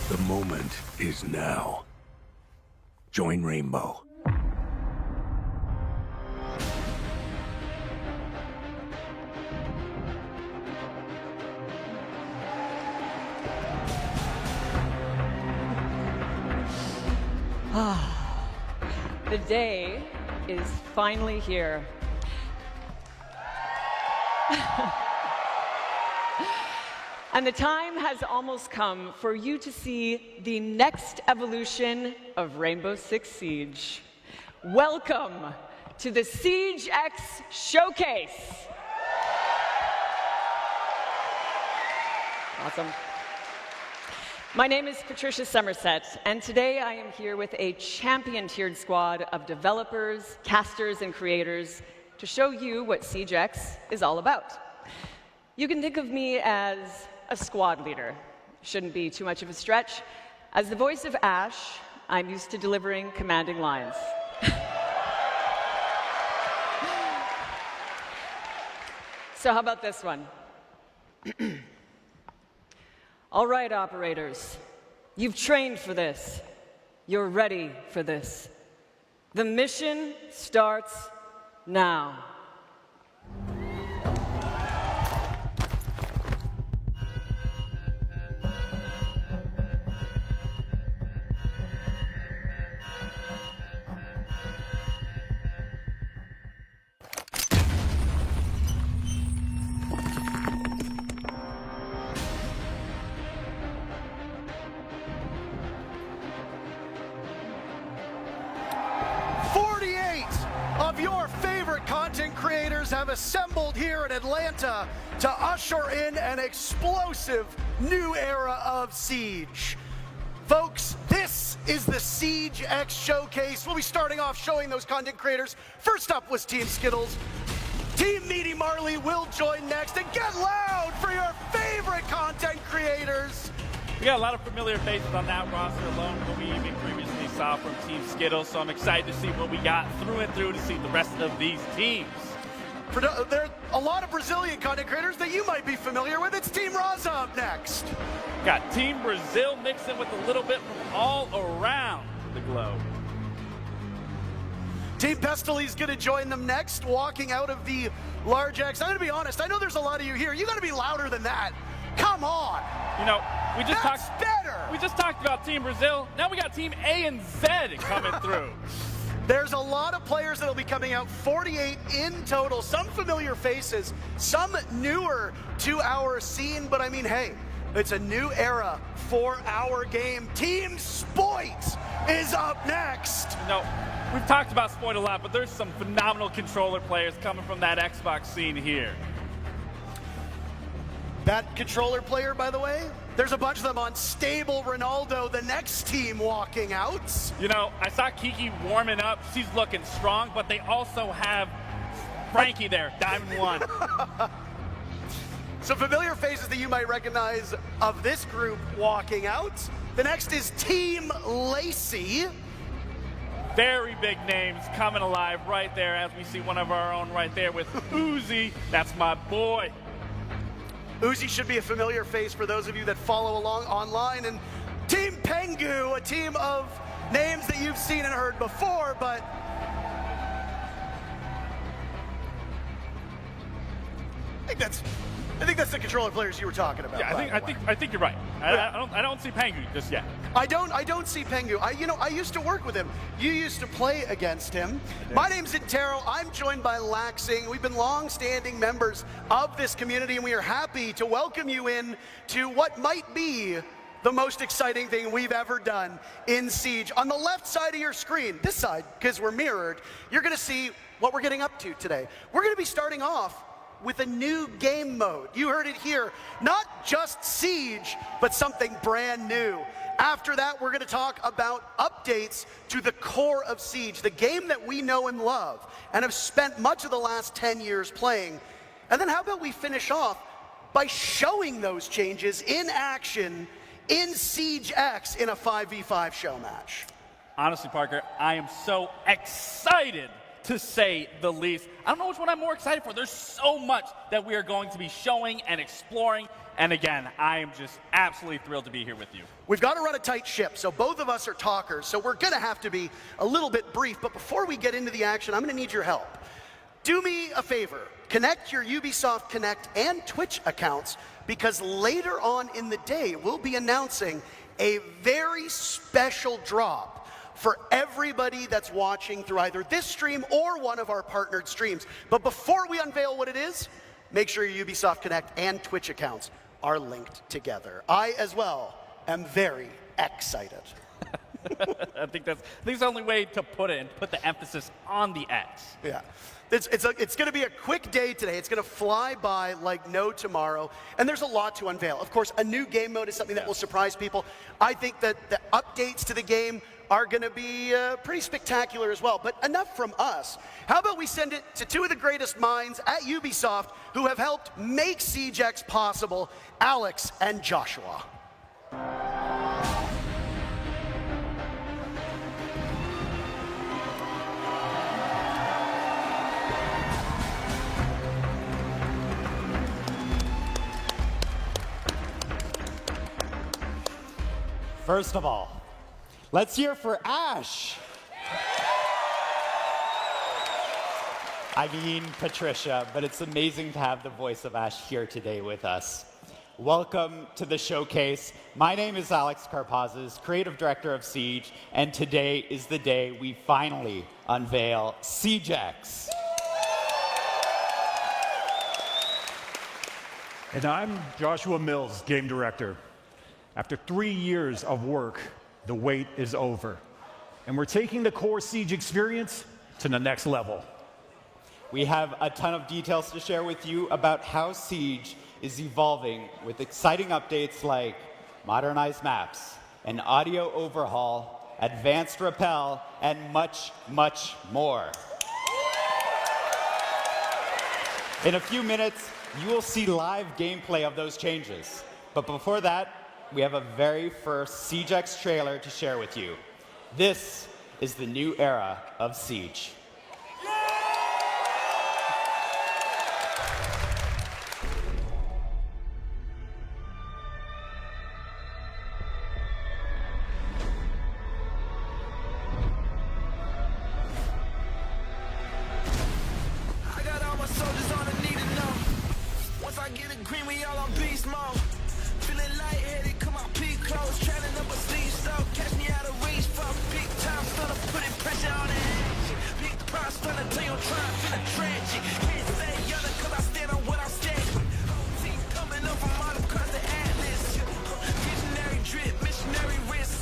The moment is now. Join Rainbow. The day is finally here. And the time has almost come for you to see the next evolution of Rainbow Six Siege. Welcome to the Siege X Showcase. Awesome. My name is Patricia Somerset, and today I am here with a champion-tiered squad of developers, casters, and creators to show you what Siege X is all about. You can think of me as a squad leader. Shouldn't be too much of a stretch. As the voice of Ash, I'm used to delivering commanding lines. So how about this one? All right, operators, you've trained for this. You're ready for this. The mission starts now. Of your favorite content creators have assembled here in Atlanta to usher in an explosive new era of Siege. Folks, this is the Siege X Showcase. We'll be starting off showing those content creators. First up was Team Skittles. Team Meaty Marley will join next, and get loud for your favorite content creators. We got a lot of familiar faces on that roster alone, what we even previously saw from Team Skittles, so I'm excited to see what we got through and through to see the rest of these teams. There are a lot of Brazilian content creators that you might be familiar with. It's Team Raza up next. Got Team Brazil mixed in with a little bit from all around the globe. Team Pestily is going to join them next, walking out of the large X. I'm going to be honest, I know there's a lot of you here. You got to be louder than that. Come on. You know, we just talked about Team Brazil. Now we got Team A and Z coming through. There's a lot of players that will be coming out, 48 in total. Some familiar faces, some newer to our scene, but I mean, hey, it's a new era for our game. Team Spoit is up next. You know, we've talked about Spoit a lot, but there's some phenomenal controller players coming from that Xbox scene here. That controller player, by the way, there's a bunch of them on Stable Ronaldo, the next team walking out. You know, I saw Kiki warming up. She's looking strong, but they also have Frankie there, Diamond 1. Some familiar faces that you might recognize of this group walking out. The next is Team Lacey. Very big names coming alive right there as we see one of our own right there with Uzi. That's my boy. Uzi should be a familiar face for those of you that follow along online. And Team Pengu, a team of names that you've seen and heard before, but I think that's the controller players you were talking about. Yeah, I think you're right. I don't see Pengu just yet. I don't see Pengu. I used to work with him. You used to play against him. My name's Intero. I'm joined by Laxing. We've been long-standing members of this community, and we are happy to welcome you in to what might be the most exciting thing we've ever done in Siege. On the left side of your screen, this side, because we're mirrored, you're going to see what we're getting up to today. We're going to be starting off with a new game mode. You heard it here. Not just Siege, but something brand new. After that, we're going to talk about updates to the core of Siege, the game that we know and love and have spent much of the last 10 years playing. And then how about we finish off by showing those changes in action in Siege X in a 5v5 show match. Honestly, Parker, I am so excited to say the least. I don't know which one I'm more excited for. There's so much that we are going to be showing and exploring. And again, I am just absolutely thrilled to be here with you. We've got to run a tight ship, so both of us are talkers, so we're going to have to be a little bit brief. But before we get into the action, I'm going to need your help. Do me a favor. Connect your Ubisoft Connect and Twitch accounts, because later on in the day, we'll be announcing a very special drop for everybody that's watching through either this stream or one of our partnered streams. But before we unveil what it is, make sure your Ubisoft Connect and Twitch accounts are linked together. I, as well, am very excited. I think that's the only way to put it, and put the emphasis on the X. Yeah. It's going to be a quick day today. It's going to fly by like no tomorrow, and there's a lot to unveil. Of course, a new game mode is something that will surprise people. I think that the updates to the game are going to be pretty spectacular as well. But enough from us. How about we send it to two of the greatest minds at Ubisoft who have helped make Siege X possible, Alex and Joshua. First of all, let's hear for Ash. I mean Patricia, but it's amazing to have the voice of Ash here today with us. Welcome to the showcase. My name is Alex Karpazis, creative director of Siege, and today is the day we finally unveil Siege X. And I'm Joshua Mills, game director. After 3 years of work, the wait is over. And we're taking the core Siege experience to the next level. We have a ton of details to share with you about how Siege is evolving with exciting updates like modernized maps, an audio overhaul, advanced rappel, and much, much more. In a few minutes, you will see live gameplay of those changes. But before that, we have a very first Siege X trailer to share with you. This is the new era of Siege. I got all my soldiers on the need to know. Once I get a green, we all on beast mode. Feeling lightheaded, come on, peak close. Trailing up a steep slope, catch me out of reach from peak time. Started putting pressure on the action. Big prize, started till you're trying to feel a tragic. Can't stay younger, cause I stand on what I'm standing. Whole team coming up from all across the atlas. Visionary drip, missionary risk.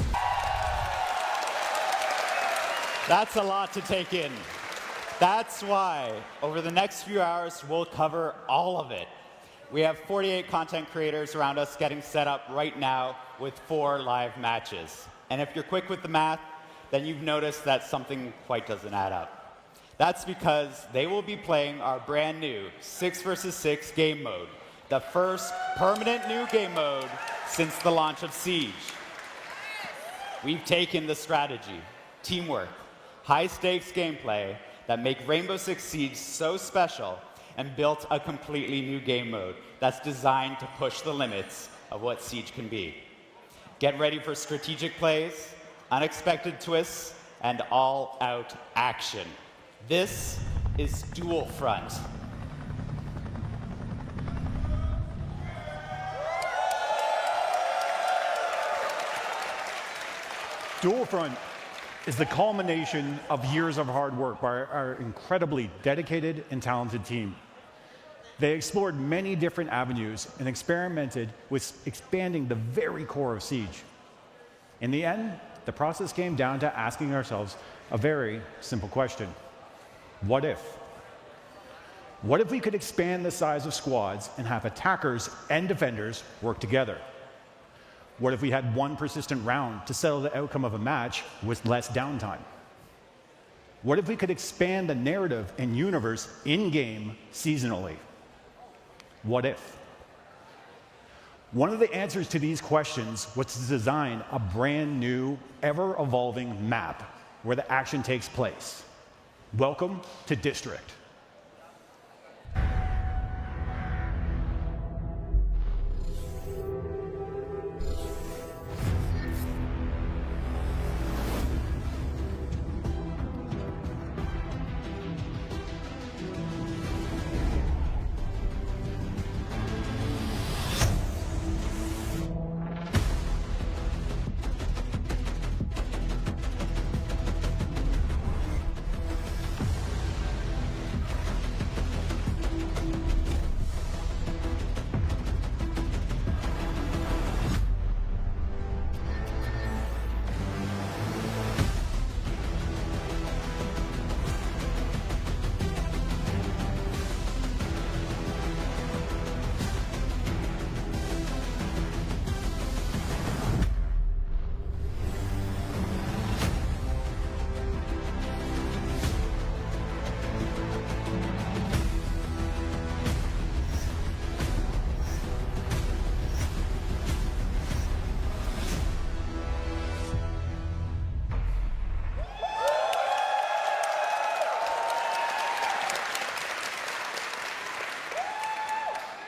That's a lot to take in. That's why, over the next few hours, we'll cover all of it. We have 48 content creators around us getting set up right now with 4 live matches. And if you're quick with the math, then you've noticed that something quite doesn't add up. That's because they will be playing our brand new 6 versus 6 game mode, the first permanent new game mode since the launch of Siege. We've taken the strategy, teamwork, high-stakes gameplay that make Rainbow Six Siege so special and built a completely new game mode that's designed to push the limits of what Siege can be. Get ready for strategic plays, unexpected twists, and all-out action. This is Dual Front. Dual Front is the culmination of years of hard work by our incredibly dedicated and talented team. They explored many different avenues and experimented with expanding the very core of Siege. In the end, the process came down to asking ourselves a very simple question. What if? What if we could expand the size of squads and have attackers and defenders work together? What if we had one persistent round to settle the outcome of a match with less downtime? What if we could expand the narrative and universe in-game seasonally? What if? One of the answers to these questions was to design a brand new, ever-evolving map where the action takes place. Welcome to District.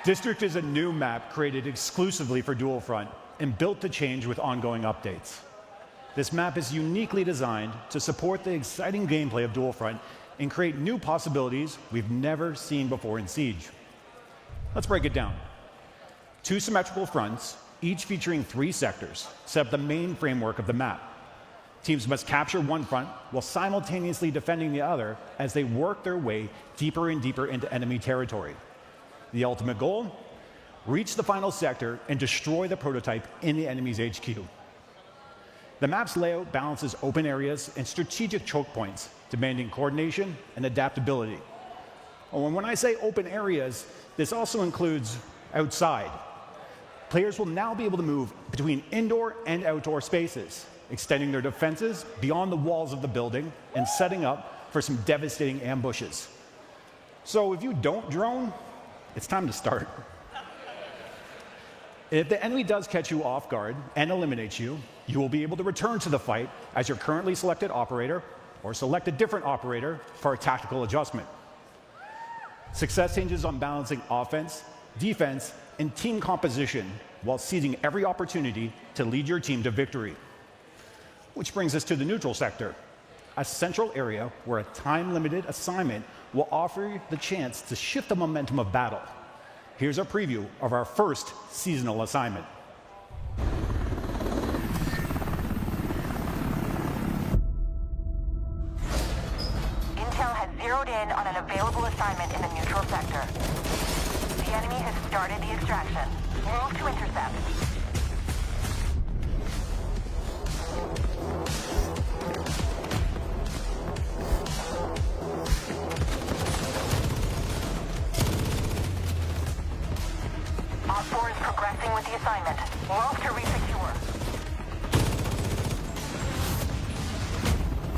District is a new map created exclusively for Dual Front and built to change with ongoing updates. This map is uniquely designed to support the exciting gameplay of Dual Front and create new possibilities we've never seen before in Siege. Let's break it down. 2 symmetrical fronts, each featuring 3 sectors, set up the main framework of the map. Teams must capture one front while simultaneously defending the other as they work their way deeper and deeper into enemy territory. The ultimate goal? Reach the final sector and destroy the prototype in the enemy's HQ. The map's layout balances open areas and strategic choke points, demanding coordination and adaptability. And when I say open areas, this also includes outside. Players will now be able to move between indoor and outdoor spaces, extending their defenses beyond the walls of the building and setting up for some devastating ambushes. So if you don't drone, it's time to start. If the enemy does catch you off guard and eliminates you, you will be able to return to the fight as your currently selected operator or select a different operator for a tactical adjustment. Success hinges on balancing offense, defense, and team composition while seizing every opportunity to lead your team to victory. Which brings us to the neutral sector, a central area where a time-limited assignment will offer you the chance to shift the momentum of battle. Here's a preview of our first seasonal assignment. Intel has zeroed in on an available assignment in the neutral sector. The enemy has started the extraction. Move to intercept. Op 4 is progressing with the assignment. Move to resecure.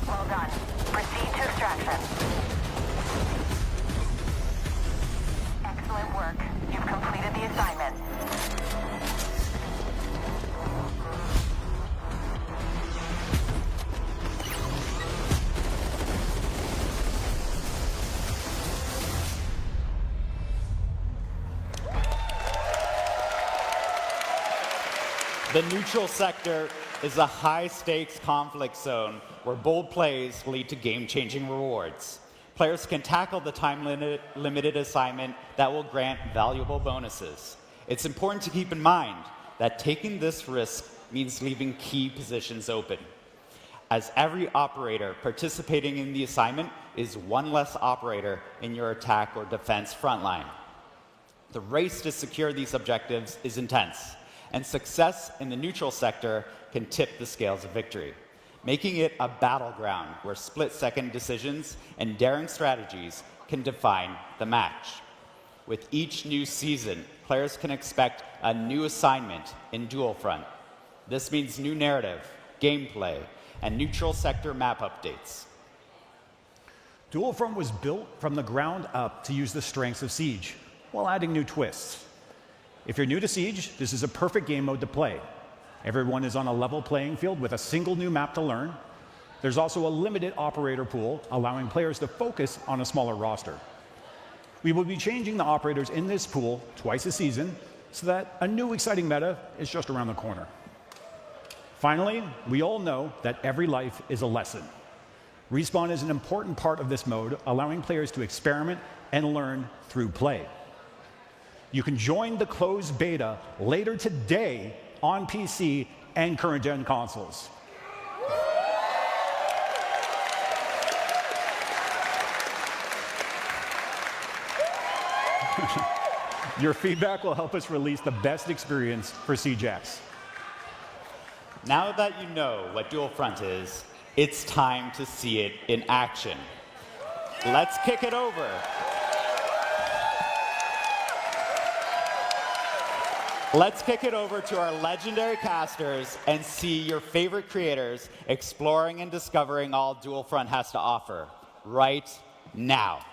Well done. Proceed to extraction. Excellent work. You've completed the assignment. The neutral sector is a high-stakes conflict zone where bold plays lead to game-changing rewards. Players can tackle the time-limited assignment that will grant valuable bonuses. It's important to keep in mind that taking this risk means leaving key positions open, as every operator participating in the assignment is one less operator in your attack or defense frontline. The race to secure these objectives is intense, and success in the neutral sector can tip the scales of victory, making it a battleground where split-second decisions and daring strategies can define the match. With each new season, players can expect a new assignment in Dual Front. This means new narrative, gameplay, and neutral sector map updates. Dual Front was built from the ground up to use the strengths of Siege, while adding new twists. If you're new to Siege, this is a perfect game mode to play. Everyone is on a level playing field with a single new map to learn. There's also a limited operator pool, allowing players to focus on a smaller roster. We will be changing the operators in this pool twice a season, so that a new exciting meta is just around the corner. Finally, we all know that every life is a lesson. Respawn is an important part of this mode, allowing players to experiment and learn through play. You can join the closed beta later today on PC and current-gen consoles. Your feedback will help us release the best experience for CJAX. Now that you know what Dual Front is, it's time to see it in action. Let's kick it over. Let's kick it over to our legendary casters and see your favorite creators exploring and discovering all Dual Front has to offer right now.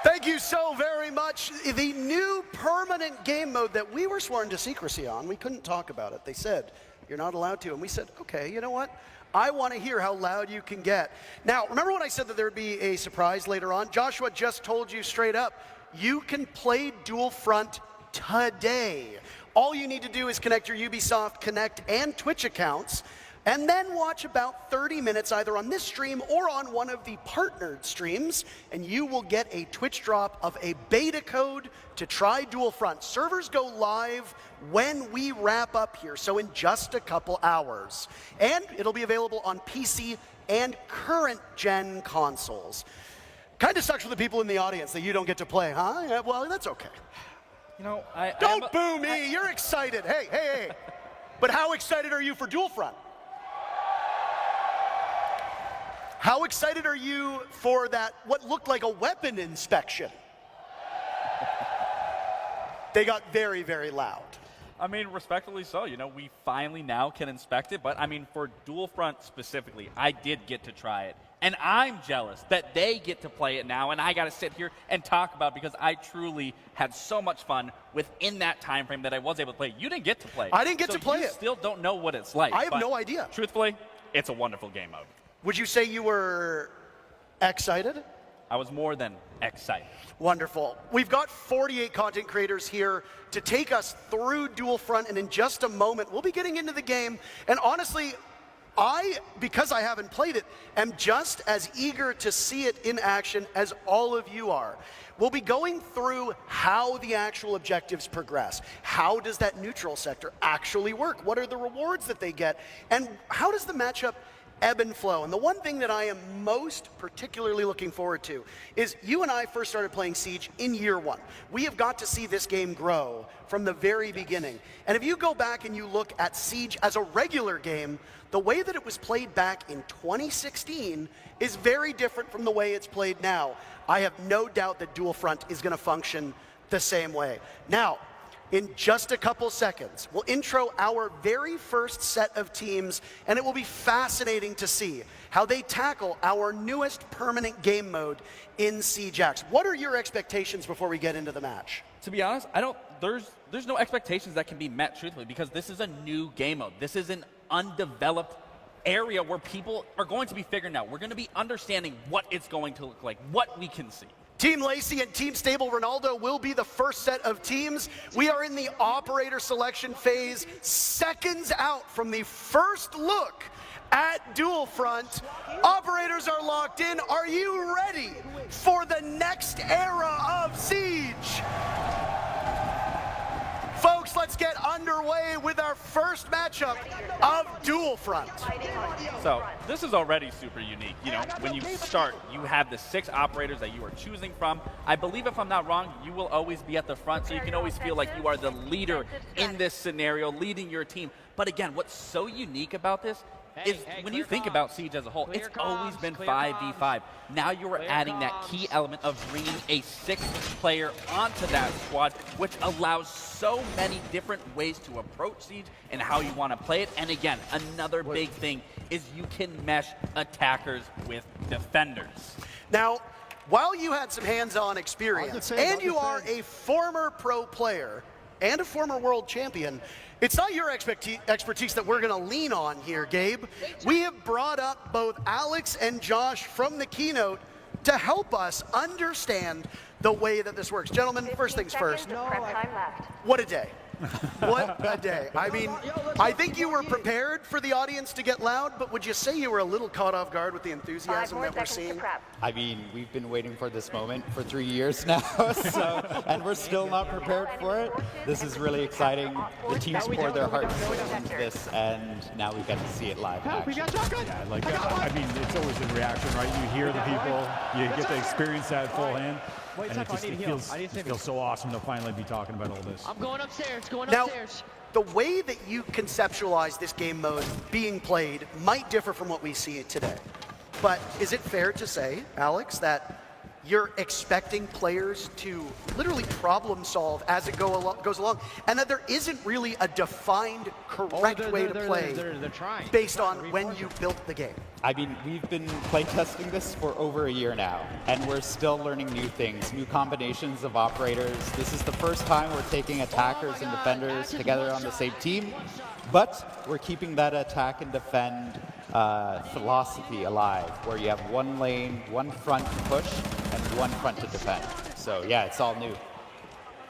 Thank you so very much. The new permanent game mode that we were sworn to secrecy on, we couldn't talk about it. They said, you're not allowed to. And we said, okay, you know what? I want to hear how loud you can get. Now, remember when I said that there would be a surprise later on? Joshua just told you straight up, you can play Dual Front today. All you need to do is connect your Ubisoft Connect and Twitch accounts, and then watch about 30 minutes either on this stream or on one of the partnered streams, and you will get a Twitch drop of a beta code to try Dual Front. Servers go live when we wrap up here, so in just a couple hours. And it'll be available on PC and current-gen consoles. Kind of sucks for the people in the audience that you don't get to play, huh? Yeah, well, that's okay. You know, Don't boo me, you're excited. Hey, hey, hey. But how excited are you for Dual Front? How excited are you for that, what looked like a weapon inspection? They got very, very loud. I mean, respectfully so. You know, we finally now can inspect it. But, I mean, for Dual Front specifically, I did get to try it. And I'm jealous that they get to play it now, and I got to sit here and talk about it because I truly had so much fun within that time frame that I was able to play. You didn't get to play it. I didn't get to play it. You still don't know what it's like. I have no idea. Truthfully, it's a wonderful game mode. Would you say you were excited? I was more than excited. Wonderful. We've got 48 content creators here to take us through Dual Front, and in just a moment, we'll be getting into the game. And honestly, because I haven't played it, am just as eager to see it in action as all of you are. We'll be going through how the actual objectives progress. How does that neutral sector actually work? What are the rewards that they get? And how does the matchup ebb and flow? And the one thing that I am most particularly looking forward to is you and I first started playing Siege in year one. We have got to see this game grow from the very beginning. And if you go back and you look at Siege as a regular game, the way that it was played back in 2016 is very different from the way it's played now. I have no doubt that Dual Front is going to function the same way. Now, in just a couple seconds, we'll intro our very first set of teams, and it will be fascinating to see how they tackle our newest permanent game mode in CJAX. What are your expectations before we get into the match? To be honest, there's no expectations that can be met, truthfully, because this is a new game mode. This is an undeveloped area where people are going to be figuring out. We're going to be understanding what it's going to look like, what we can see. Team Lacey and Team Stable Ronaldo will be the first set of teams. We are in the operator selection phase, seconds out from the first look at Dual Front. Operators are locked in. Are you ready for the next era of Siege? Folks, let's get underway with our first matchup of Dual Front. So this is already super unique. You know, when you start, you have the 6 operators that you are choosing from. I believe, if I'm not wrong, you will always be at the front, so you can always feel like you are the leader in this scenario, leading your team. But again, what's so unique about this is when you think about Siege as a whole, it's always been 5v5. Now you are adding that key element of bringing a 6th player onto that squad, which allows so many different ways to approach Siege and how you want to play it. And again, another big thing is you can mesh attackers with defenders. Now, while you had some hands-on experience, and you are a former pro player and a former world champion, It's not your expertise that we're going to lean on here, Gabe. We have brought up both Alex and Josh from the keynote to help us understand the way that this works. Gentlemen, first things first. What a day. What a day. I mean, I think you were prepared for the audience to get loud, but would you say you were a little caught off guard with the enthusiasm that we're seeing? I mean, we've been waiting for this moment for 3 years now, and we're still not prepared for it. This is really exciting. The teams poured their hearts into this, and now we get to see it live in action. Yeah, like, I mean, it's always a reaction, right? You hear the people, you get to experience that full hand. And it feels so awesome to finally be talking about all this. I'm going upstairs, Now, the way that you conceptualize this game mode being played might differ from what we see today. But is it fair to say, Alex, that you're expecting players to literally problem solve as it goes along, and that there isn't really a defined correct way to play based on when you built the game? I mean, we've been playtesting this for over a year now, and we're still learning new things, new combinations of operators. This is the first time we're taking attackers and defenders together on the same team, but we're keeping that attack and defend philosophy alive, where you have one lane, one front to push, and one front to defend. So yeah, it's all new.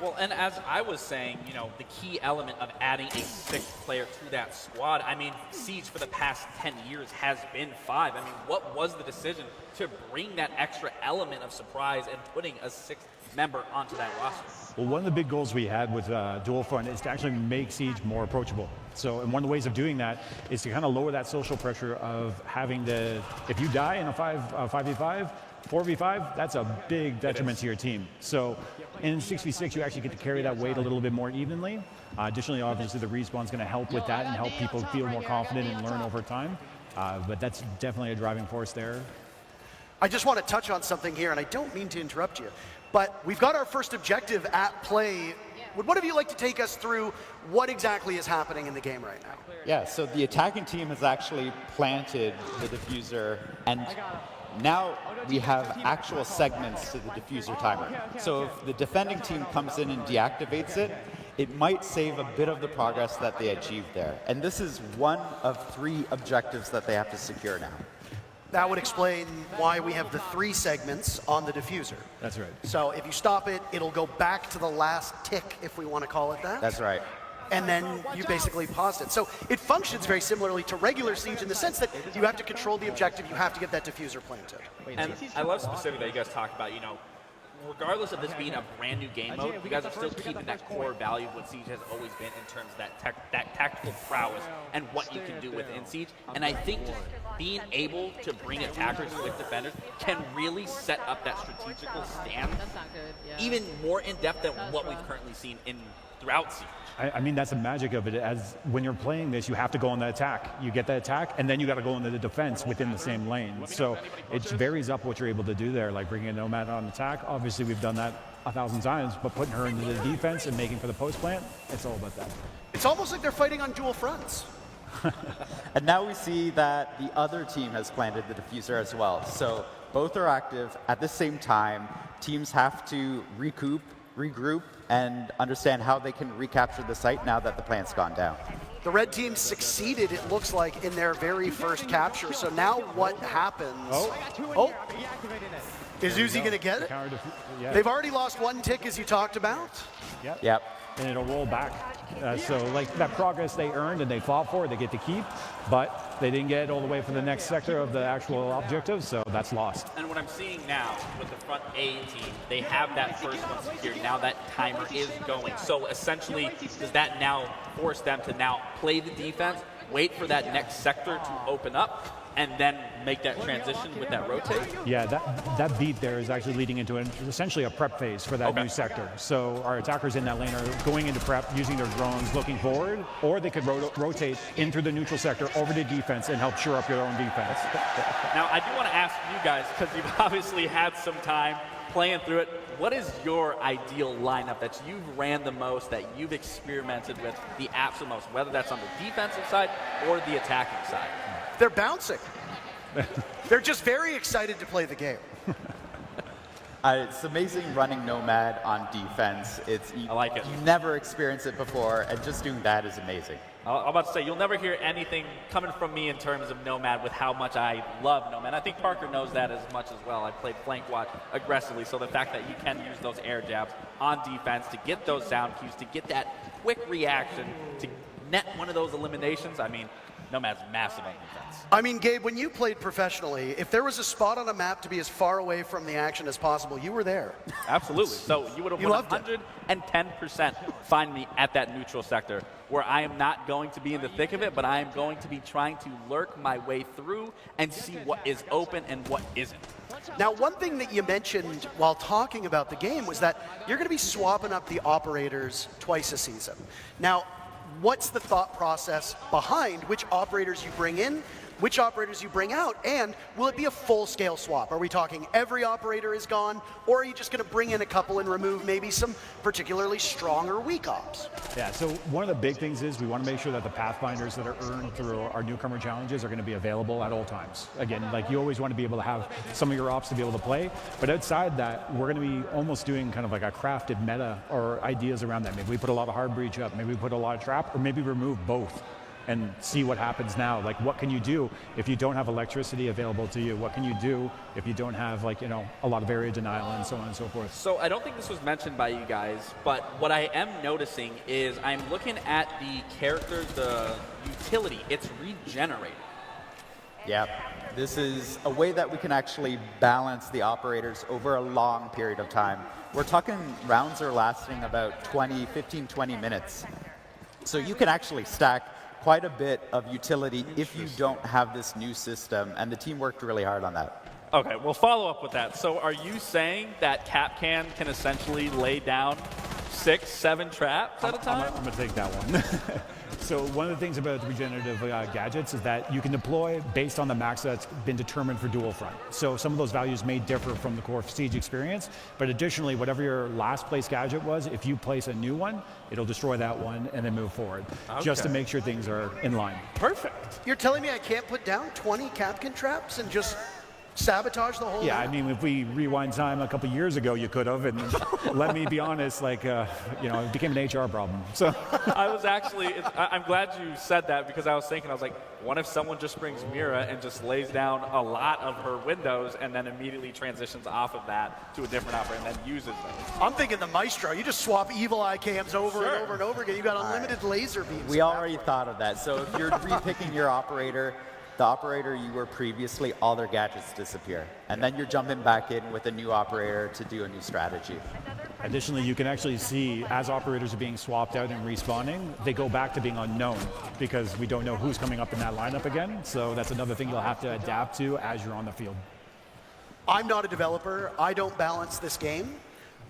Well, and as I was saying, you know, the key element of adding a sixth player to that squad, I mean, Siege for the past 10 years has been 5. I mean, what was the decision to bring that extra element of surprise and putting a sixth member onto that roster? Well, one of the big goals we had with Dual Front is to actually make Siege more approachable. So, and one of the ways of doing that is to kind of lower that social pressure of having to, if you die in a 5v5, 4v5, that's a big detriment to your team. So in 6v6, you actually get to carry that weight a little bit more evenly. Additionally, obviously, the respawn's going to help with that and help people feel more confident and learn over time. But that's definitely a driving force there. I just want to touch on something here, and I don't mean to interrupt you, but we've got our first objective at play. Would one of you like to take us through what exactly is happening in the game right now? Yeah, so the attacking team has actually planted the diffuser, and now we have actual segments to the diffuser timer. So if the defending team comes in and deactivates it, it might save a bit of the progress that they achieved there. And this is one of 3 objectives that they have to secure now. That would explain why we have the 3 segments on the diffuser. That's right. So if you stop it, it'll go back to the last tick, if we want to call it that. That's right. And then you basically paused it. So it functions very similarly to regular Siege in the sense that you have to control the objective, you have to get that diffuser planted. And I love specifically that you guys talk about, you know, regardless of this being a brand new game mode, you guys are still keeping that core value of what Siege has always been in terms of that tactical prowess and what you can do within Siege. And I think being able to bring attackers with defenders can really set up that strategical stand even more in depth than what we've currently seen throughout Siege. I mean, that's the magic of it. As when you're playing this, you have to go on the attack. You get the attack, and then you got to go into the defense within the same lane. So it varies up what you're able to do there, like bringing a Nomad on attack. Obviously, we've done that 1,000 times, but putting her into the defense and making for the post plant, it's all about that. It's almost like they're fighting on dual fronts. And now we see that the other team has planted the diffuser as well. So both are active at the same time. Teams have to regroup, and understand how they can recapture the site now that the plant's gone down. The red team succeeded, it looks like, in their very first capture. So now what happens? Oh. Is Uzi going to get it? Yeah. They've already lost 1 tick, as you talked about. Yep. And it'll roll back. So like that progress they earned and they fought for, they get to keep, but they didn't get all the way for the next sector of the actual objective, so that's lost. And what I'm seeing now with the front A team, they have that first one secured. Now that timer is going. So essentially, does that now force them to now play the defense, wait for that next sector to open up, and then make that transition with that rotate? Yeah, that beat there is actually leading into essentially a prep phase for that new sector. So our attackers in that lane are going into prep, using their drones, looking forward, or they could rotate in through the neutral sector over to defense and help shore up your own defense. Now, I do want to ask you guys, because you've obviously had some time playing through it, what is your ideal lineup that you've ran the most, that you've experimented with the absolute most, whether that's on the defensive side or the attacking side? They're bouncing. They're just very excited to play the game. It's amazing running Nomad on defense. I like it. You never experienced it before, and just doing that is amazing. I'm about to say, you'll never hear anything coming from me in terms of Nomad with how much I love Nomad. I think Parker knows that as much as well. I played flank watch aggressively, so the fact that you can use those air jabs on defense to get those sound cues, to get that quick reaction, to net one of those eliminations, I mean, Nomad's massive on defense. I mean, Gabe, when you played professionally, if there was a spot on a map to be as far away from the action as possible, you were there. Absolutely. So you would have 110% find me at that neutral sector where I am not going to be in the thick of it, but I am going to be trying to lurk my way through and see what is open and what isn't. Now, one thing that you mentioned while talking about the game was that you're going to be swapping up the operators twice a season. Now, what's the thought process behind which operators you bring in, which operators you bring out, and will it be a full-scale swap? Are we talking every operator is gone, or are you just going to bring in a couple and remove maybe some particularly strong or weak ops? Yeah, so one of the big things is we want to make sure that the Pathfinders that are earned through our newcomer challenges are going to be available at all times. Again, like you always want to be able to have some of your ops to be able to play, but outside that, we're going to be almost doing kind of like a crafted meta or ideas around that. Maybe we put a lot of hard breach up, maybe we put a lot of trap, or maybe remove both and see what happens now. Like, what can you do if you don't have electricity available to you? What can you do if you don't have, like, you know, a lot of area denial and so on and so forth? So I don't think this was mentioned by you guys, but what I am noticing is I'm looking at the characters, the utility, it's regenerated. Yeah, this is a way that we can actually balance the operators over a long period of time. We're talking rounds are lasting about 15, 20 minutes. So you can actually stack quite a bit of utility if you don't have this new system, and the team worked really hard on that. Okay, we'll follow up with that. So are you saying that Capcan can essentially lay down 6, 7 traps at a time? I'm going to take that one. So one of the things about the regenerative gadgets is that you can deploy based on the max that's been determined for dual front. So some of those values may differ from the core Siege experience, but additionally, whatever your last place gadget was, if you place a new one, it'll destroy that one and then move forward, just to make sure things are in line. Perfect. You're telling me I can't put down 20 Capcan traps and just sabotage the whole Yeah, map? I mean, if we rewind time a couple years ago, you could have, and let me be honest, like, you know, it became an HR problem. So I was actually, I'm glad you said that, because I was thinking, I was like, what if someone just brings Mira and just lays down a lot of her windows and then immediately transitions off of that to a different operator and then uses them? I'm thinking the Maestro. You just swap evil eye cams over and over and over again. You got unlimited laser beams. We already thought of that. So if you're repicking your operator, the operator you were previously, all their gadgets disappear. And then you're jumping back in with a new operator to do a new strategy. additionally, you can actually see as operators are being swapped out and respawning, they go back to being unknown because we don't know who's coming up in that lineup again. So that's another thing you'll have to adapt to as you're on the field. I'm not a developer. I don't balance this game.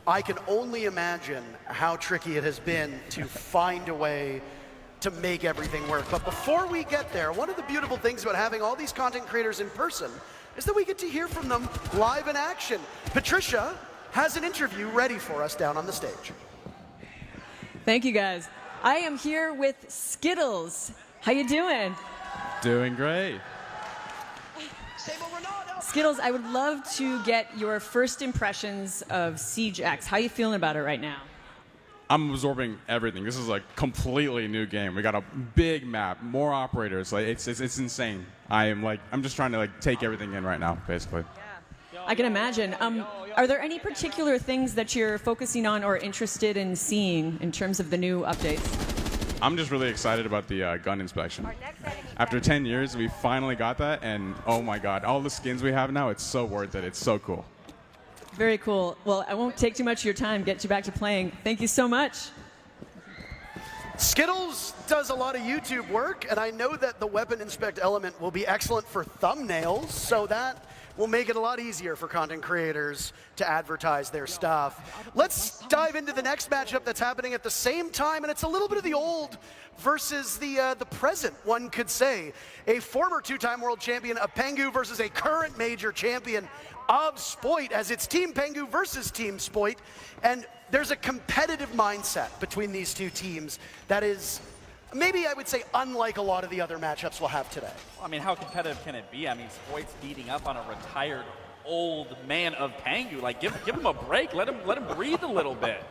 I can only imagine how tricky it has been to find a way to make everything work. But before we get there, one of the beautiful things about having all these content creators in person is that we get to hear from them live in action. Patricia has an interview ready for us down on the stage. Thank you, guys. I am here with Skittles. How you doing? Doing great. Skittles, I would love to get your first impressions of Siege X. How are you feeling about it right now? I'm absorbing everything. This is a completely new game. We got a big map, more operators. Like it's insane. I'm just trying to take everything in right now, basically. I can imagine. Are there any particular things that you're focusing on or interested in seeing in terms of the new updates? I'm just really excited about the gun inspection. After 10 years, we finally got that, and oh my god, all the skins we have now, it's so worth it. It's so cool. Very cool. Well, I won't take too much of your time, get you back to playing. Thank you so much. Skittles does a lot of YouTube work, and I know that the weapon inspect element will be excellent for thumbnails, so that will make it a lot easier for content creators to advertise their stuff. Let's dive into the next matchup that's happening at the same time, and it's a little bit of the old versus the present, one could say. A former two-time world champion of Pengu versus a current major champion of Spoit, as it's Team Pengu versus Team Spoit, and there's a competitive mindset between these two teams that is, maybe I would say, unlike a lot of the other matchups we'll have today. I mean, how competitive can it be? I mean, Spoit's beating up on a retired old man of Pangu. Like, give him a break. Let him breathe a little bit.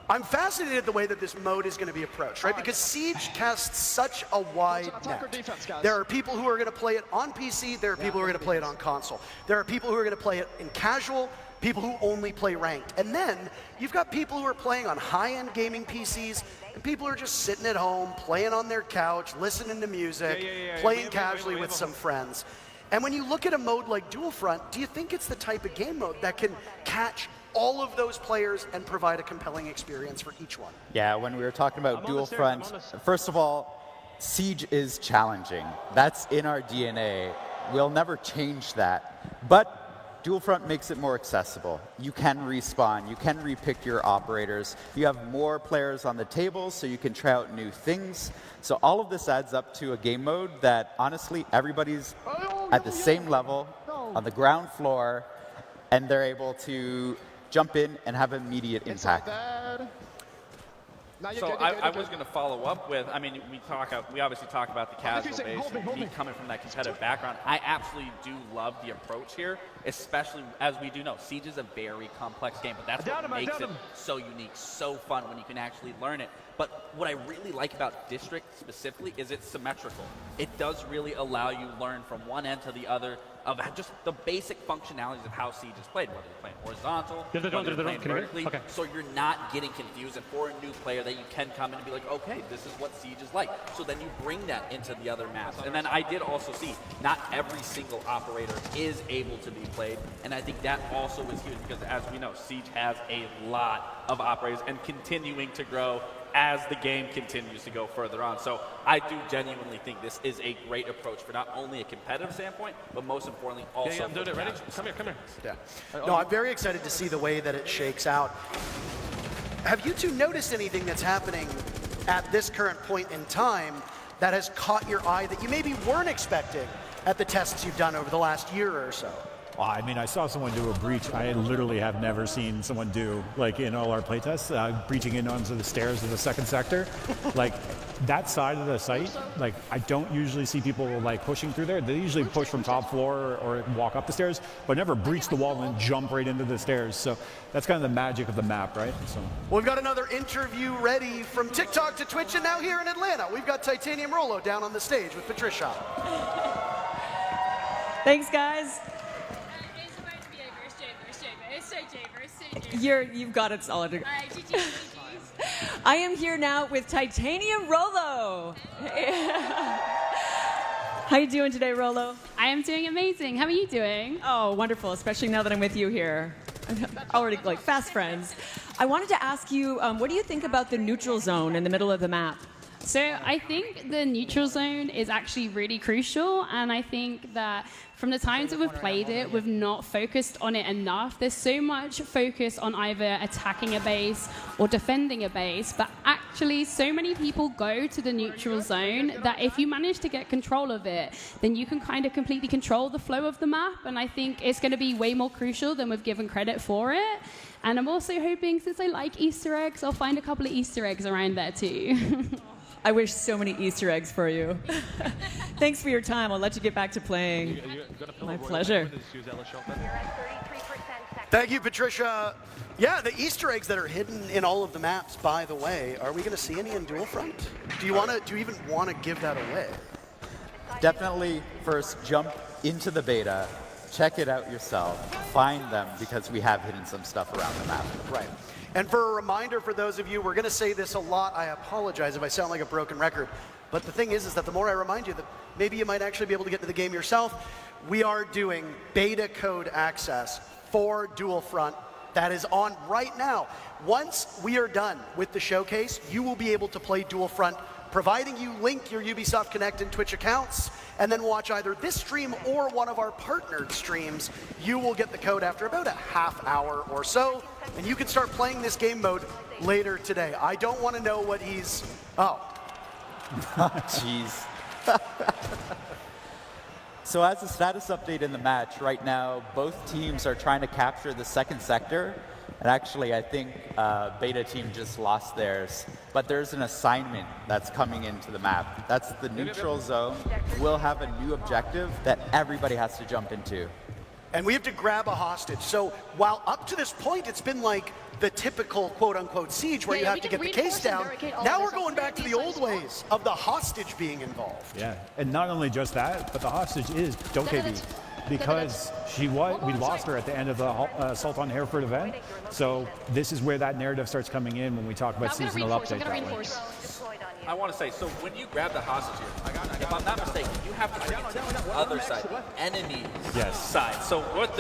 I'm fascinated the way that this mode is going to be approached, right? Because Siege casts such a wide net. There are people who are going to play it on PC. There are people who are going to play it on console. There are people who are going to play it in casual, people who only play ranked. And then you've got people who are playing on high-end gaming PCs, and people who are just sitting at home, playing on their couch, listening to music, playing casually with some friends. And when you look at a mode like Dual Front, do you think it's the type of game mode that can catch all of those players and provide a compelling experience for each one? Yeah, when we were talking about Dual Front, first of all, Siege is challenging. That's in our DNA. We'll never change that. But Dual Front makes it more accessible. You can respawn, you can repick your operators, you have more players on the table so you can try out new things. So all of this adds up to a game mode that honestly everybody's at the same level, on the ground floor, and they're able to jump in and have immediate impact. So I was going to follow up with, I mean, we obviously talk about the casual base, and me coming from that competitive background. I absolutely do love the approach here, especially as we do know, Siege is a very complex game, but that's what makes it so unique, so fun when you can actually learn it. But what I really like about District specifically is it's symmetrical. It does really allow you to learn from one end to the other of just the basic functionalities of how Siege is played, whether you're playing horizontal, whether you're playing vertically, so you're not getting confused. And for a new player that you can come in and be like, okay, this is what Siege is like. So then you bring that into the other maps. And then I did also see not every single operator is able to be played. And I think that also is huge because as we know, Siege has a lot of operators and continuing to grow as the game continues to go further on. So I do genuinely think this is a great approach for not only a competitive standpoint, but most importantly also I'm doing it. Ready? Come here. Yeah. No, I'm very excited to see the way that it shakes out. Have you two noticed anything that's happening at this current point in time that has caught your eye that you maybe weren't expecting at the tests you've done over the last year or so? Well, I mean, I saw someone do a breach I literally have never seen someone do, like in all our playtests, breaching in onto the stairs of the second sector. Like, that side of the site, like, I don't usually see people, like, pushing through there. They usually push from top floor or walk up the stairs, but never breach the wall and jump right into the stairs. So that's kind of the magic of the map, right? So. Well, we've got another interview ready from TikTok to Twitch, and now here in Atlanta, we've got Titanium Rolo down on the stage with Patricia. Thanks, guys. You've got it solid. I am here now with Titanium Rolo. How you doing today, Rolo? I am doing amazing. How are you doing? Oh, wonderful, especially now that I'm with you here. Already like fast friends. I wanted to ask you, what do you think about the neutral zone in the middle of the map? So I think the neutral zone is actually really crucial, and I think that from the times that we've played it, we've not focused on it enough. There's so much focus on either attacking a base or defending a base, but actually so many people go to the neutral zone that if you manage to get control of it, then you can kind of completely control the flow of the map, and I think it's going to be way more crucial than we've given credit for it. And I'm also hoping, since I like Easter eggs, I'll find a couple of Easter eggs around there too. I wish so many Easter eggs for you. Thanks for your time. I'll let you get back to playing. My pleasure. Thank you, Patricia. Yeah, the Easter eggs that are hidden in all of the maps, by the way, are we going to see any in Dual Front? Do you even want to give that away? Definitely first jump into the beta, check it out yourself, find them, because we have hidden some stuff around the map. Right. And for a reminder for those of you, we're going to say this a lot. I apologize if I sound like a broken record. But the thing is that the more I remind you that maybe you might actually be able to get to the game yourself, we are doing beta code access for Dual Front that is on right now. Once we are done with the showcase, you will be able to play Dual Front, providing you link your Ubisoft Connect and Twitch accounts, and then watch either this stream or one of our partnered streams. You will get the code after about a half hour or so, and you can start playing this game mode later today. I don't want to know what he's... Oh. Jeez. So as a status update in the match, right now, both teams are trying to capture the second sector, And actually, I think Beta Team just lost theirs, but there's an assignment that's coming into the map. That's the neutral zone. We'll have a new objective that everybody has to jump into. And we have to grab a hostage. So while up to this point, it's been like the typical quote-unquote siege where you have to get the case down, now we're going back to the old ways of the hostage being involved. Yeah, and not only just that, but the hostage is Dokkaebi, because we lost her at the end of the Assault on Hereford event. So this is where that narrative starts coming in when we talk about seasonal update that way. I want to say, so when you grab the hostage here, if I'm not mistaken, you have to bring it to the other side, the enemy side. So what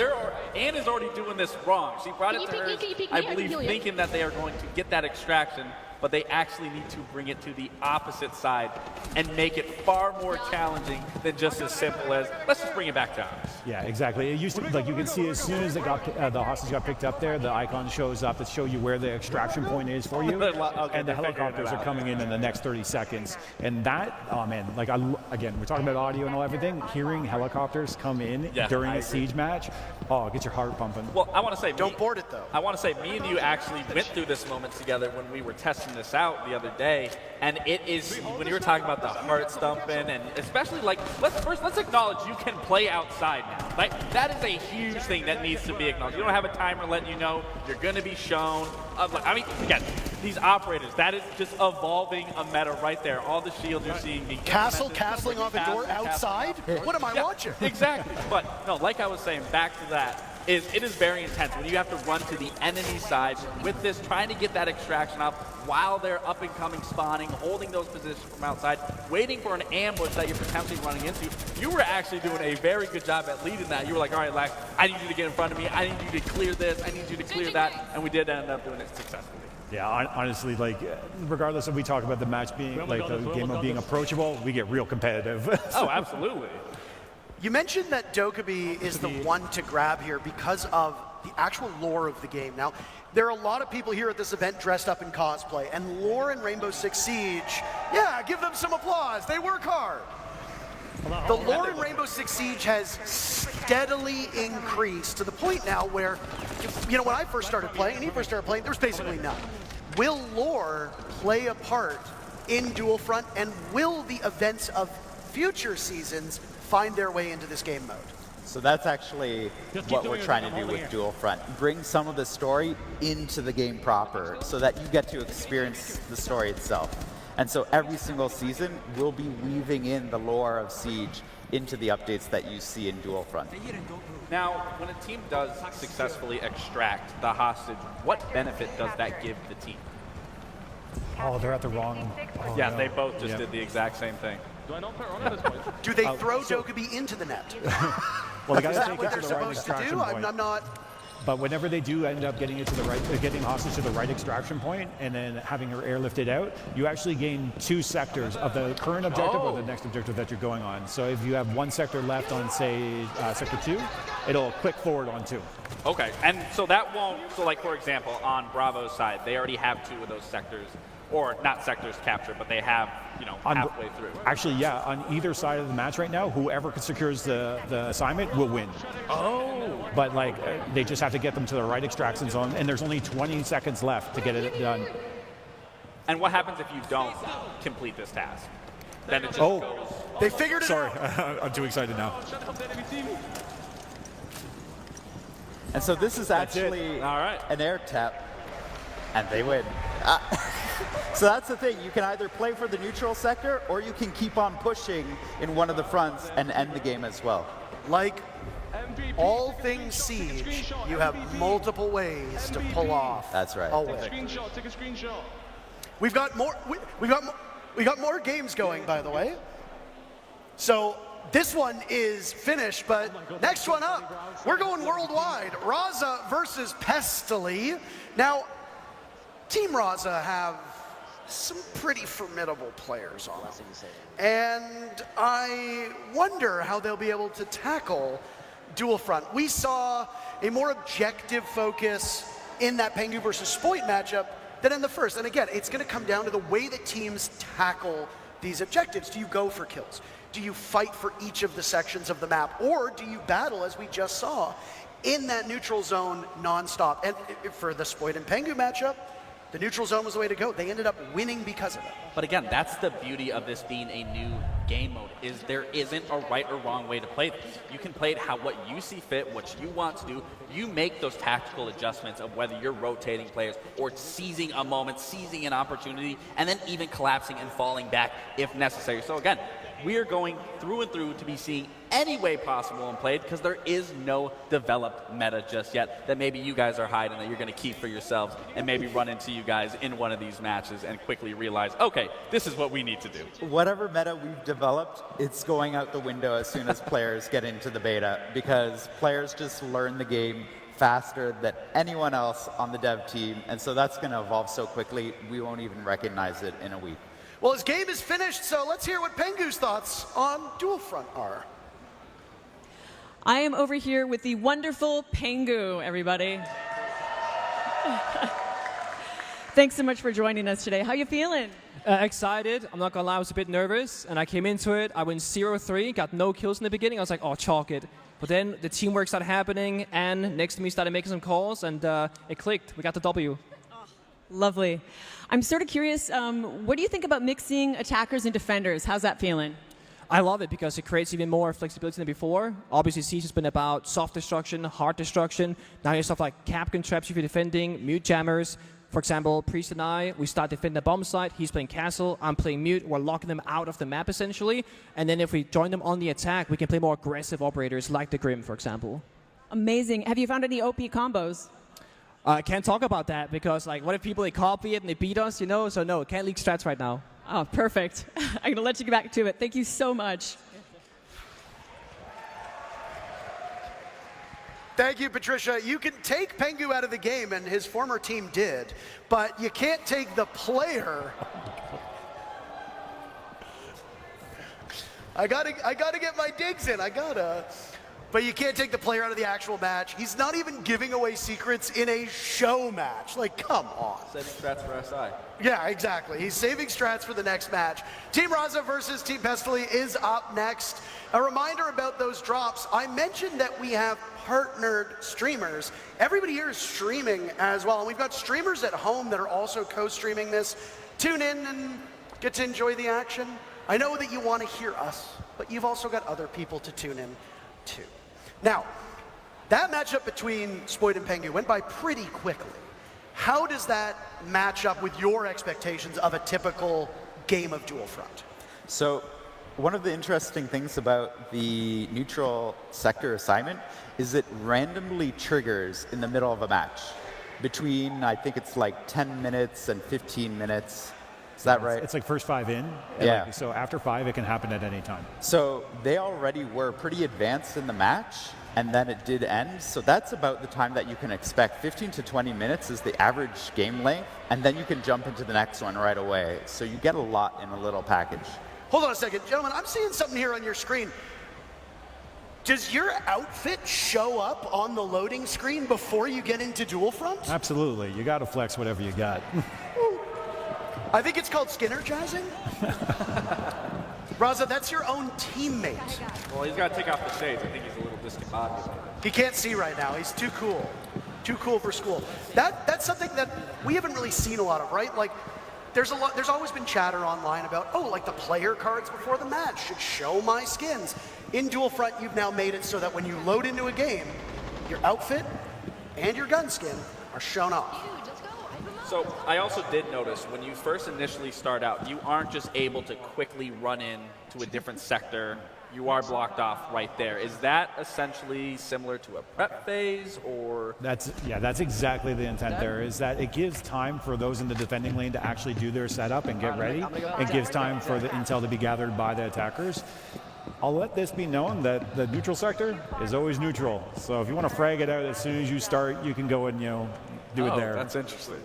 Anne is already doing this wrong. She brought it to her, I believe, thinking that they are going to get that extraction, but they actually need to bring it to the opposite side and make it far more challenging than just as simple as, let's just bring it back down. Yeah, exactly. It used to, like you can see as soon as the hostage got picked up there, the icon shows up to show you where the extraction point is for you, and the helicopters are coming in the next 30 seconds. And that, oh man, like again, we're talking about audio and everything, hearing helicopters come in during a siege match, oh, it gets your heart pumping. Well, I want to say, don't board it though. I want to say, me and you actually went through this moment together when we were testing this out the other day, and it is, when you were talking about the heart stumping, and especially like, let's acknowledge you can play outside now. Like, that is a huge thing that needs to be acknowledged. You don't have a timer letting you know you're going to be shown. I mean, again, these operators, that is just evolving a meta right there. All the shields you're seeing being castling off a door outside? What am I watching? Exactly. But no, like I was saying, back to that, it is very intense when you have to run to the enemy side with this, trying to get that extraction up while they're up and coming, spawning, holding those positions from outside, waiting for an ambush that you're potentially running into. You were actually doing a very good job at leading that. You were like, all right, Lax, I need you to get in front of me. I need you to clear this. I need you to clear that. And we did end up doing it successfully. Yeah, honestly, like, regardless if we talk about the match being, like, the game of being approachable, we get real competitive. Oh, absolutely. You mentioned that Dokkaebi is the one to grab here because of the actual lore of the game. Now, there are a lot of people here at this event dressed up in cosplay, and lore in Rainbow Six Siege, yeah, give them some applause. They work hard. The lore in Rainbow Six Siege has steadily increased to the point now where, you know, when I first started playing, and he first started playing, there was basically none. Will lore play a part in Dual Front, and will the events of future seasons find their way into this game mode? So that's actually what we're trying to do with Dual Front. Bring some of the story into the game proper so that you get to experience the story itself. And so every single season, we'll be weaving in the lore of Siege into the updates that you see in Dual Front. Now, when a team does successfully extract the hostage, what benefit does that give the team? Oh, they're at the wrong... Oh, yeah, no. they both just did the exact same thing. Do they throw Dokkaebi into the net? Well, they got Is to that take what it to they're the right supposed to extraction do? point. I'm not... But whenever they do end up getting it to the right, getting hostage to the right extraction point, and then having her airlifted out, you actually gain 2 sectors of the current objective or the next objective that you're going on. So if you have 1 sector left on, say, sector 2, it'll click forward on 2. Okay, and so that won't, so like for example, on Bravo's side, they already have 2 of those sectors, or not sectors captured, but they have, you know, halfway through. Actually, yeah, on either side of the match right now, whoever secures the assignment will win. Oh. But like, they just have to get them to the right extraction zone, and there's only 20 seconds left to get it done. And what happens if you don't complete this task? Then it just goes. They figured it Sorry, out. I'm too excited now. And so this is actually an air tap, and they win. So that's the thing. You can either play for the neutral sector, or you can keep on pushing in one of the fronts and end the game as well. Like all things Siege, you have multiple ways to pull off. That's right. A win. Take a screenshot. We've got more. We got more games going, by the way. So this one is finished, but next one up, we're going worldwide. Raza versus Pestily. Now, Team Raza have some pretty formidable players on them. And I wonder how they'll be able to tackle Dual Front. We saw a more objective focus in that Pengu versus Spoit matchup than in the first. And again, it's going to come down to the way that teams tackle these objectives. Do you go for kills? Do you fight for each of the sections of the map? Or do you battle, as we just saw, in that neutral zone nonstop. And for the Spoid and Pengu matchup, the neutral zone was the way to go. They ended up winning because of it. But again, that's the beauty of this being a new game mode, is there isn't a right or wrong way to play this. You can play it what you see fit, what you want to do. You make those tactical adjustments of whether you're rotating players or seizing a moment, seizing an opportunity, and then even collapsing and falling back if necessary. So again, we are going through and through to be seeing any way possible and played, because there is no developed meta just yet that maybe you guys are hiding that you're going to keep for yourselves and maybe run into you guys in one of these matches and quickly realize, okay, this is what we need to do. Whatever meta we've developed, it's going out the window as soon as players get into the beta, because players just learn the game faster than anyone else on the dev team, and so that's going to evolve so quickly we won't even recognize it in a week. Well, his game is finished, so let's hear what Pengu's thoughts on Dual Front are. I am over here with the wonderful Pengu, everybody. Thanks so much for joining us today. How you feeling? Excited. I'm not going to lie, I was a bit nervous. And I came into it, I went 0-3, got no kills in the beginning. I was like, oh, chalk it. But then the teamwork started happening, and next to me started making some calls, and it clicked. We got the W. Lovely. I'm sort of curious, what do you think about mixing attackers and defenders? How's that feeling? I love it because it creates even more flexibility than before. Obviously, Siege has been about soft destruction, hard destruction. Now you have stuff like Capcan traps if you're defending, mute jammers. For example, Priest and I, we start defending the bomb site. He's playing castle, I'm playing mute. We're locking them out of the map, essentially. And then if we join them on the attack, we can play more aggressive operators like the Grim, for example. Amazing. Have you found any OP combos? I can't talk about that because, like, what if people, they copy it and they beat us, you know? So no, can't leak strats right now. Oh, perfect. I'm going to let you get back to it. Thank you so much. Thank you, Patricia. You can take Pengu out of the game, and his former team did, but you can't take the player. I gotta get my digs in. But you can't take the player out of the actual match. He's not even giving away secrets in a show match. Like, come on. Saving strats for SI. Yeah, exactly. He's saving strats for the next match. Team Raza versus Team Pestily is up next. A reminder about those drops. I mentioned that we have partnered streamers. Everybody here is streaming as well. And we've got streamers at home that are also co-streaming this. Tune in and get to enjoy the action. I know that you want to hear us, but you've also got other people to tune in to. Now, that matchup between Spoid and Pengu went by pretty quickly. How does that match up with your expectations of a typical game of Dual Front? So one of the interesting things about the neutral sector assignment is it randomly triggers in the middle of a match between, I think it's like 10 minutes and 15 minutes. Is that right? It's like first 5 in. Yeah. Like, so after 5, it can happen at any time. So they already were pretty advanced in the match, and then it did end. So that's about the time that you can expect. 15 to 20 minutes is the average game length, and then you can jump into the next one right away. So you get a lot in a little package. Hold on a second. Gentlemen, I'm seeing something here on your screen. Does your outfit show up on the loading screen before you get into Dual Front? Absolutely. You got to flex whatever you got. I think it's called Skinner jazzing. Raza, that's your own teammate. Well, he's got to take off the shades. I think he's a little discombobulated. He can't see right now. He's too cool. Too cool for school. That's something that we haven't really seen a lot of, right? Like, there's always been chatter online about, oh, like the player cards before the match should show my skins. In Dual Front, you've now made it so that when you load into a game, your outfit and your gun skin are shown off. So I also did notice when you first initially start out, you aren't just able to quickly run in to a different sector. You are blocked off right there. Is that essentially similar to a prep phase, or? That's exactly the intent there, is that it gives time for those in the defending lane to actually do their setup and get ready. It gives time for the intel to be gathered by the attackers. I'll let this be known that the neutral sector is always neutral. So if you want to frag it out as soon as you start, you can go and, do it there. That's interesting.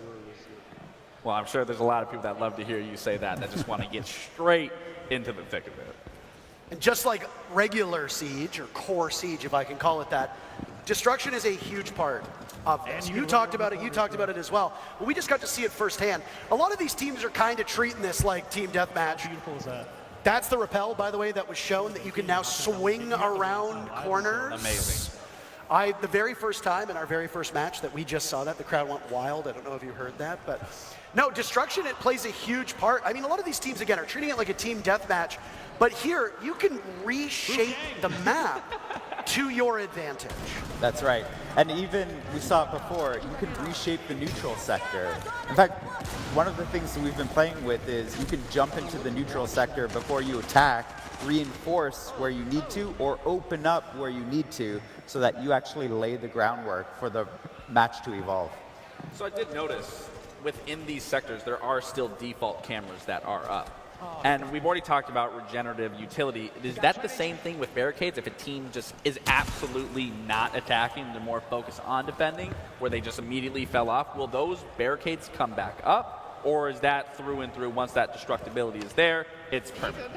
Well, I'm sure there's a lot of people that love to hear you say that just want to get straight into the thick of it. And just like regular Siege, or core Siege, if I can call it that, destruction is a huge part of this. You talked about it as well. Well, we just got to see it firsthand. A lot of these teams are kind of treating this like team deathmatch. How beautiful is that? That's the rappel, by the way, that was shown, that you can now swing around corners. Amazing. The very first time in our very first match that we just saw that, the crowd went wild. I don't know if you heard that, but no, destruction, it plays a huge part. I mean, a lot of these teams, again, are treating it like a team deathmatch, but here, you can reshape the map to your advantage. That's right. And even, we saw it before, you can reshape the neutral sector. In fact, one of the things that we've been playing with is you can jump into the neutral sector before you attack, reinforce where you need to, or open up where you need to, so that you actually lay the groundwork for the match to evolve. So I did notice within these sectors there are still default cameras that are up. And we've already talked about regenerative utility. Is that the same thing with barricades? If a team just is absolutely not attacking, they're more focused on defending, where they just immediately fell off, will those barricades come back up? Or is that through and through, once that destructibility is there, it's permanent?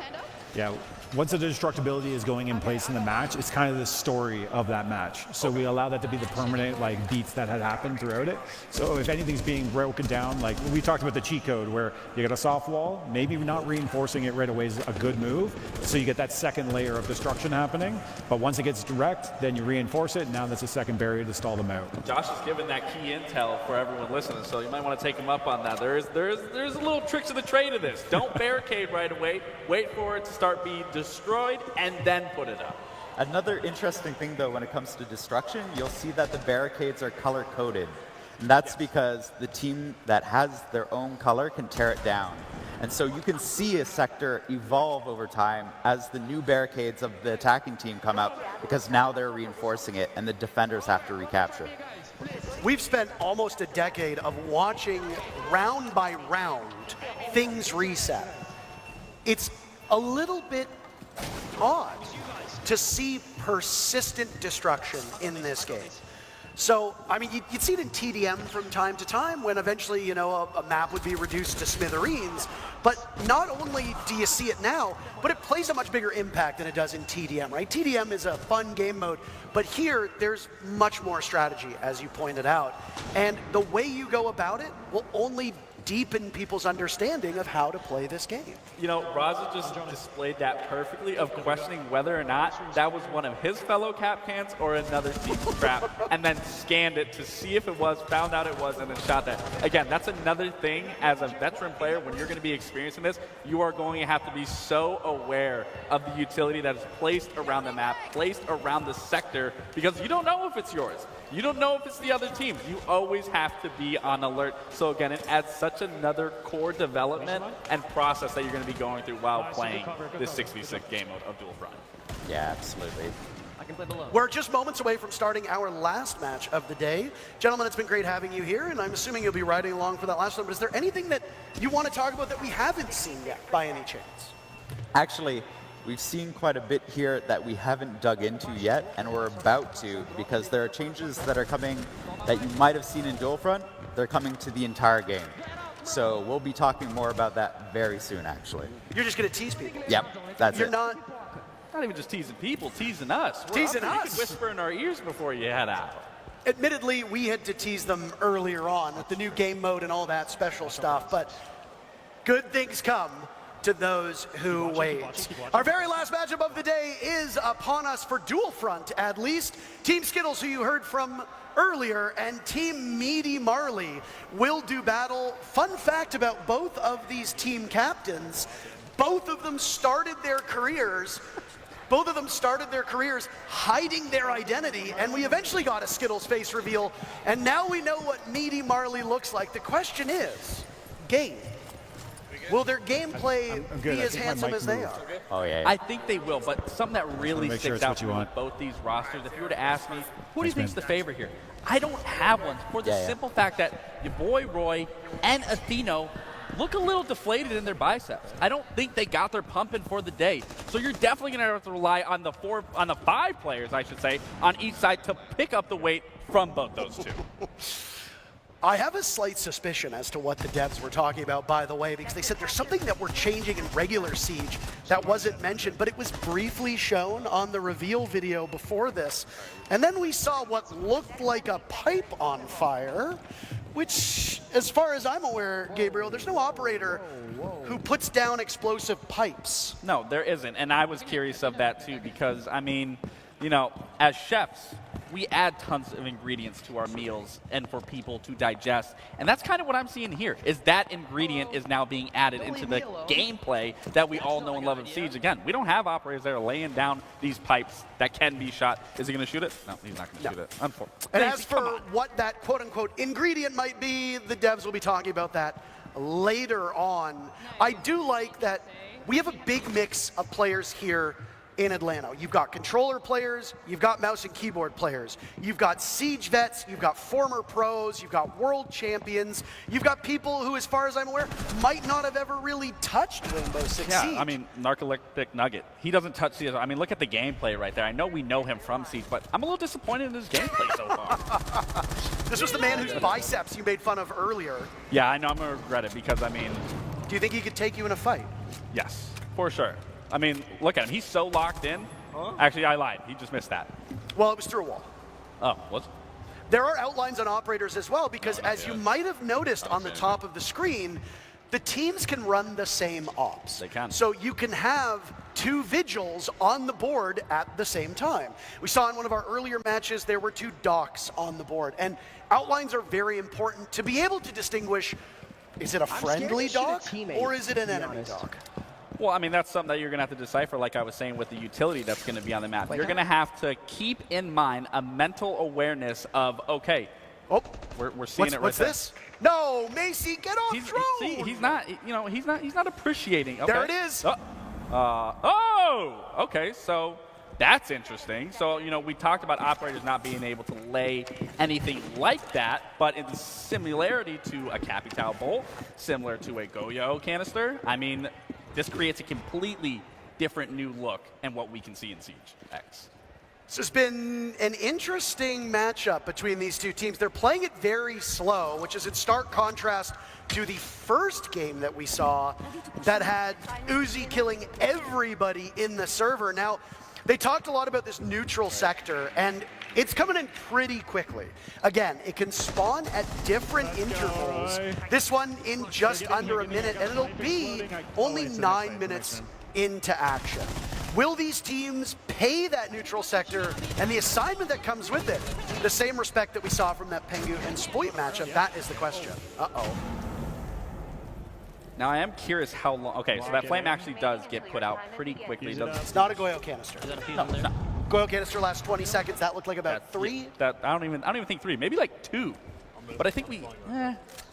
Yeah, once the destructibility is going in place in the match, it's kind of the story of that match. So we allow that to be the permanent beats that had happened throughout it. So if anything's being broken down, like we talked about the cheat code where you get a soft wall, maybe not reinforcing it right away is a good move. So you get that second layer of destruction happening. But once it gets direct, then you reinforce it. And now that's a second barrier to stall them out. Josh has given that key intel for everyone listening, so you might want to take him up on that. There's a little tricks of the trade of this. Don't barricade right away. Wait for it to start being destroyed and then put it up. Another interesting thing, though, when it comes to destruction, you'll see that the barricades are color-coded. And that's because the team that has their own color can tear it down. And so you can see a sector evolve over time as the new barricades of the attacking team come out, because now they're reinforcing it and the defenders have to recapture. We've spent almost a decade of watching round by round things reset. It's a little bit odd to see persistent destruction in this game. So, I mean, you'd see it in TDM from time to time when eventually, you know, a map would be reduced to smithereens. But not only do you see it now, but it plays a much bigger impact than it does in TDM, right? TDM is a fun game mode, but here there's much more strategy, as you pointed out. And the way you go about it will only deepen people's understanding of how to play this game. You know, Raza just displayed that perfectly, of questioning whether or not that was one of his fellow cap cans or another team's trap, and then scanned it to see if it was, found out it was, and then shot that. Again, that's another thing as a veteran player. When you're going to be experiencing this, you are going to have to be so aware of the utility that is placed around the map, placed around the sector, because you don't know if it's yours. You don't know if it's the other team. You always have to be on alert. So again, it adds such another core development and process that you're going to be going through while playing this 6v6 game of Dual Front. Yeah, absolutely. We're just moments away from starting our last match of the day. Gentlemen, it's been great having you here, and I'm assuming you'll be riding along for that last one. But is there anything that you want to talk about that we haven't seen yet, by any chance? Actually, we've seen quite a bit here that we haven't dug into yet, and we're about to, because there are changes that are coming that you might have seen in Dual Front. They're coming to the entire game. So we'll be talking more about that very soon, actually. You're just going to tease people? Yep, that's You're it. not even just teasing people, teasing us. Teasing us. You can whisper in our ears before you head out. Admittedly, we had to tease them earlier on with the new game mode and all that special stuff, but good things come to those who wait. Our very last matchup of the day is upon us for Dual Front, at least. Team Skittles, who you heard from earlier, and Team Meaty Marley will do battle. Fun fact about both of these team captains, both of them started their careers hiding their identity, and we eventually got a Skittles face reveal, and now we know what Meaty Marley looks like. The question is, game. Will their gameplay be as handsome as they are? Oh, yeah. I think they will, but something that really Make sure sticks it's out what to you me want. with both these rosters, if you were to ask me, who do you think's the favorite here? I don't have one, for the simple fact that your boy Roy and Atheno look a little deflated in their biceps. I don't think they got their pumping for the day. So you're definitely going to have to rely on the five players, I should say, on each side to pick up the weight from both those two. I have a slight suspicion as to what the devs were talking about, by the way, because they said there's something that we're changing in regular Siege that wasn't mentioned, but it was briefly shown on the reveal video before this. And then we saw what looked like a pipe on fire, which, as far as I'm aware, Gabriel, there's no operator who puts down explosive pipes. No, there isn't. And I was curious of that too, because, I mean, you know, as chefs, we add tons of ingredients to our meals and for people to digest. And that's kind of what I'm seeing here, is that ingredient is now being added into the gameplay that we all know and love of Siege. Again, we don't have operators that are laying down these pipes that can be shot. Is he going to shoot it? No, he's not going to shoot it. Unfortunately. And as for what that quote-unquote ingredient might be, the devs will be talking about that later on. I do like that we have a big mix of players here in Atlanta. You've got controller players, you've got mouse and keyboard players, you've got Siege vets, you've got former pros, you've got world champions, you've got people who, as far as I'm aware, might not have ever really touched Rainbow Six Siege. Yeah, I mean, Narcoleptic Nugget, he doesn't touch Siege. I mean, look at the gameplay right there. I know we know him from Siege, but I'm a little disappointed in his gameplay so far. This was the man whose biceps you made fun of earlier. Yeah, I know I'm going to regret it because, I mean... Do you think he could take you in a fight? Yes, for sure. I mean, look at him. He's so locked in. Huh? Actually, I lied. He just missed that. Well, it was through a wall. Oh, was it? There are outlines on operators as well, because as you might have noticed on the top of the screen, the teams can run the same ops. They can. So you can have 2 vigils on the board at the same time. We saw in one of our earlier matches, there were 2 docks on the board. And outlines are very important to be able to distinguish, is it a friendly dock or is it an enemy dock? Well, I mean, that's something that you're going to have to decipher, like I was saying, with the utility that's going to be on the map. You're going to have to keep in mind a mental awareness of, okay, we're seeing it right What's there. this? No, Macy, get off drone! See, he's not, you know, he's not appreciating. Okay. There it is. Okay, so that's interesting. So, you know, we talked about operators not being able to lay anything like that, but in similarity to a Capital Bolt, similar to a Goyo canister, I mean, this creates a completely different new look and what we can see in Siege X. This has been an interesting matchup between these 2 teams. They're playing it very slow, which is in stark contrast to the first game that we saw that had Uzi killing everybody in the server. Now, they talked a lot about this neutral sector, and it's coming in pretty quickly. Again, it can spawn at different intervals. This one in just under a minute, and it'll be only 9 minutes into action. Will these teams pay that neutral sector and the assignment that comes with it the same respect that we saw from that Pengu and Spoit matchup? That is the question. Uh-oh. Now, I am curious how long... Okay, so that flame actually does get put out pretty quickly. It's not a Goyo canister. No, it's not. Goyo canister lasts 20 seconds. That looked like about 3. I don't even think 3. Maybe like 2. But I think we...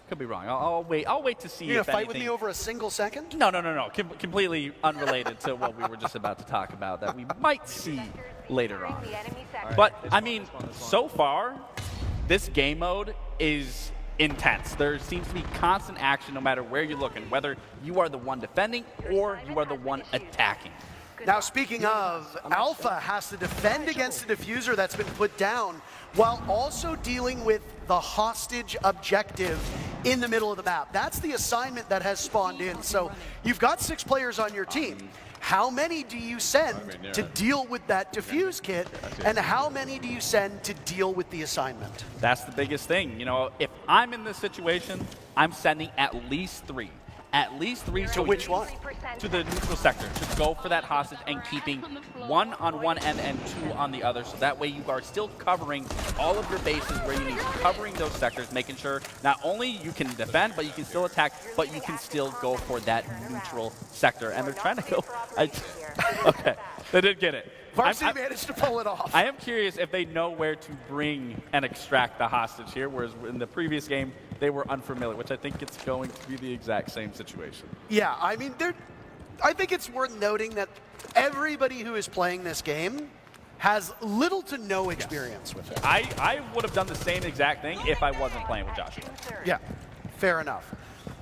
could be wrong. I'll wait to see if You're gonna fight anything... with me over a single second? No. Completely unrelated to what we were just about to talk about that we might see later on. But, I mean, so far, this game mode is intense. There seems to be constant action no matter where you're looking, whether you are the one defending or you are the one attacking. Now, speaking of, Alpha has to defend against a diffuser that's been put down while also dealing with the hostage objective in the middle of the map. That's the assignment that has spawned in. So you've got 6 players on your team. How many do you send to deal with that diffuse kit, and how many do you send to deal with the assignment? That's the biggest thing. You know, if I'm in this situation, I'm sending at least 3. At least 3. To which one? To the neutral sector. To go for that hostage and keeping 1 on one end and 2 on the other. So that way you are still covering all of your bases where you need to, covering those sectors, making sure not only you can defend, but you can still attack, but you can still go for that neutral sector. And they're trying to go... okay, they did get it. Varsity managed to pull it off. I am curious if they know where to bring and extract the hostage here, whereas in the previous game, they were unfamiliar, which I think it's going to be the exact same situation. Yeah, I mean, I think it's worth noting that everybody who is playing this game has little to no experience with it. I would have done the same exact thing if I wasn't playing with Joshua. Yeah, fair enough.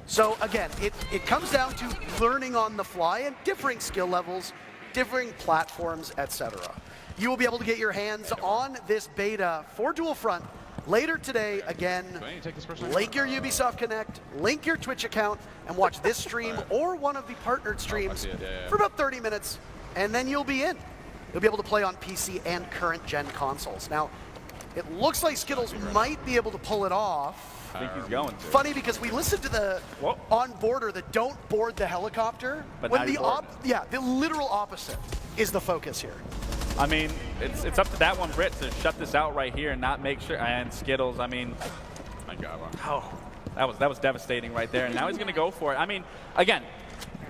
So again, it comes down to learning on the fly and differing skill levels, differing platforms, etc. You will be able to get your hands on this beta for Dual Front later today. Again, link your Ubisoft Connect, link your Twitch account, and watch this stream or one of the partnered streams for about 30 minutes, and then you'll be in. You'll be able to play on PC and current-gen consoles. Now, it looks like Skittles might be able to pull it off. I think he's going to. Funny because we listened to the on-boarder, the don't board the helicopter. But when the the literal opposite is the focus here. I mean, it's up to that one Brit to shut this out right here and not make sure. And Skittles, I mean, my God, oh, that was devastating right there. And now he's going to go for it. I mean, again,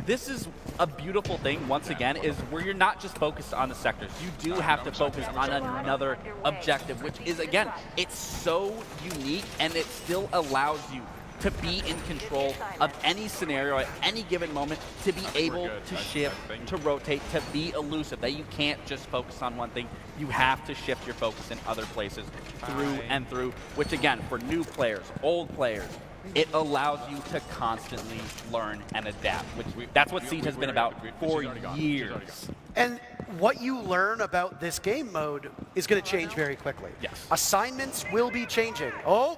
this is a beautiful thing, once again, is where you're not just focused on the sectors. You do have to focus on another objective, which is, again, it's so unique, and it still allows you to be in control of any scenario at any given moment, to be able to shift, to rotate, to be elusive, that you can't just focus on one thing. You have to shift your focus in other places through and through, which again, for new players, old players, it allows you to constantly learn and adapt, which that's what Siege has been about for years. And what you learn about this game mode is going to change very quickly. Yes. Assignments will be changing. Oh!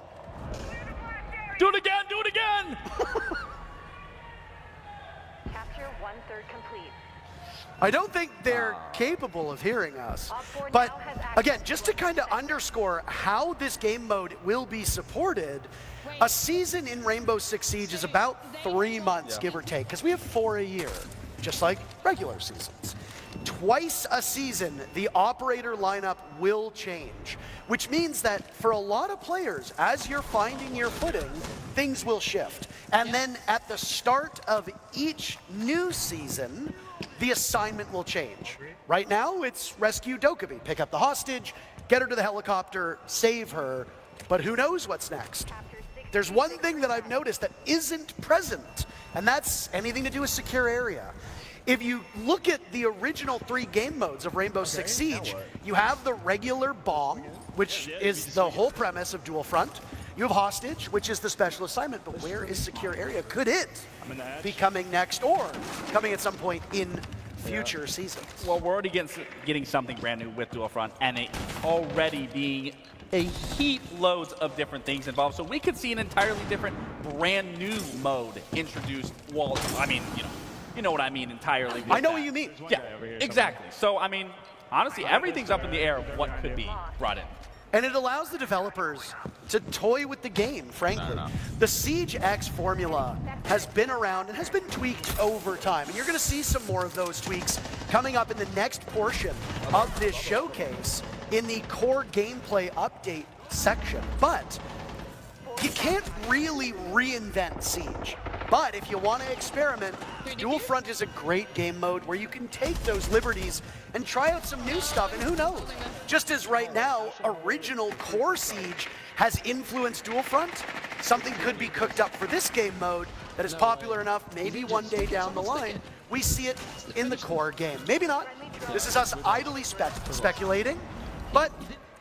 Do it again! Do it again! Capture 1/3 complete. I don't think they're capable of hearing us. But again, just to kind of underscore how this game mode will be supported, a season in Rainbow Six Siege is about 3 months, give or take, because we have 4 a year, just like regular seasons. Twice a season, the operator lineup will change, which means that for a lot of players, as you're finding your footing, things will shift. And then at the start of each new season, the assignment will change. Right now, it's rescue Dokkaebi, pick up the hostage, get her to the helicopter, save her, but who knows what's next? There's one thing that I've noticed that isn't present, and that's anything to do with secure area. If you look at the original 3 game modes of Rainbow Six Siege, you have the regular bomb, which is the whole premise of Dual Front. You have hostage, which is the special assignment, but where is secure area? Could it be coming next or coming at some point in future seasons? Well, we're already getting something brand new with Dual Front, and it already being a heap loads of different things involved. So we could see an entirely different brand new mode introduced. Well, I mean, you know what I mean entirely. I know what you mean. Yeah, exactly. So, I mean, honestly, everything's up in the air of what could be brought in. And it allows the developers to toy with the game, frankly. The Siege X formula has been around and has been tweaked over time. And you're going to see some more of those tweaks coming up in the next portion of this showcase in the core gameplay update section. But you can't really reinvent Siege. But if you want to experiment, Dual Front is a great game mode where you can take those liberties and try out some new stuff, and who knows? Just as right now, original core Siege has influenced Dual Front, something could be cooked up for this game mode that is popular enough, maybe one day down the line, we see it in the core game. Maybe not. This is us idly speculating, but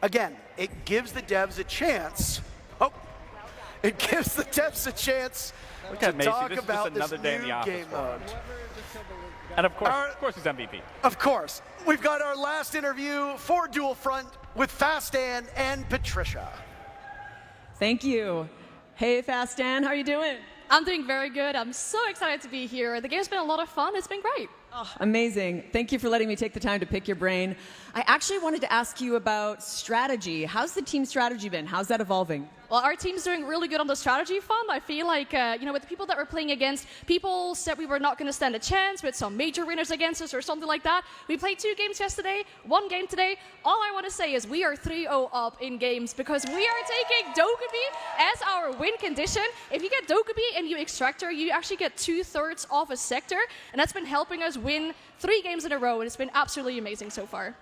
again, it gives the devs a chance. It gives the devs a chance to talk about this new game mode. And of course he's MVP. Of course. We've got our last interview for Dual Front with Fastan and Patricia. Thank you. Hey, Fastan, how are you doing? I'm doing very good. I'm so excited to be here. The game's been a lot of fun. It's been great. Oh, amazing. Thank you for letting me take the time to pick your brain. I actually wanted to ask you about strategy. How's the team strategy been? How's that evolving? Well, our team's doing really good on the strategy front. I feel like, with the people that we're playing against, people said we were not going to stand a chance with some major winners against us or something like that. We played 2 games yesterday, 1 game today. All I want to say is we are 3-0 up in games because we are taking Dokkaebi as our win condition. If you get Dokkaebi and you extract her, you actually get 2/3 of a sector, and that's been helping us win 3 games in a row, and it's been absolutely amazing so far.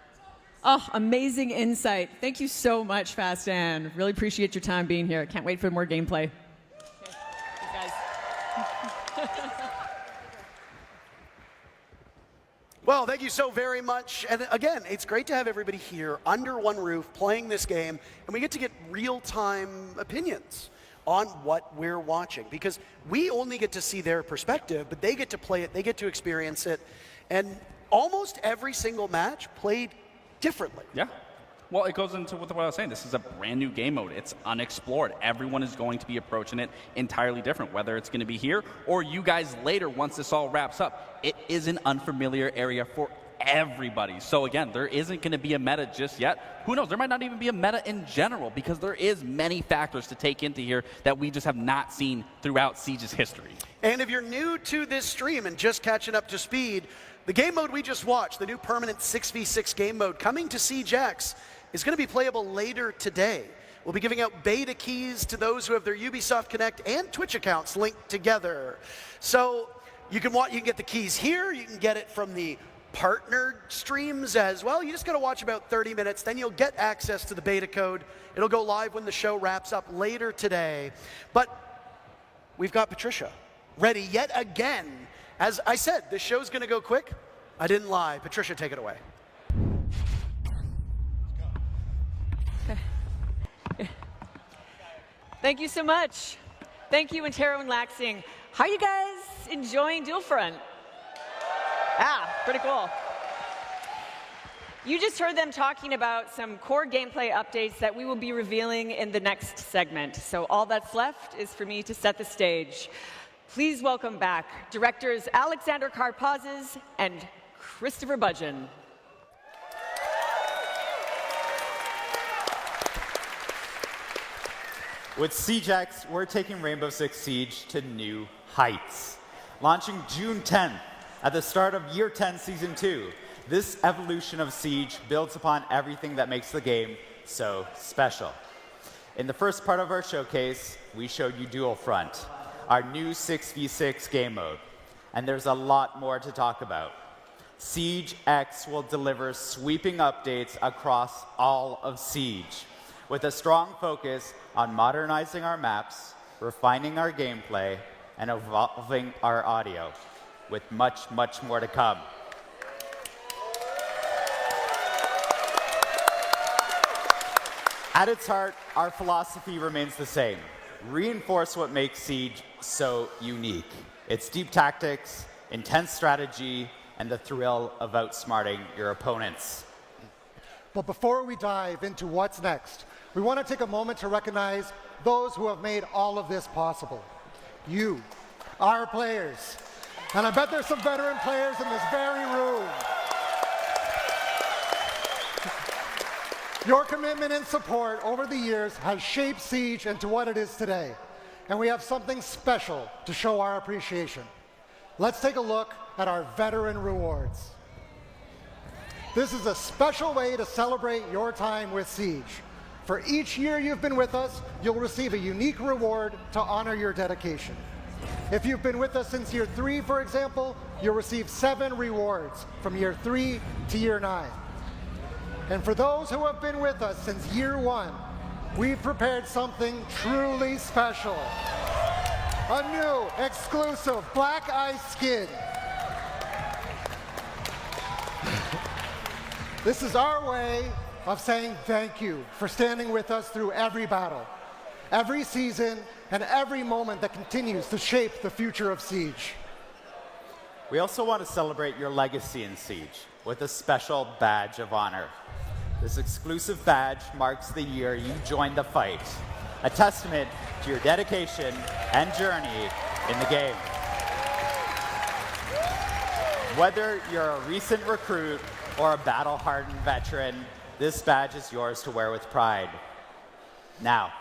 Oh, amazing insight. Thank you so much, Fastan. Really appreciate your time being here. Can't wait for more gameplay. Okay. Well, thank you so very much. And again, it's great to have everybody here under one roof playing this game, and we get to get real-time opinions on what we're watching, because we only get to see their perspective, but they get to play it, they get to experience it, and almost every single match played differently. Yeah. Well, it goes into what I was saying. This is a brand new game mode. It's unexplored. Everyone is going to be approaching it entirely different, whether it's going to be here or you guys later once this all wraps up. It is an unfamiliar area for everybody. So again, there isn't going to be a meta just yet. Who knows? There might not even be a meta in general because there is many factors to take into here that we just have not seen throughout Siege's history. And if you're new to this stream and just catching up to speed, the game mode we just watched, the new permanent 6v6 game mode coming to Siege X, is going to be playable later today. We'll be giving out beta keys to those who have their Ubisoft Connect and Twitch accounts linked together. So you can get the keys here, you can get it from the partnered streams as well. You just got to watch about 30 minutes, then you'll get access to the beta code. It'll go live when the show wraps up later today. But we've got Patricia ready yet again. As I said, this show's going to go quick. I didn't lie. Patricia, take it away. Thank you so much. Thank you, Antero and Laxing. How are you guys enjoying Dual Front? Pretty cool. You just heard them talking about some core gameplay updates that we will be revealing in the next segment. So all that's left is for me to set the stage. Please welcome back directors Alexander Karpazes and Christopher Budgeon. With Siege X, we're taking Rainbow Six Siege to new heights. Launching June 10th, at the start of Year 10 Season 2, this evolution of Siege builds upon everything that makes the game so special. In the first part of our showcase, we showed you Dual Front, our new 6v6 game mode. And there's a lot more to talk about. Siege X will deliver sweeping updates across all of Siege, with a strong focus on modernizing our maps, refining our gameplay, and evolving our audio, with much, much more to come. At its heart, our philosophy remains the same. Reinforce what makes Siege so unique. Its deep tactics, intense strategy, and the thrill of outsmarting your opponents. But before we dive into what's next, we want to take a moment to recognize those who have made all of this possible. You, our players. And I bet there's some veteran players in this very room. Your commitment and support over the years has shaped Siege into what it is today. And we have something special to show our appreciation. Let's take a look at our veteran rewards. This is a special way to celebrate your time with Siege. For each year you've been with us, you'll receive a unique reward to honor your dedication. If you've been with us since year 3, for example, you'll receive 7 rewards from year 3 to year 9. And for those who have been with us since year 1, we've prepared something truly special. A new, exclusive Black Ice skin. This is our way of saying thank you for standing with us through every battle, every season, and every moment that continues to shape the future of Siege. We also want to celebrate your legacy in Siege with a special badge of honor. This exclusive badge marks the year you joined the fight, a testament to your dedication and journey in the game. Whether you're a recent recruit or a battle-hardened veteran, this badge is yours to wear with pride. Now,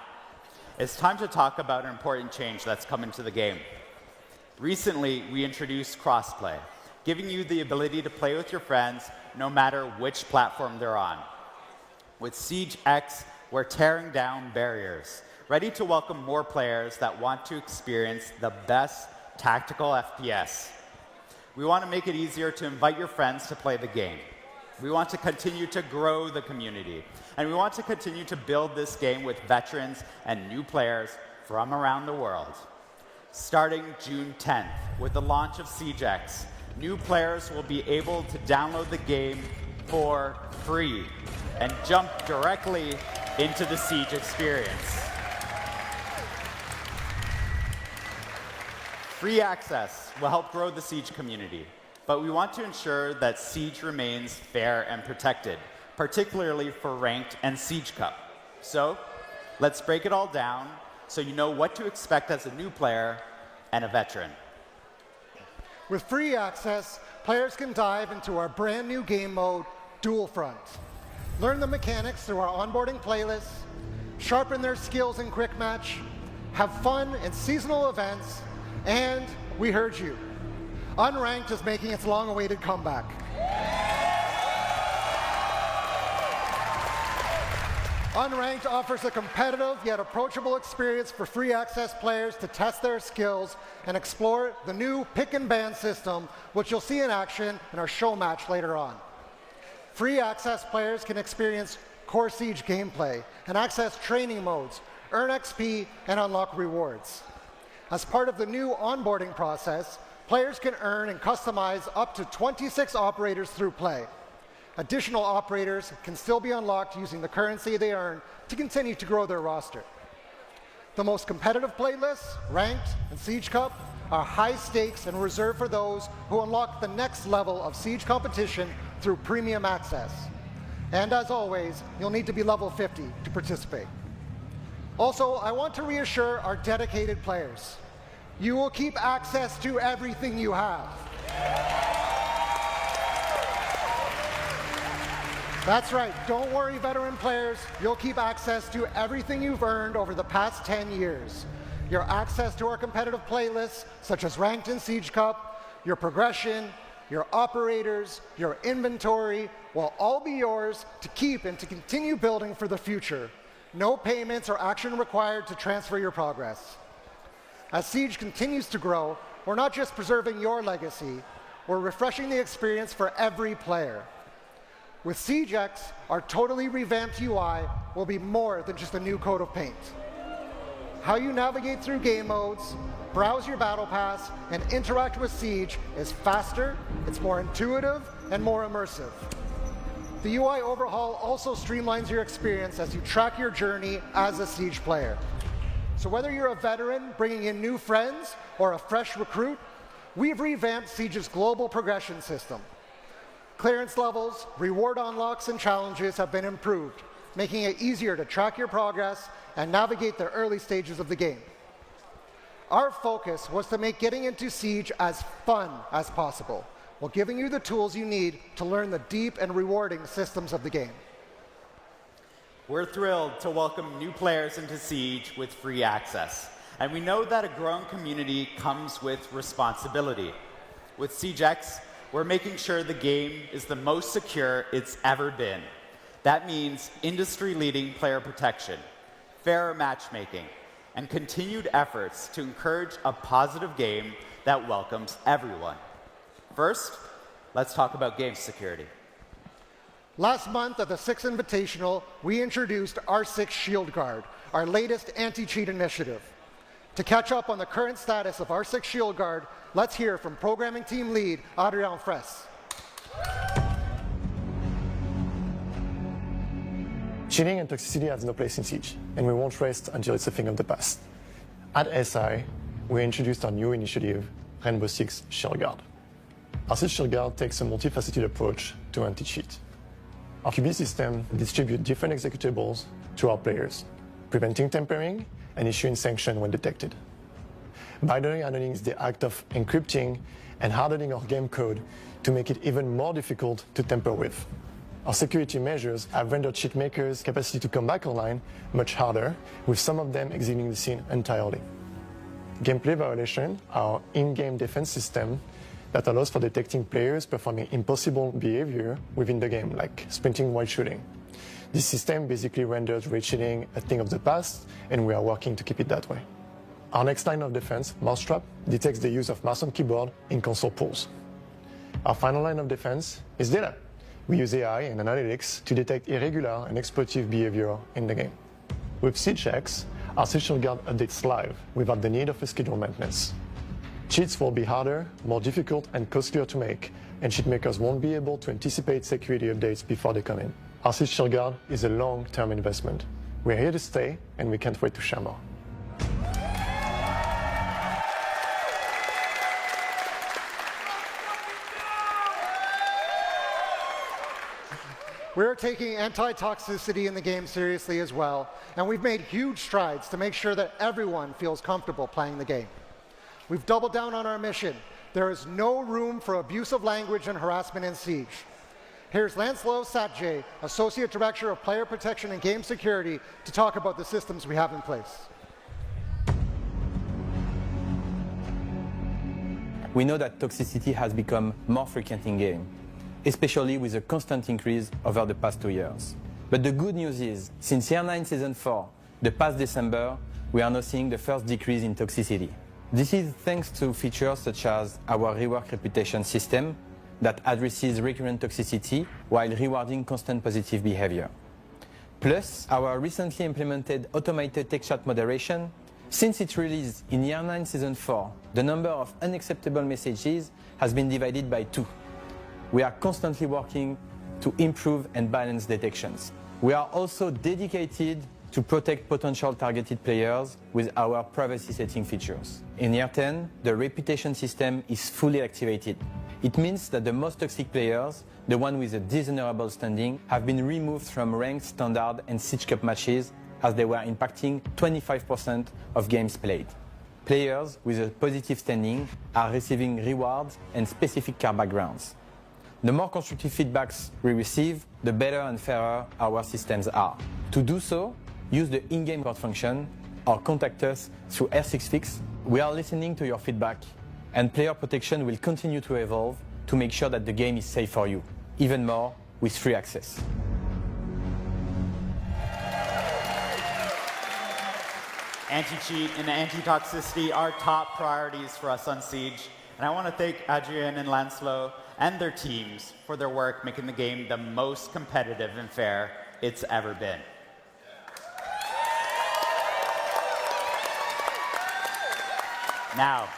it's time to talk about an important change that's come into the game. Recently, we introduced crossplay, giving you the ability to play with your friends no matter which platform they're on. With Siege X, we're tearing down barriers, ready to welcome more players that want to experience the best tactical FPS. We want to make it easier to invite your friends to play the game. We want to continue to grow the community, and we want to continue to build this game with veterans and new players from around the world. Starting June 10th, with the launch of Siege X, new players will be able to download the game for free and jump directly into the Siege experience. Free access will help grow the Siege community, but we want to ensure that Siege remains fair and protected, particularly for Ranked and Siege Cup. So, let's break it all down so you know what to expect as a new player and a veteran. With free access, players can dive into our brand new game mode, Dual Front. Learn the mechanics through our onboarding playlists, sharpen their skills in Quick Match, have fun in seasonal events, and we heard you. Unranked is making its long-awaited comeback. Unranked offers a competitive yet approachable experience for free access players to test their skills and explore the new pick and ban system, which you'll see in action in our show match later on. Free access players can experience core Siege gameplay and access training modes, earn XP, and unlock rewards. As part of the new onboarding process, players can earn and customize up to 26 operators through play. Additional operators can still be unlocked using the currency they earn to continue to grow their roster. The most competitive playlists, Ranked and Siege Cup, are high stakes and reserved for those who unlock the next level of Siege competition through premium access. And as always, you'll need to be level 50 to participate. Also, I want to reassure our dedicated players. You will keep access to everything you have. That's right, don't worry, veteran players. You'll keep access to everything you've earned over the past 10 years. Your access to our competitive playlists, such as Ranked and Siege Cup, your progression, your operators, your inventory, will all be yours to keep and to continue building for the future. No payments or action required to transfer your progress. As Siege continues to grow, we're not just preserving your legacy, we're refreshing the experience for every player. With SiegeX, our totally revamped UI will be more than just a new coat of paint. How you navigate through game modes, browse your battle pass, and interact with Siege is faster, it's more intuitive, and more immersive. The UI overhaul also streamlines your experience as you track your journey as a Siege player. So whether you're a veteran bringing in new friends or a fresh recruit, we've revamped Siege's global progression system. Clearance levels, reward unlocks, and challenges have been improved, making it easier to track your progress and navigate the early stages of the game. Our focus was to make getting into Siege as fun as possible, while giving you the tools you need to learn the deep and rewarding systems of the game. We're thrilled to welcome new players into Siege with free access. And we know that a growing community comes with responsibility. With SiegeX, we're making sure the game is the most secure it's ever been. That means industry-leading player protection, fairer matchmaking, and continued efforts to encourage a positive game that welcomes everyone. First, let's talk about game security. Last month at the 6th Invitational, we introduced R6 Shield Guard, our latest anti-cheat initiative. To catch up on the current status of R6 Shield Guard, let's hear from programming team lead Adrian Fraisse. Cheating and toxicity has no place in Siege, and we won't rest until it's a thing of the past. At SI, we introduced our new initiative, Rainbow Six Shield Guard. Our Siege Shield Guard takes a multifaceted approach to anti-cheat. Our QB system distributes different executables to our players, preventing tampering and issuing sanctions when detected. Binary hardening is the act of encrypting and hardening our game code to make it even more difficult to tamper with. Our security measures have rendered cheat makers' capacity to come back online much harder, with some of them exiting the scene entirely. Gameplay violation, our in-game defense system that allows for detecting players performing impossible behavior within the game, like sprinting while shooting. This system basically renders raid cheating a thing of the past, and we are working to keep it that way. Our next line of defense, Mousetrap, detects the use of mouse and keyboard in console pools. Our final line of defense is data. We use AI and analytics to detect irregular and exploitative behavior in the game. With SiegeX, our Siege Shield Guard updates live without the need of a scheduled maintenance. Cheats will be harder, more difficult, and costlier to make, and cheat makers won't be able to anticipate security updates before they come in. Our Siege Shield Guard is a long-term investment. We're here to stay, and we can't wait to share more. We're taking anti-toxicity in the game seriously as well, and we've made huge strides to make sure that everyone feels comfortable playing the game. We've doubled down on our mission There is no room for abusive language and harassment in Siege. Here's Lancelot Satjay, Associate Director of Player Protection and Game Security, to talk about the systems we have in place. We know that toxicity has become more frequent in-game, especially with a constant increase over the past 2 years. But the good news is, since Year 9 Season 4, the past December, we are now seeing the first decrease in toxicity. This is thanks to features such as our rework reputation system that addresses recurrent toxicity while rewarding constant positive behavior. Plus, our recently implemented automated text chat moderation. Since its release in Year 9 Season 4, the number of unacceptable messages has been divided by 2. We are constantly working to improve and balance detections. We are also dedicated to protect potential targeted players with our privacy setting features. In Year 10, the reputation system is fully activated. It means that the most toxic players, the ones with a dishonorable standing, have been removed from ranked, standard, and Siege Cup matches as they were impacting 25% of games played. Players with a positive standing are receiving rewards and specific car backgrounds. The more constructive feedbacks we receive, the better and fairer our systems are. To do so, use the in-game report function or contact us through R6Fix. We are listening to your feedback, and player protection will continue to evolve to make sure that the game is safe for you, even more with free access. Anti-cheat and anti-toxicity are top priorities for us on Siege, and I want to thank Adrien and Lancelot and their teams for their work making the game the most competitive and fair it's ever been. Now,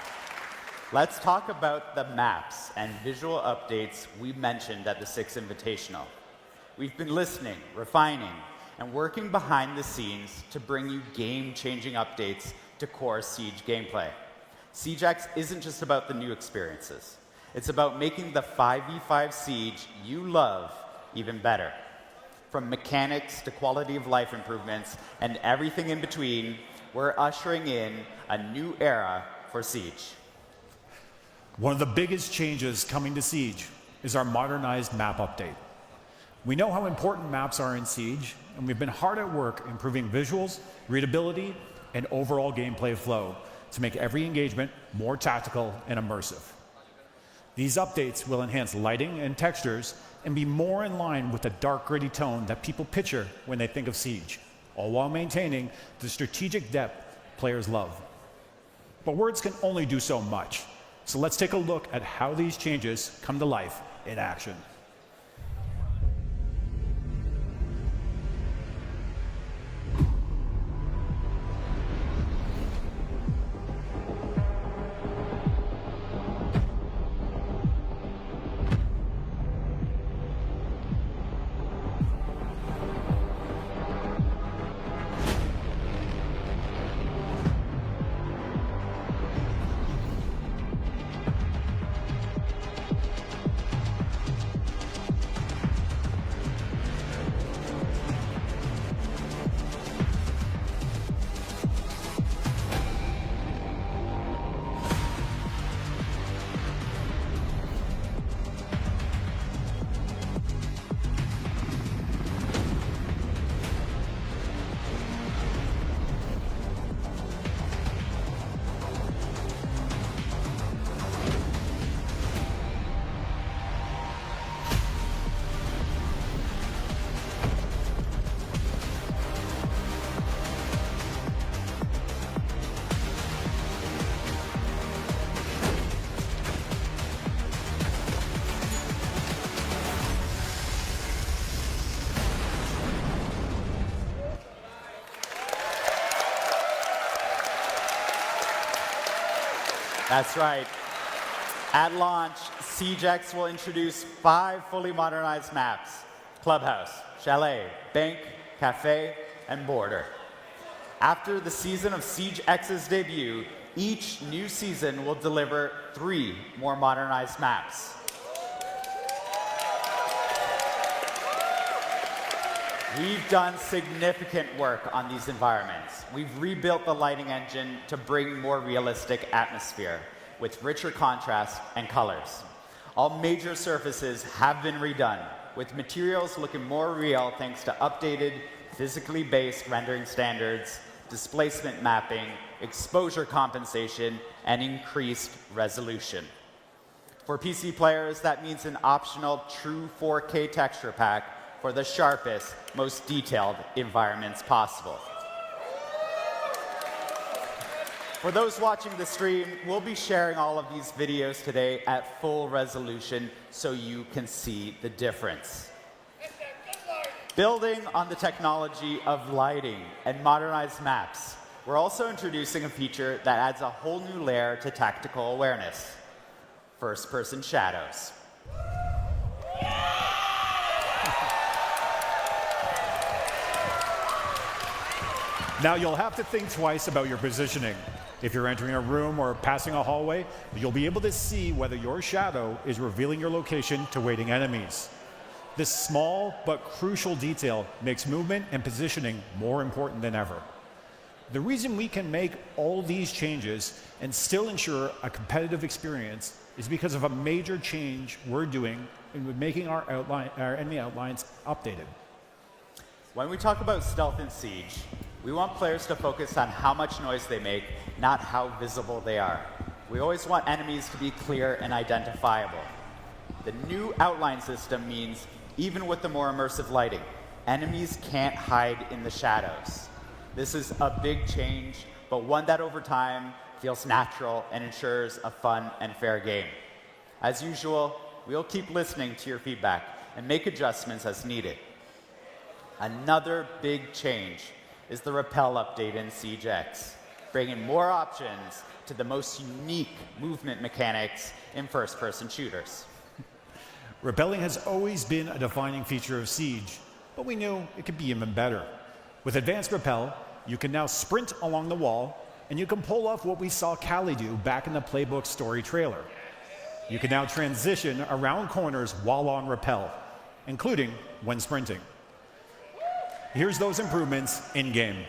let's talk about the maps and visual updates we mentioned at the 6th Invitational. We've been listening, refining, and working behind the scenes to bring you game-changing updates to core Siege gameplay. SiegeX isn't just about the new experiences. It's about making the 5v5 Siege you love even better. From mechanics to quality of life improvements and everything in between, we're ushering in a new era for Siege. One of the biggest changes coming to Siege is our modernized map update. We know how important maps are in Siege, and we've been hard at work improving visuals, readability, and overall gameplay flow to make every engagement more tactical and immersive. These updates will enhance lighting and textures and be more in line with the dark, gritty tone that people picture when they think of Siege, all while maintaining the strategic depth players love. But words can only do so much, so let's take a look at how these changes come to life in action. That's right. At launch, SiegeX will introduce 5 fully modernized maps: Clubhouse, Chalet, Bank, Cafe, and Border. After the season of SiegeX's debut, each new season will deliver 3 more modernized maps. We've done significant work on these environments. We've rebuilt the lighting engine to bring more realistic atmosphere. with richer contrast and colors. All major surfaces have been redone, with materials looking more real thanks to updated, physically based rendering standards, displacement mapping, exposure compensation, and increased resolution. For PC players, that means an optional true 4K texture pack for the sharpest, most detailed environments possible. For those watching the stream, we'll be sharing all of these videos today at full resolution so you can see the difference. Building on the technology of lighting and modernized maps, we're also introducing a feature that adds a whole new layer to tactical awareness: first-person shadows. Now you'll have to think twice about your positioning. If you're entering a room or passing a hallway, you'll be able to see whether your shadow is revealing your location to waiting enemies. This small but crucial detail makes movement and positioning more important than ever. The reason we can make all these changes and still ensure a competitive experience is because of a major change we're doing in making our enemy outlines updated. When we talk about stealth in Siege, we want players to focus on how much noise they make, not how visible they are. We always want enemies to be clear and identifiable. The new outline system means, even with the more immersive lighting, enemies can't hide in the shadows. This is a big change, but one that over time feels natural and ensures a fun and fair game. As usual, we'll keep listening to your feedback and make adjustments as needed. Another big change is the Repel update in Siege X, bringing more options to the most unique movement mechanics in first-person shooters. Rappelling has always been a defining feature of Siege, but we knew it could be even better. With advanced Rappel, you can now sprint along the wall, and you can pull off what we saw Callie do back in the Playbook story trailer. You can now transition around corners while on Rappel, including when sprinting. Here's those improvements in-game.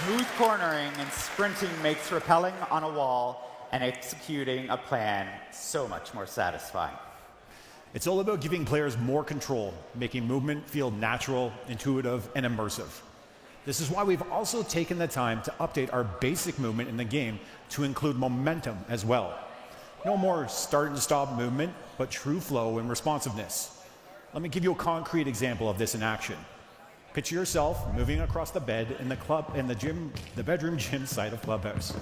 Smooth cornering and sprinting makes rappelling on a wall and executing a plan so much more satisfying. It's all about giving players more control, making movement feel natural, intuitive, and immersive. This is why we've also taken the time to update our basic movement in the game to include momentum as well. No more start and stop movement, but true flow and responsiveness. Let me give you a concrete example of this in action. Picture yourself moving across the bed in the bedroom gym side of Clubhouse.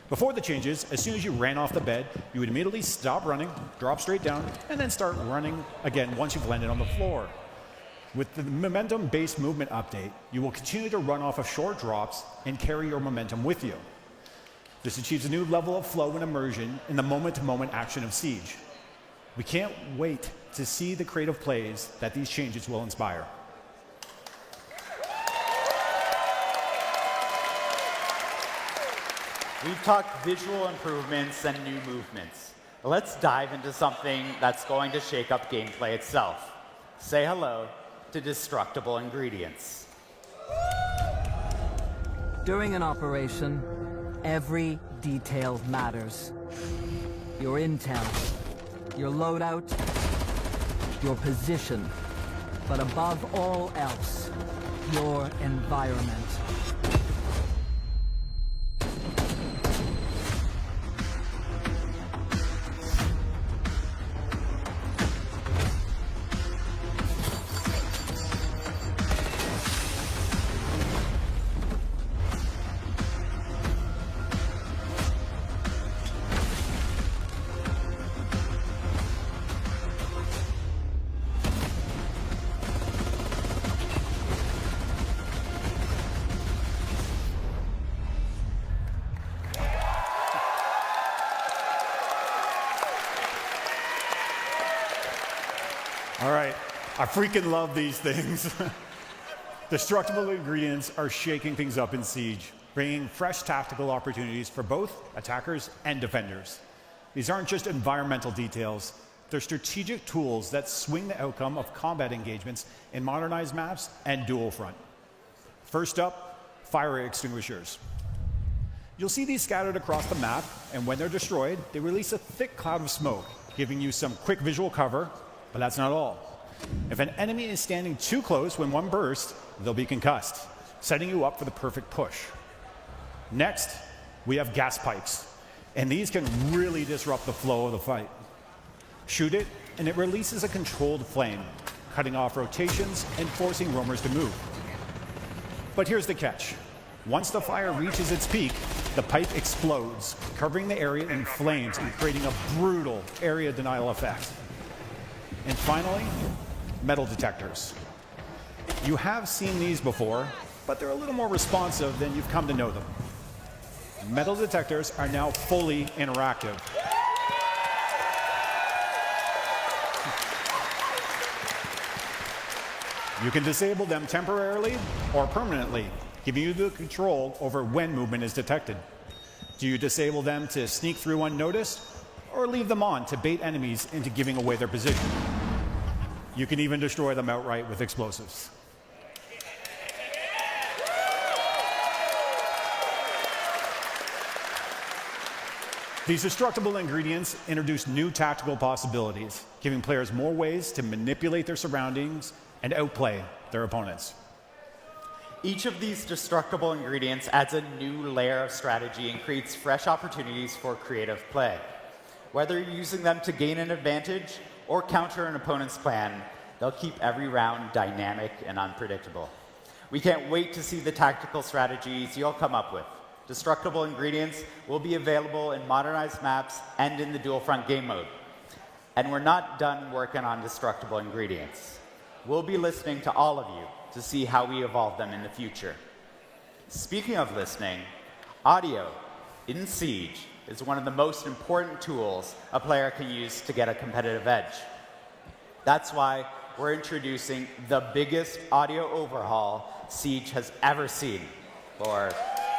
Before the changes, as soon as you ran off the bed, you would immediately stop running, drop straight down, and then start running again once you've landed on the floor. With the momentum-based movement update, you will continue to run off of short drops and carry your momentum with you. This achieves a new level of flow and immersion in the moment-to-moment action of Siege. We can't wait to see the creative plays that these changes will inspire. We've talked visual improvements and new movements. Let's dive into something that's going to shake up gameplay itself. Say hello to destructible ingredients. During an operation, every detail matters. Your intel, your loadout, your position, but above all else, your environment. I freaking love these things. Destructible ingredients are shaking things up in Siege, bringing fresh tactical opportunities for both attackers and defenders. These aren't just environmental details, they're strategic tools that swing the outcome of combat engagements in modernized maps and dual front. First up, fire extinguishers. You'll see these scattered across the map, and when they're destroyed, they release a thick cloud of smoke, giving you some quick visual cover, but that's not all. If an enemy is standing too close when one bursts, they'll be concussed, setting you up for the perfect push. Next, we have gas pipes, and these can really disrupt the flow of the fight. Shoot it, and it releases a controlled flame, cutting off rotations and forcing roamers to move. But here's the catch. Once the fire reaches its peak, the pipe explodes, covering the area in flames and creating a brutal area denial effect. And finally, metal detectors. You have seen these before, but they're a little more responsive than you've come to know them. Metal detectors are now fully interactive. You can disable them temporarily or permanently, giving you the control over when movement is detected. Do you disable them to sneak through unnoticed, or leave them on to bait enemies into giving away their position? You can even destroy them outright with explosives. These destructible ingredients introduce new tactical possibilities, giving players more ways to manipulate their surroundings and outplay their opponents. Each of these destructible ingredients adds a new layer of strategy and creates fresh opportunities for creative play. Whether you're using them to gain an advantage or counter an opponent's plan, they'll keep every round dynamic and unpredictable. We can't wait to see the tactical strategies you'll come up with. Destructible ingredients will be available in modernized maps and in the dual front game mode. And we're not done working on destructible ingredients. We'll be listening to all of you to see how we evolve them in the future. Speaking of listening, audio in Siege is one of the most important tools a player can use to get a competitive edge. That's why we're introducing the biggest audio overhaul Siege has ever seen or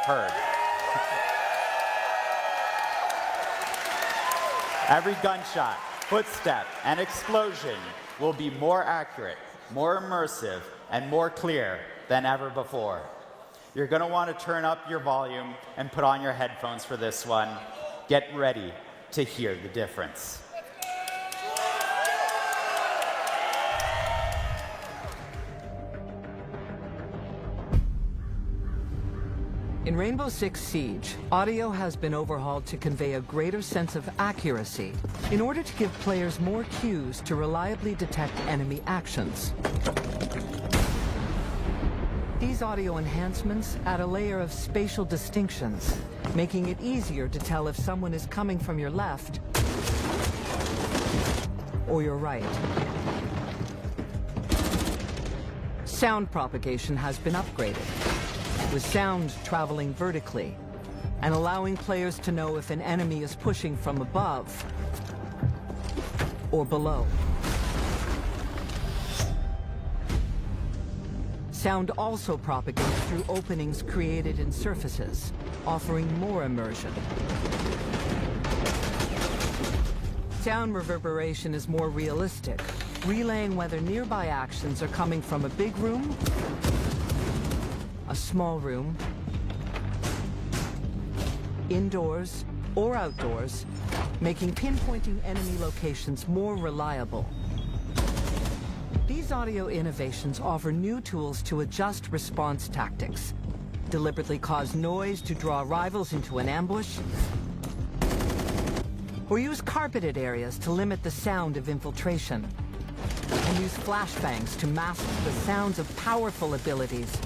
heard. Every gunshot, footstep, and explosion will be more accurate, more immersive, and more clear than ever before. You're going to want to turn up your volume and put on your headphones for this one. Get ready to hear the difference. In Rainbow Six Siege, audio has been overhauled to convey a greater sense of accuracy in order to give players more cues to reliably detect enemy actions. These audio enhancements add a layer of spatial distinctions, making it easier to tell if someone is coming from your left or your right. Sound propagation has been upgraded, with sound traveling vertically and allowing players to know if an enemy is pushing from above or below. Sound also propagates through openings created in surfaces, offering more immersion. Sound reverberation is more realistic, relaying whether nearby actions are coming from a big room, a small room, indoors, or outdoors, making pinpointing enemy locations more reliable. These audio innovations offer new tools to adjust response tactics, deliberately cause noise to draw rivals into an ambush, or use carpeted areas to limit the sound of infiltration, and use flashbangs to mask the sounds of powerful abilities,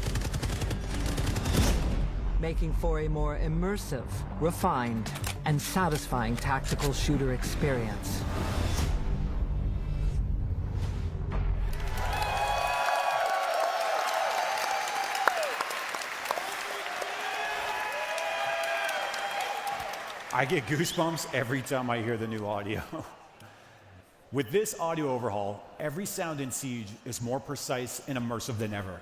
making for a more immersive, refined, and satisfying tactical shooter experience. I get goosebumps every time I hear the new audio. With this audio overhaul, every sound in Siege is more precise and immersive than ever.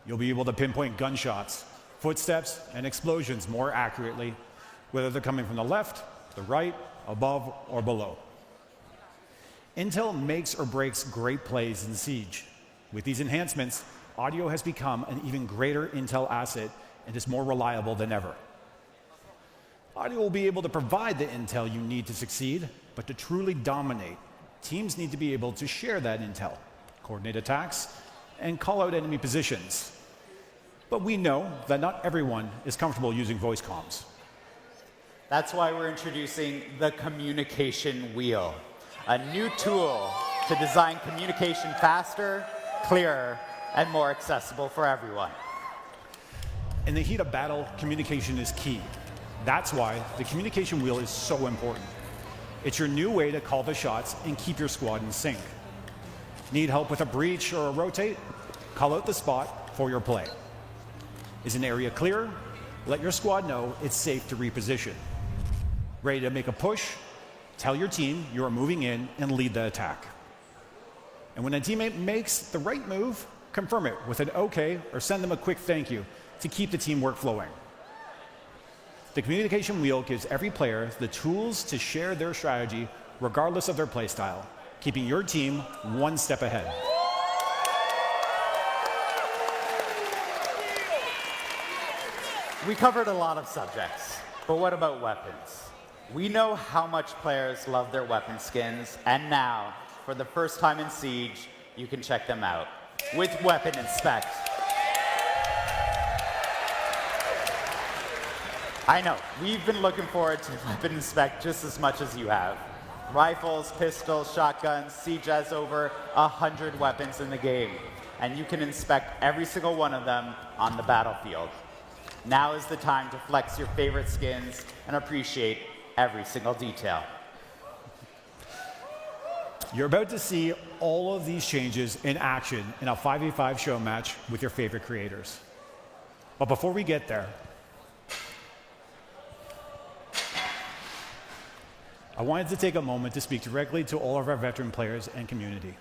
You'll be able to pinpoint gunshots, footsteps, and explosions more accurately, whether they're coming from the left, the right, above, or below. Intel makes or breaks great plays in Siege. With these enhancements, audio has become an even greater Intel asset and is more reliable than ever. Audio will be able to provide the intel you need to succeed, but to truly dominate, teams need to be able to share that intel, coordinate attacks, and call out enemy positions. But we know that not everyone is comfortable using voice comms. That's why we're introducing the communication wheel, a new tool to design communication faster, clearer, and more accessible for everyone. In the heat of battle, communication is key. That's why the communication wheel is so important. It's your new way to call the shots and keep your squad in sync. Need help with a breach or a rotate? Call out the spot for your play. Is an area clear? Let your squad know it's safe to reposition. Ready to make a push? Tell your team you are moving in and lead the attack. And when a teammate makes the right move, confirm it with an okay or send them a quick thank you to keep the teamwork flowing. The communication wheel gives every player the tools to share their strategy regardless of their playstyle, keeping your team one step ahead. We covered a lot of subjects, but what about weapons? We know how much players love their weapon skins, and now, for the first time in Siege, you can check them out with Weapon Inspect. I know, we've been looking forward to Weapon Inspect just as much as you have. Rifles, pistols, shotguns, Siege has over 100 weapons in the game, and you can inspect every single one of them on the battlefield. Now is the time to flex your favorite skins and appreciate every single detail. You're about to see all of these changes in action in a 5v5 show match with your favorite creators. But before we get there, I wanted to take a moment to speak directly to all of our veteran players and community.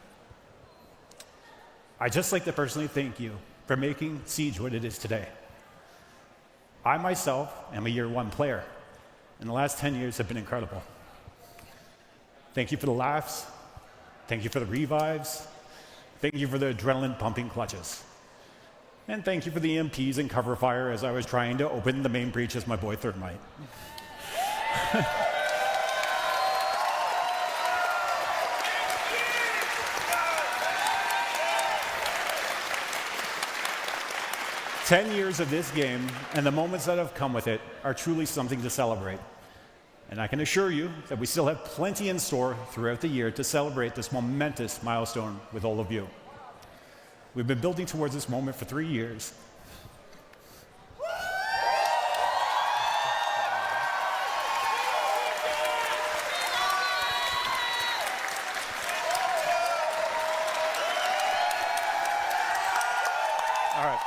I'd just like to personally thank you for making Siege what it is today. I myself am a year one player, and the last 10 years have been incredible. Thank you for the laughs. Thank you for the revives. Thank you for the adrenaline pumping clutches. And thank you for the EMPs and cover fire as I was trying to open the main breach as my boy Thermite. 10 years of this game and the moments that have come with it are truly something to celebrate. And I can assure you that we still have plenty in store throughout the year to celebrate this momentous milestone with all of you. We've been building towards this moment for 3 years. All right.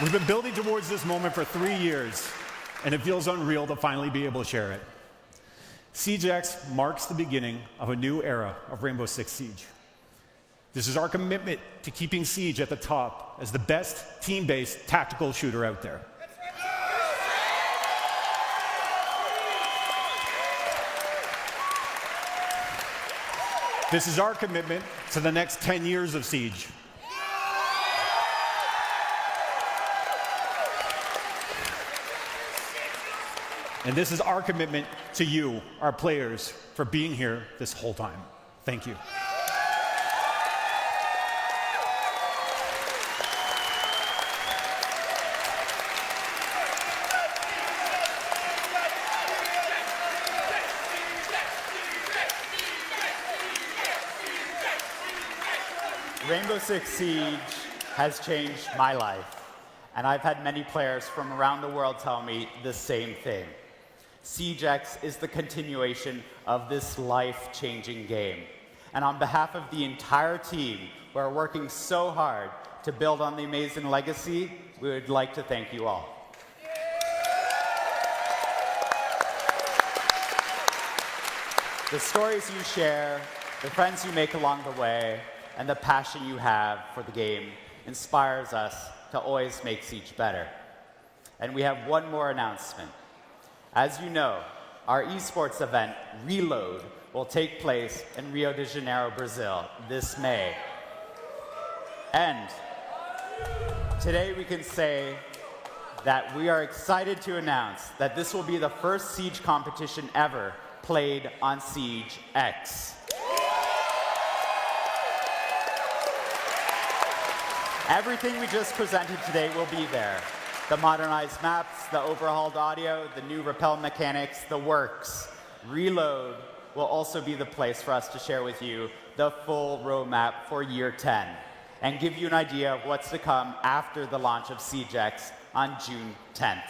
We've been building towards this moment for 3 years, and it feels unreal to finally be able to share it. Siege X marks the beginning of a new era of Rainbow Six Siege. This is our commitment to keeping Siege at the top as the best team-based tactical shooter out there. This is our commitment to the next 10 years of Siege. And this is our commitment to you, our players, for being here this whole time. Thank you. Rainbow Six Siege has changed my life, and I've had many players from around the world tell me the same thing. Siege X is the continuation of this life-changing game. And on behalf of the entire team, who are working so hard to build on the amazing legacy, we would like to thank you all. The stories you share, the friends you make along the way, and the passion you have for the game inspires us to always make Siege better. And we have one more announcement. As you know, our esports event, Reload, will take place in Rio de Janeiro, Brazil, this May. And today we can say that we are excited to announce that this will be the first Siege competition ever played on Siege X. Everything we just presented today will be there. The modernized maps, the overhauled audio, the new rappel mechanics, the works. Reload will also be the place for us to share with you the full roadmap for year 10 and give you an idea of what's to come after the launch of Siege X on June 10th.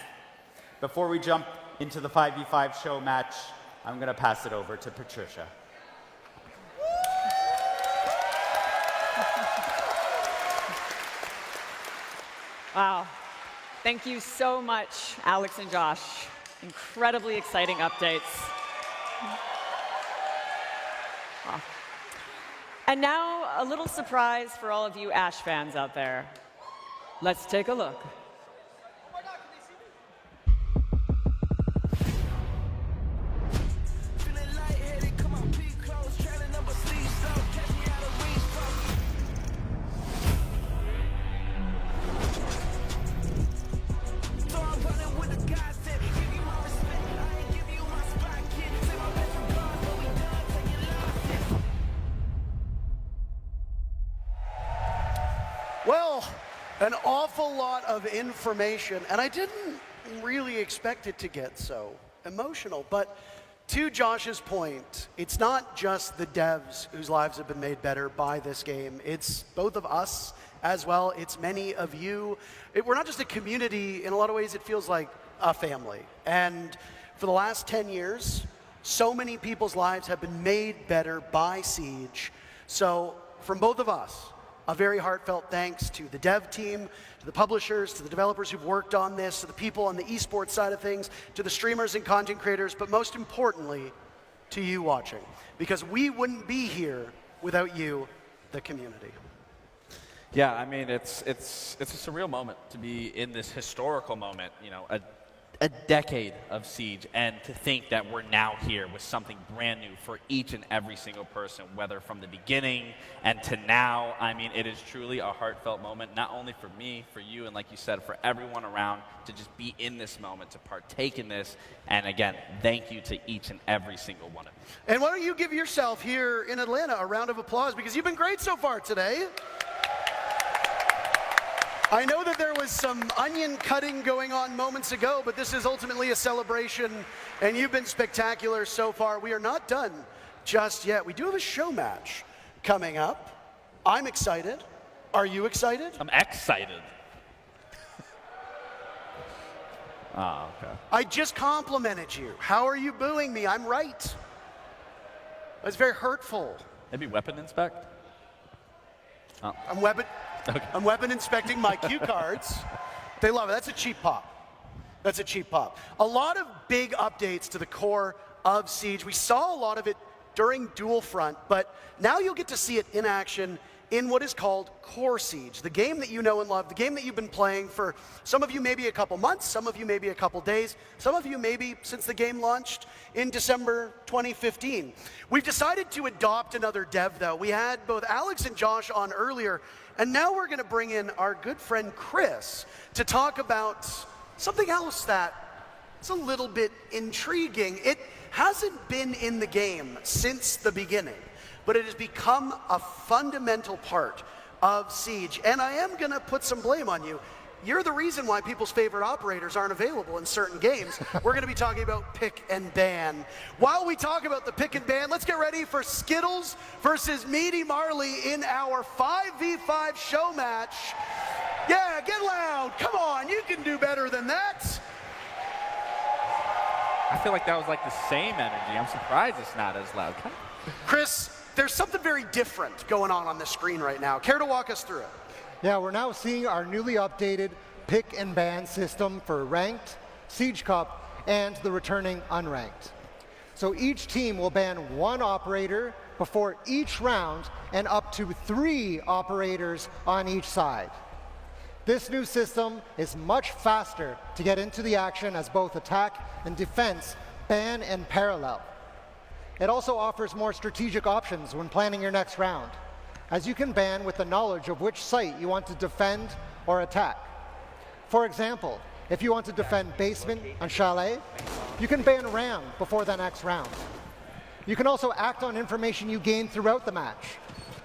Before we jump into the 5v5 show match, I'm going to pass it over to Patricia. Wow. Thank you so much, Alex and Josh. Incredibly exciting updates. Wow. And now, a little surprise for all of you Ash fans out there. Let's take a look. Well, an awful lot of information, and I didn't really expect it to get so emotional. But to Josh's point, it's not just the devs whose lives have been made better by this game. It's both of us as well. It's many of you. We're not just a community. In a lot of ways, it feels like a family. And for the last 10 years, so many people's lives have been made better by Siege. So from both of us, a very heartfelt thanks to the dev team, to the publishers, to the developers who've worked on this, to the people on the esports side of things, to the streamers and content creators, but most importantly, to you watching. Because we wouldn't be here without you, the community. Yeah, I mean, it's a surreal moment to be in this historical moment, you know, a decade of Siege, and to think that we're now here with something brand new for each and every single person, whether from the beginning and to now. I mean, it is truly a heartfelt moment, not only for me, for you, and like you said, for everyone around to just be in this moment, to partake in this. And again, thank you to each and every single one of you. And why don't you give yourself here in Atlanta a round of applause, because you've been great so far today. I know that there was some onion cutting going on moments ago, but this is ultimately a celebration, and you've been spectacular so far. We are not done just yet. We do have a show match coming up. I'm excited. Are you excited? I'm excited. Oh, okay. I just complimented you. How are you booing me? I'm right. That's very hurtful. Maybe weapon inspect? Oh. I'm weapon inspecting my cue cards. They love it. That's a cheap pop. That's a cheap pop. A lot of big updates to the core of Siege. We saw a lot of it during Dual Front, but now you'll get to see it in action in what is called Core Siege, the game that you know and love, the game that you've been playing for some of you maybe a couple months, some of you maybe a couple days, some of you maybe since the game launched in December 2015. We've decided to adopt another dev though. We had both Alex and Josh on earlier, and now we're going to bring in our good friend Chris to talk about something else that is a little bit intriguing. It hasn't been in the game since the beginning, but it has become a fundamental part of Siege. And I am going to put some blame on you. You're the reason why people's favorite operators aren't available in certain games. We're going to be talking about pick and ban. While we talk about the pick and ban, let's get ready for Skittles versus Meaty Marley in our 5v5 show match. Yeah, get loud. Come on, you can do better than that. I feel like that was like the same energy. I'm surprised it's not as loud. Chris, there's something very different going on the screen right now. Care to walk us through it? Yeah, we're now seeing our newly updated pick and ban system for ranked, Siege Cup, and the returning unranked. So each team will ban one operator before each round and up to 3 operators on each side. This new system is much faster to get into the action as both attack and defense ban in parallel. It also offers more strategic options when planning your next round, as you can ban with the knowledge of which site you want to defend or attack. For example, if you want to defend basement on chalet, you can ban Ram before the next round. You can also act on information you gain throughout the match.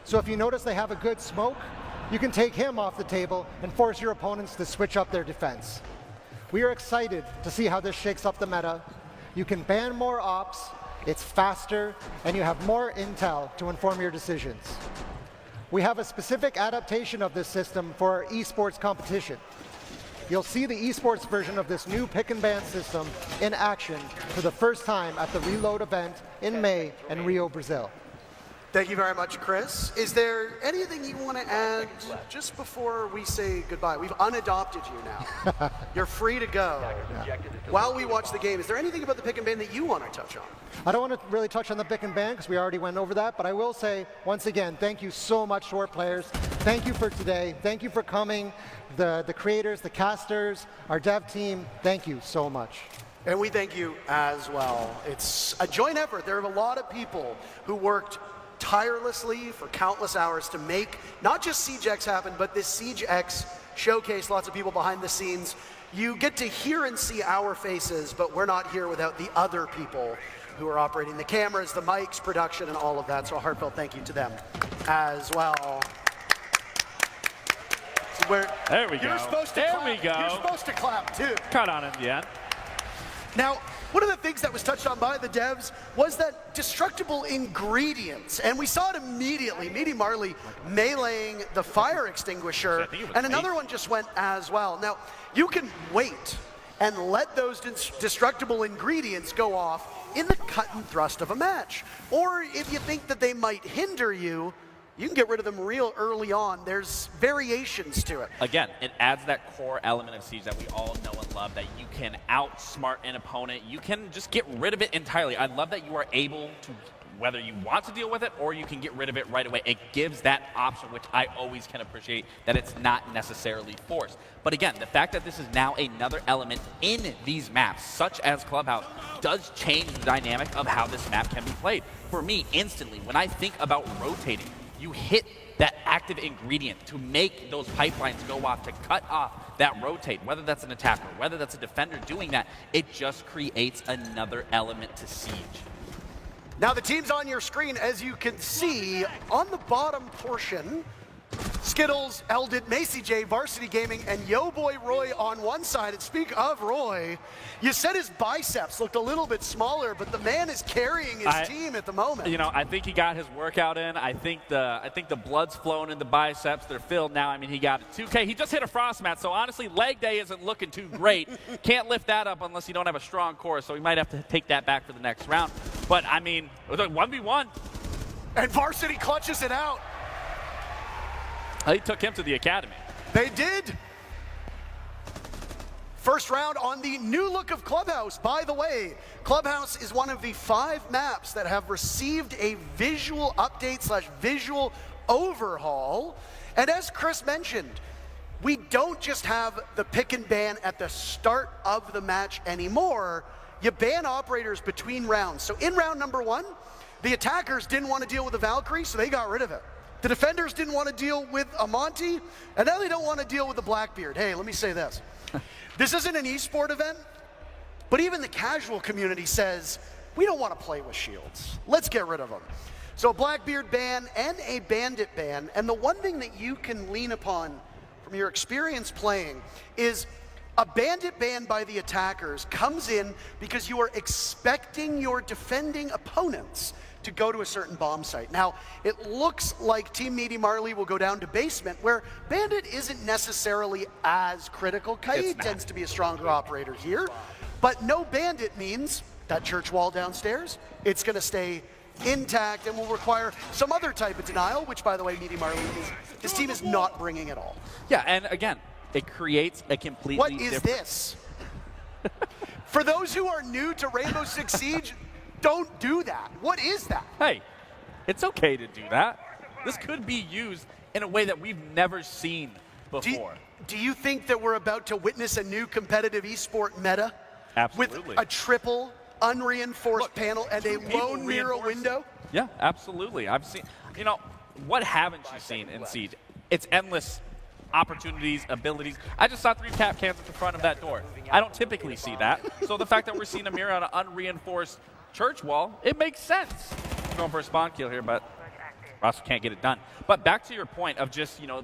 So if you notice they have a good smoke, you can take him off the table and force your opponents to switch up their defense. We are excited to see how this shakes up the meta. You can ban more ops, it's faster, and you have more intel to inform your decisions. We have a specific adaptation of this system for our esports competition. You'll see the esports version of this new pick and ban system in action for the first time at the Reload event in May in Rio, Brazil. Thank you very much, Chris. Is there anything you want to add just before we say goodbye? We've unadopted you now. You're free to go. While we watch the game, is there anything about the pick and ban that you want to touch on? I don't want to really touch on the pick and ban because we already went over that, but I will say, once again, thank you so much to our players. Thank you for today. Thank you for coming. The creators, the casters, our dev team, thank you so much. And we thank you as well. It's a joint effort. There are a lot of people who worked tirelessly for countless hours to make not just SiegeX happen, but this SiegeX showcase. Lots of people behind the scenes. You get to hear and see our faces, but we're not here without the other people who are operating the cameras, the mics, production, and all of that. So a heartfelt thank you to them as well. So there we go. You're supposed to clap. You're supposed to clap too. Caught on in the end. Now, one of the things that was touched on by the devs was that destructible ingredients, and we saw it immediately. Meaty Marley meleeing the fire extinguisher, and another one just went as well. Now, you can wait and let those destructible ingredients go off in the cut and thrust of a match. Or if you think that they might hinder you, you can get rid of them real early on. There's variations to it. Again, it adds that core element of Siege that we all know and love, that you can outsmart an opponent. You can just get rid of it entirely. I love that you are able to, whether you want to deal with it or you can get rid of it right away. It gives that option, which I always can appreciate, that it's not necessarily forced. But again, the fact that this is now another element in these maps, such as Clubhouse, does change the dynamic of how this map can be played. For me, instantly, when I think about rotating, you hit that active ingredient to make those pipelines go off, to cut off that rotate, whether that's an attacker, whether that's a defender doing that, it just creates another element to Siege. Now the team's on your screen, as you can see, on the bottom portion, Skittles, Eldit, Macy J, Varsity Gaming, and Yo Boy Roy on one side. And speak of Roy, you said his biceps looked a little bit smaller, but the man is carrying his team at the moment. You know, I think he got his workout in. I think the blood's flowing in the biceps. They're filled now. I mean, he got a 2K. He just hit a frost mat, so honestly, leg day isn't looking too great. Can't lift that up unless you don't have a strong core, so we might have to take that back for the next round. But, I mean, it was a 1v1. And Varsity clutches it out. They took him to the academy. They did. First round on the new look of Clubhouse. By the way, Clubhouse is one of the 5 maps that have received a visual update / visual overhaul. And as Chris mentioned, we don't just have the pick and ban at the start of the match anymore. You ban operators between rounds. So in round number 1, the attackers didn't want to deal with the Valkyrie, so they got rid of it. The defenders didn't want to deal with Amonte, and now they don't want to deal with the Blackbeard. Hey, let me say this. This isn't an esport event, but even the casual community says, we don't want to play with shields. Let's get rid of them. So a Blackbeard ban and a Bandit ban, and the one thing that you can lean upon from your experience playing is a Bandit ban by the attackers comes in because you are expecting your defending opponents to go to a certain bomb site. Now, it looks like Team Meaty Marley will go down to basement, where Bandit isn't necessarily as critical. Kai tends to be a stronger operator here, but no Bandit means that church wall downstairs, it's gonna stay intact and will require some other type of denial, which, by the way, Meaty Marley, his team is not bringing at all. Yeah, and again, it creates a completely What is this? For those who are new to Rainbow Six Siege, don't do that. What is that? Hey, it's okay to do that. This could be used in a way that we've never seen before. Do you think that we're about to witness a new competitive esport meta? Absolutely. With a triple unreinforced panel and a lone mirror window? Yeah, absolutely. I've seen, you know, what haven't you seen in Siege? It's endless opportunities, abilities. I just saw 3 cap cans at the front of that door. I don't typically see that. So the fact that we're seeing a mirror on an unreinforced church wall, it makes sense. Going for a spawn kill here, but Ross can't get it done. But back to your point of just, you know,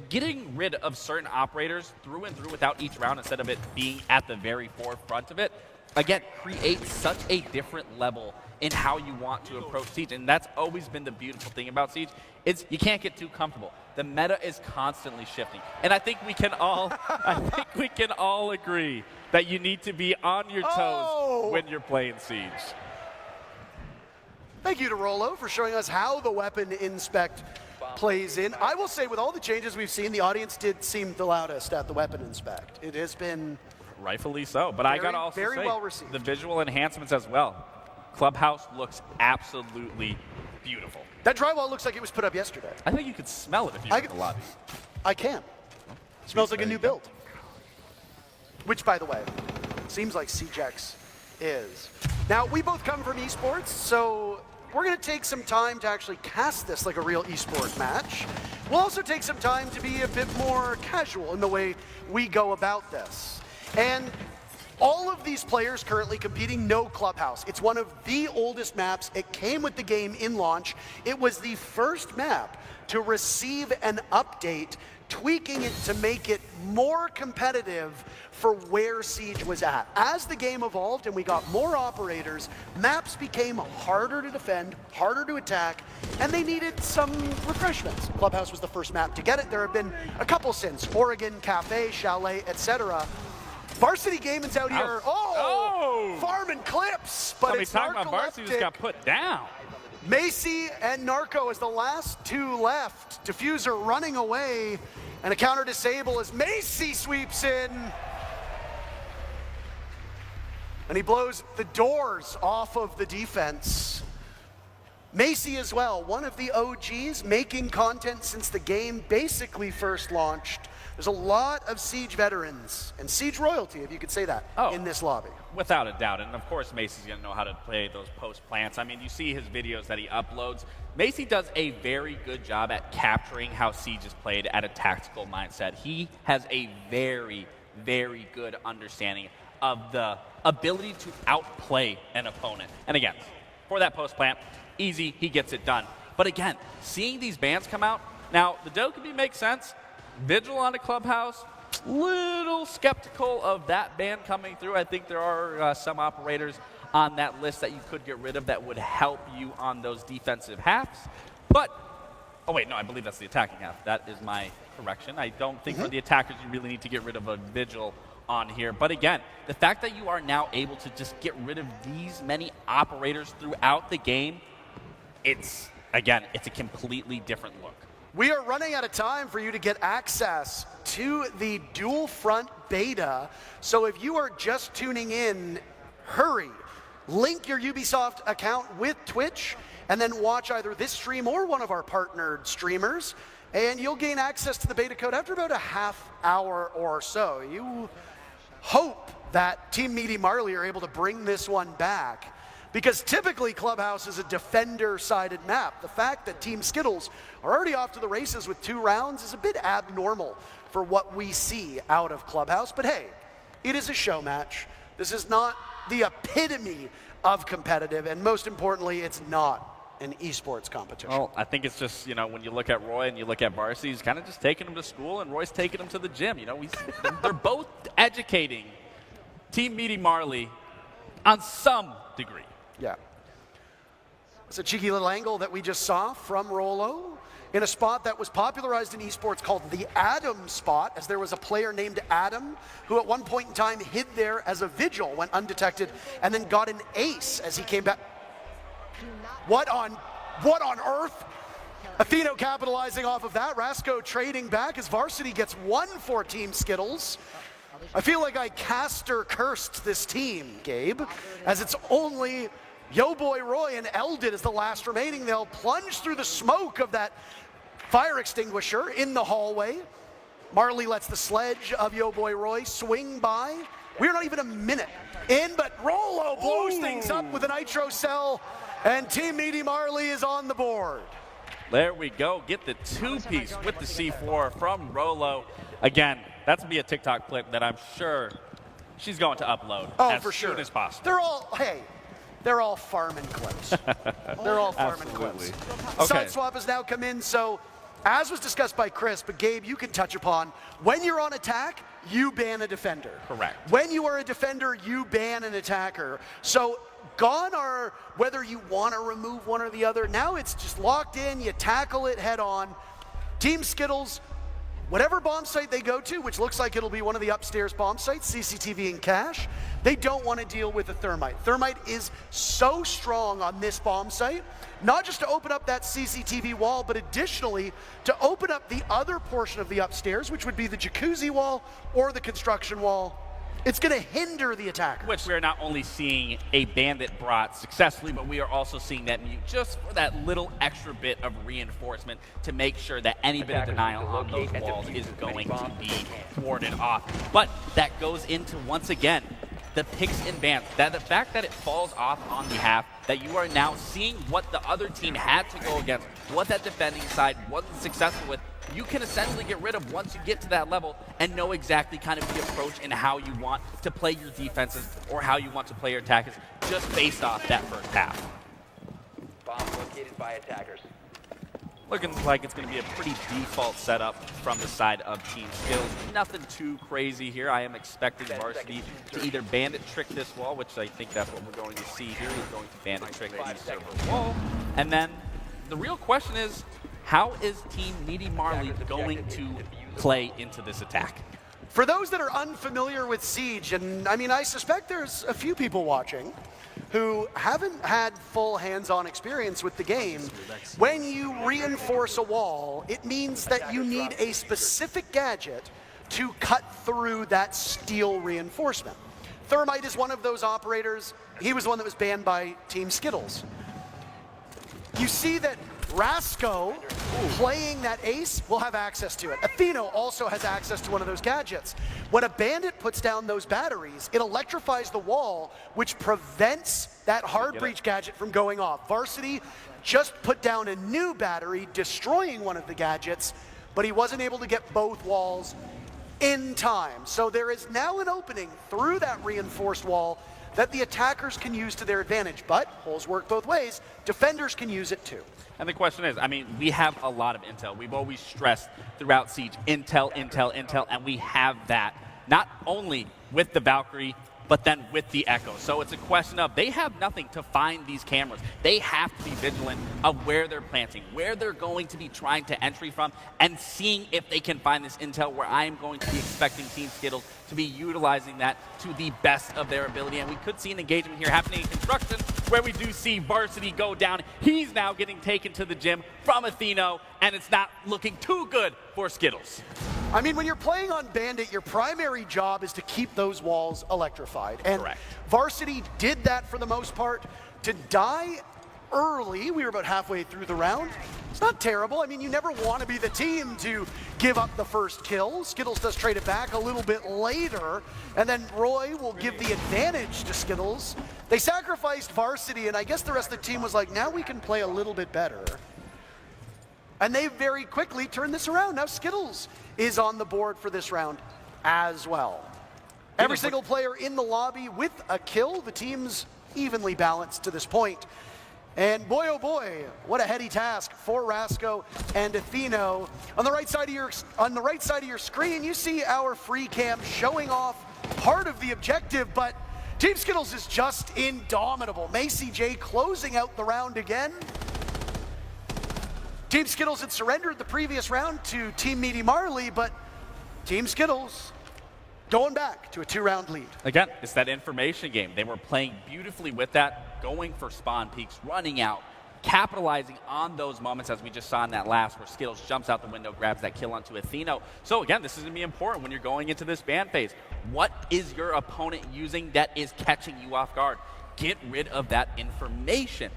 getting rid of certain operators through and through without each round instead of it being at the very forefront of it, again, creates such a different level in how you want to approach Siege. And that's always been the beautiful thing about Siege, is you can't get too comfortable. The meta is constantly shifting. And I think we can all agree that you need to be on your toes when you're playing Siege. Thank you to Rollo for showing us how the weapon inspect plays in. I will say, with all the changes we've seen, the audience did seem the loudest at the weapon inspect. It has been rightfully so, but I gotta also very say, well received. The visual enhancements as well. Clubhouse looks absolutely beautiful. That drywall looks like it was put up yesterday. I think you could smell it if you were in the lobby. I can. Smells like a new build. Which, by the way, seems like CJX is. Now, we both come from esports, so we're going to take some time to actually cast this like a real esport match. We'll also take some time to be a bit more casual in the way we go about this. And all of these players currently competing know Clubhouse. It's one of the oldest maps. It came with the game in launch. It was the first map to receive an update, tweaking it to make it more competitive for where Siege was at. As the game evolved and we got more operators, maps became harder to defend, harder to attack, and they needed some refreshments. Clubhouse was the first map to get it. There have been a couple since, Oregon, Cafe, Chalet, etc. Varsity Gaming's out here. Farming clips, but it's talking about Varsity just got put down. Macy and Narco as the last 2 left. Diffuser running away, and a counter disable as Macy sweeps in. And he blows the doors off of the defense. Macy as well, one of the OGs, making content since the game basically first launched. There's a lot of Siege veterans and Siege royalty, if you could say that, in this lobby. Without a doubt, and of course Macy's going to know how to play those post plants. I mean, you see his videos that he uploads. Macy does a very good job at capturing how Siege is played at a tactical mindset. He has a very, very good understanding of the ability to outplay an opponent. And again, for that post plant, easy, he gets it done. But again, seeing these bans come out, now the Dokkaebi makes sense. Vigil on a Clubhouse, little skeptical of that ban coming through. I think there are some operators on that list that you could get rid of that would help you on those defensive halves. But, oh wait, no, I believe that's the attacking half. That is my correction. I don't think for the attackers you really need to get rid of a Vigil on here. But again, the fact that you are now able to just get rid of these many operators throughout the game, it's a completely different look. We are running out of time for you to get access to the dual front beta. So if you are just tuning in, hurry. Link your Ubisoft account with Twitch and then watch either this stream or one of our partnered streamers, and you'll gain access to the beta code after about a half hour or so. You hope that Team Meaty Marley are able to bring this one back, because typically Clubhouse is a defender-sided map. The fact that Team Skittles are already off to the races with 2 rounds is a bit abnormal for what we see out of Clubhouse. But hey, it is a show match. This is not the epitome of competitive, and most importantly, it's not an esports competition. Well, I think it's just, when you look at Roy and you look at Varsity, he's kind of just taking them to school, and Roy's taking them to the gym. They're both educating Team Meaty Marley on some degree. Yeah. It's a cheeky little angle that we just saw from Rollo in a spot that was popularized in esports called the Adam spot, as there was a player named Adam who at one point in time hid there as a Vigil, went undetected, and then got an ace as he came back. What on earth? Atheno capitalizing off of that. Rasco trading back as Varsity gets 1 for Team Skittles. I feel like I caster cursed this team, Gabe, as it's only Yo Boy Roy and Eldon as the last remaining. They'll plunge through the smoke of that fire extinguisher in the hallway. Marley lets the sledge of Yo Boy Roy swing by. We're not even a minute in, but Rolo blows things up with a nitro cell, and Team Meaty Marley is on the board. There we go. Get the two-piece with the C4 from Rolo. Again, that's going to be a TikTok clip that I'm sure she's going to upload as soon as possible. They're all farming clips. They're all farming clips. Okay. Side swap has now come in, so as was discussed by Chris, but Gabe, you can touch upon, when you're on attack, you ban a defender. Correct. When you are a defender, you ban an attacker. So gone are whether you want to remove one or the other. Now it's just locked in, you tackle it head on. Team Skittles, whatever bomb site they go to, which looks like it'll be one of the upstairs bomb sites, CCTV and cache, they don't want to deal with the thermite. Thermite is so strong on this bomb site, not just to open up that CCTV wall, but additionally to open up the other portion of the upstairs, which would be the jacuzzi wall or the construction wall. It's going to hinder the attackers. Which we are not only seeing a bandit brought successfully, but we are also seeing that mute just for that little extra bit of reinforcement to make sure that any bit of denial on those walls is going to be warded off. But that goes into, once again, the picks and bans. That the fact that it falls off on behalf, that you are now seeing what the other team had to go against, what that defending side wasn't successful with, you can essentially get rid of once you get to that level and know exactly kind of the approach and how you want to play your defenses or how you want to play your attackers just based off that first half. Bomb located by attackers. Looking like it's going to be a pretty default setup from the side of Team Skills. Nothing too crazy here. I am expecting Varsity to either bandit trick this wall, which I think that's what we're going to see here. He's going to bandit trick the server wall. And then the real question is, how is Team Meaty Marley going to play into this attack? For those that are unfamiliar with Siege, and I mean, I suspect there's a few people watching who haven't had full hands-on experience with the game, when you reinforce a wall, it means that you need a specific gadget to cut through that steel reinforcement. Thermite is one of those operators. He was the one that was banned by Team Skittles. You see that Rasco, playing that ace, will have access to it. Atheno also has access to one of those gadgets. When a bandit puts down those batteries, it electrifies the wall, which prevents that hard breach gadget from going off. Varsity just put down a new battery, destroying one of the gadgets, but he wasn't able to get both walls in time. So there is now an opening through that reinforced wall that the attackers can use to their advantage, but holes work both ways. Defenders can use it too. And the question is, I mean, we have a lot of intel. We've always stressed throughout Siege, intel, intel, intel, and we have that not only with the Valkyrie, but then with the Echo. So it's a question of they have nothing to find these cameras. They have to be vigilant of where they're planting, where they're going to be trying to entry from, and seeing if they can find this intel where I am going to be expecting Team Skittles to be utilizing that to the best of their ability. And we could see an engagement here happening in construction where we do see Varsity go down. He's now getting taken to the gym from Atheno, and it's not looking too good for Skittles. I mean, when you're playing on Bandit, your primary job is to keep those walls electrified. And correct. Varsity did that for the most part. To die early, we were about halfway through the round, it's not terrible. I mean, you never want to be the team to give up the first kill. Skittles does trade it back a little bit later, and then Roy will give the advantage to Skittles. They sacrificed Varsity, and I guess the rest of the team was like, now we can play a little bit better. And they very quickly turned this around. Now Skittles is on the board for this round as well. Every single player in the lobby with a kill. The team's evenly balanced to this point. And boy, oh boy, what a heady task for Rasco and Atheno. On the right side of your screen, you see our free cam showing off part of the objective, but Team Skittles is just indomitable. Macy J closing out the round again. Team Skittles had surrendered the previous round to Team Meaty Marley, but Team Skittles going back to a 2-round lead. Again, it's that information game. They were playing beautifully with that, going for spawn peaks, running out, capitalizing on those moments as we just saw in that last where Skittles jumps out the window, grabs that kill onto Atheno. So again, this is going to be important when you're going into this ban phase. What is your opponent using that is catching you off guard? Get rid of that information.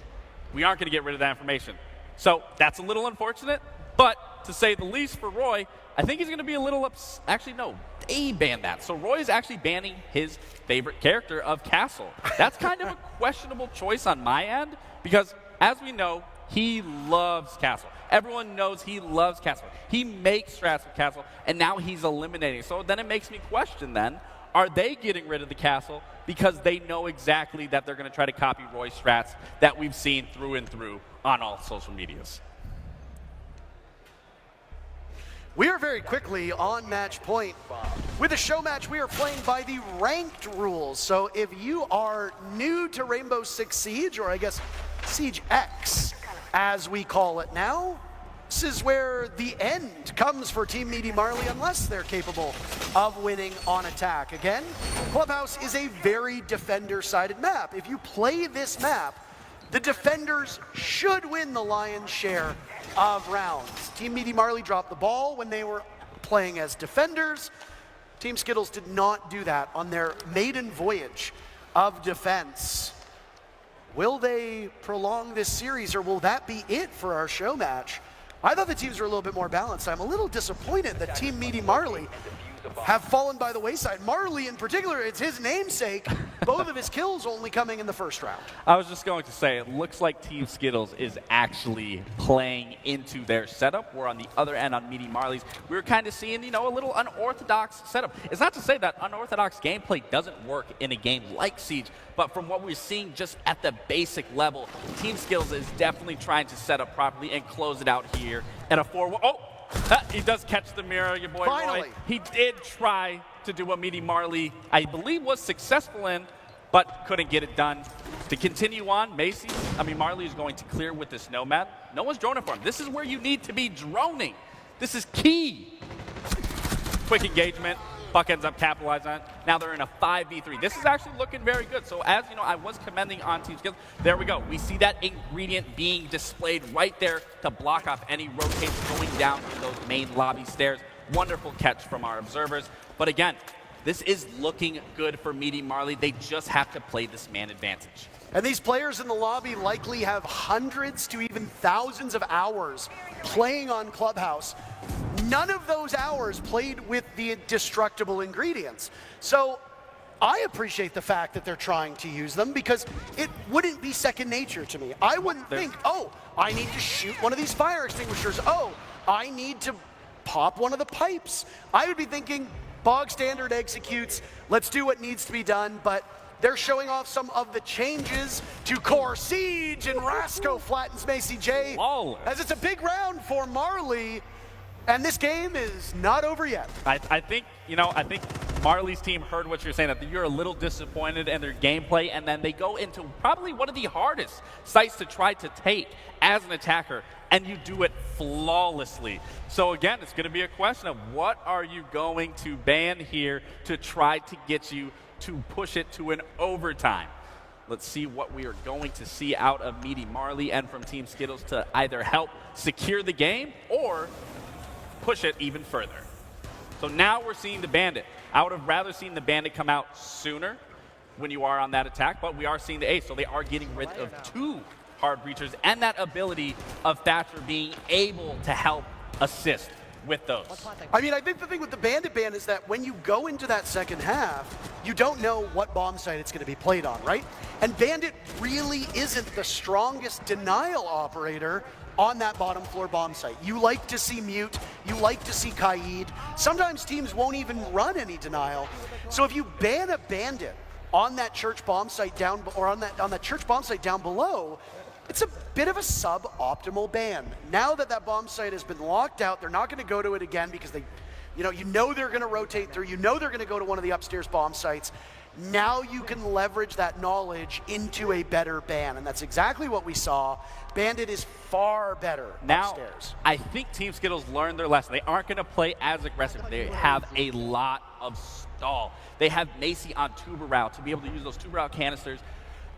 We aren't going to get rid of that information. So that's a little unfortunate, but to say the least for Roy, I think he's going to be a little actually, no, they banned that. So Roy is actually banning his favorite character of Castle. That's kind of a questionable choice on my end because, as we know, he loves Castle. Everyone knows he loves Castle. He makes strats with Castle, and now he's eliminating. So then it makes me question then, are they getting rid of the Castle because they know exactly that they're going to try to copy Roy's strats that we've seen through and through on all social medias? We are very quickly on match point. With the show match, we are playing by the ranked rules. So if you are new to Rainbow Six Siege, or I guess Siege X, as we call it now, this is where the end comes for Team Meaty Marley unless they're capable of winning on attack. Again, Clubhouse is a very defender-sided map. If you play this map, the defenders should win the lion's share of rounds. Team Meaty Marley dropped the ball when they were playing as defenders. Team Skittles did not do that on their maiden voyage of defense. Will they prolong this series, or will that be it for our show match? I thought the teams were a little bit more balanced. I'm a little disappointed that Team Meaty Marley have fallen by the wayside. Marley in particular, it's his namesake. Both of his kills only coming in the first round. I was just going to say, it looks like Team Skittles is actually playing into their setup, where on the other end, on Meaty Marley's, we were kind of seeing, you know, a little unorthodox setup. It's not to say that unorthodox gameplay doesn't work in a game like Siege, but from what we're seeing just at the basic level, Team Skittles is definitely trying to set up properly and close it out here at a 4-1. Oh! He does catch the mirror, your boy Finally. Roy. He did try to do what Meaty Marley, I believe, was successful in, but couldn't get it done. To continue on, Marley is going to clear with this Nomad. No one's droning for him. This is where you need to be droning. This is key. Quick engagement. Buck ends up capitalizing on it. Now they're in a 5v3. This is actually looking very good. So as you know, I was commending on Team Skittles. There we go. We see that ingredient being displayed right there to block off any rotates going down to those main lobby stairs. Wonderful catch from our observers. But again, this is looking good for Meaty Marley. They just have to play this man advantage. And these players in the lobby likely have hundreds to even thousands of hours playing on Clubhouse. None of those hours played with the destructible ingredients. So I appreciate the fact that they're trying to use them because it wouldn't be second nature to me. I wouldn't think, oh, I need to shoot one of these fire extinguishers. Oh, I need to pop one of the pipes. I would be thinking bog standard executes, let's do what needs to be done, but they're showing off some of the changes to Core Siege, and Rasco flattens Macy J. As it's a big round for Marley. And this game is not over yet. I think Marley's team heard what you're saying, that you're a little disappointed in their gameplay, and then they go into probably one of the hardest sites to try to take as an attacker, and you do it flawlessly. So again, it's going to be a question of what are you going to ban here to try to get you to push it to an overtime. Let's see what we are going to see out of Meaty Marley and from Team Skittles to either help secure the game or push it even further. So now we're seeing the Bandit. I would have rather seen the Bandit come out sooner when you are on that attack, but we are seeing the Ace, so they are getting rid of two hard breachers and that ability of Thatcher being able to help assist with those. I mean, I think the thing with the Bandit ban is that when you go into that second half, you don't know what bomb site it's going to be played on, right? And Bandit really isn't the strongest denial operator on that bottom floor bomb site. You like to see Mute, you like to see Kaid. Sometimes teams won't even run any denial. So if you ban a Bandit on that church bomb site down, or on that church bomb site down below, it's a bit of a suboptimal ban. Now that that bomb site has been locked out, they're not going to go to it again because they, you know they're going to rotate through, they're going to go to one of the upstairs bomb sites. Now you can leverage that knowledge into a better ban, and that's exactly what we saw. Bandit is far better upstairs. I think Team Skittles learned their lesson. They aren't going to play as aggressive. They have a lot of stall. They have Macy on tuber route to be able to use those tuber route canisters.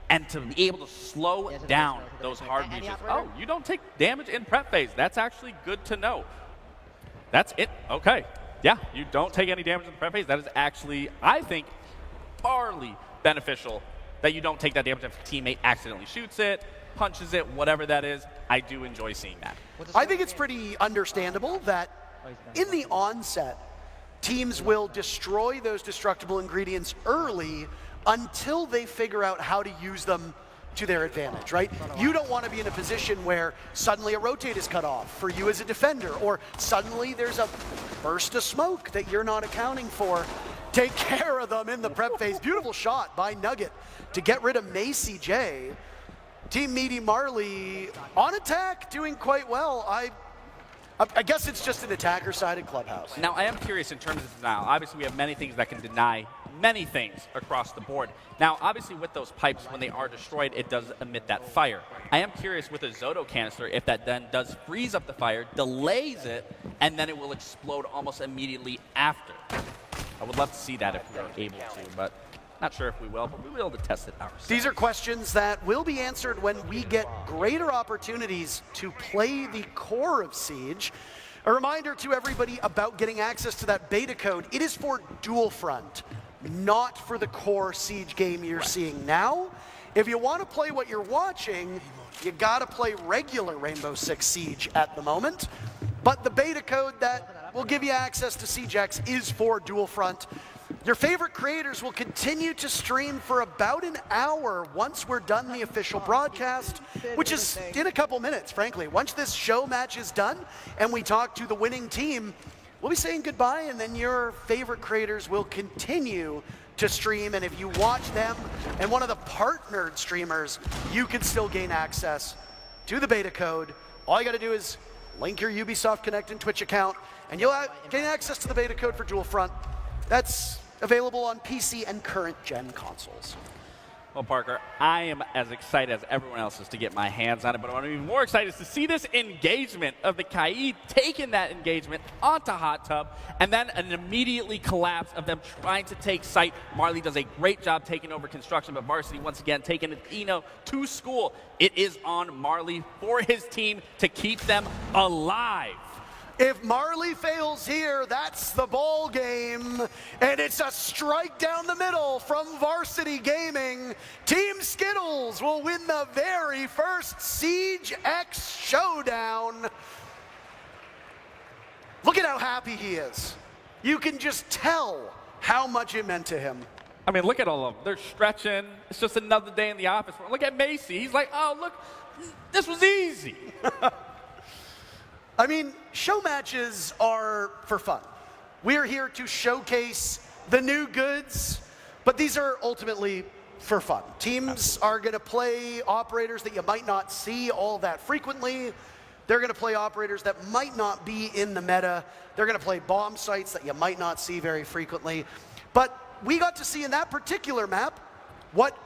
and to be able to slow down those hard breaches. Oh, you don't take damage in prep phase. That's actually good to know. That's it. Okay. Yeah, you don't take any damage in the prep phase. That is actually, I think, farly beneficial that you don't take that damage if a teammate accidentally shoots it, punches it, whatever that is. I do enjoy seeing that. I think it's pretty understandable that in the onset, teams will destroy those destructible ingredients early until they figure out how to use them to their advantage, right? You don't want to be in a position where suddenly a rotate is cut off for you as a defender, or suddenly there's a burst of smoke that you're not accounting for. Take care of them in the prep phase. Beautiful shot by Nugget to get rid of Macy J. Team Meaty Marley on attack, doing quite well. I guess it's just an attacker-sided clubhouse. Now, I am curious in terms of denial. Obviously, we have many things that can deny many things across the board. Now, obviously, with those pipes, when they are destroyed, it does emit that fire. I am curious with a Zoto canister if that then does freeze up the fire, delays it, and then it will explode almost immediately after. I would love to see that if we are able to, but not sure if we will, but we will be able to test it ourselves. These are questions that will be answered when we get greater opportunities to play the core of Siege. A reminder to everybody about getting access to that beta code. It is for Dual Front, not for the core Siege game you're seeing now. If you want to play what you're watching, you got to play regular Rainbow Six Siege at the moment. But the beta code that will give you access to Siege X is for Dual Front. Your favorite creators will continue to stream for about an hour once we're done the official broadcast, which is in a couple minutes, frankly. Once this show match is done and we talk to the winning team, we'll be saying goodbye, and then your favorite creators will continue to stream. And if you watch them and one of the partnered streamers, you can still gain access to the beta code. All you got to do is link your Ubisoft Connect and Twitch account, and you'll gain access to the beta code for Dual Front. That's available on PC and current-gen consoles. Well, Parker, I am as excited as everyone else is to get my hands on it, but what I'm even more excited is to see this engagement of the Kaid taking that engagement onto Hot Tub, and then an immediately collapse of them trying to take site. Marley does a great job taking over construction, but Varsity once again taking Eno to school. It is on Marley for his team to keep them alive. If Marley fails here, that's the ball game. And it's a strike down the middle from Varsity Gaming. Team Skittles will win the very first Siege X showdown. Look at how happy he is. You can just tell how much it meant to him. I mean, look at all of them. They're stretching. It's just another day in the office. Look at Macy. He's like, oh, look, this was easy. I mean, show matches are for fun. We're here to showcase the new goods, but these are ultimately for fun. Teams are going to play operators that you might not see all that frequently. They're going to play operators that might not be in the meta. They're going to play bomb sites that you might not see very frequently. But we got to see in that particular map what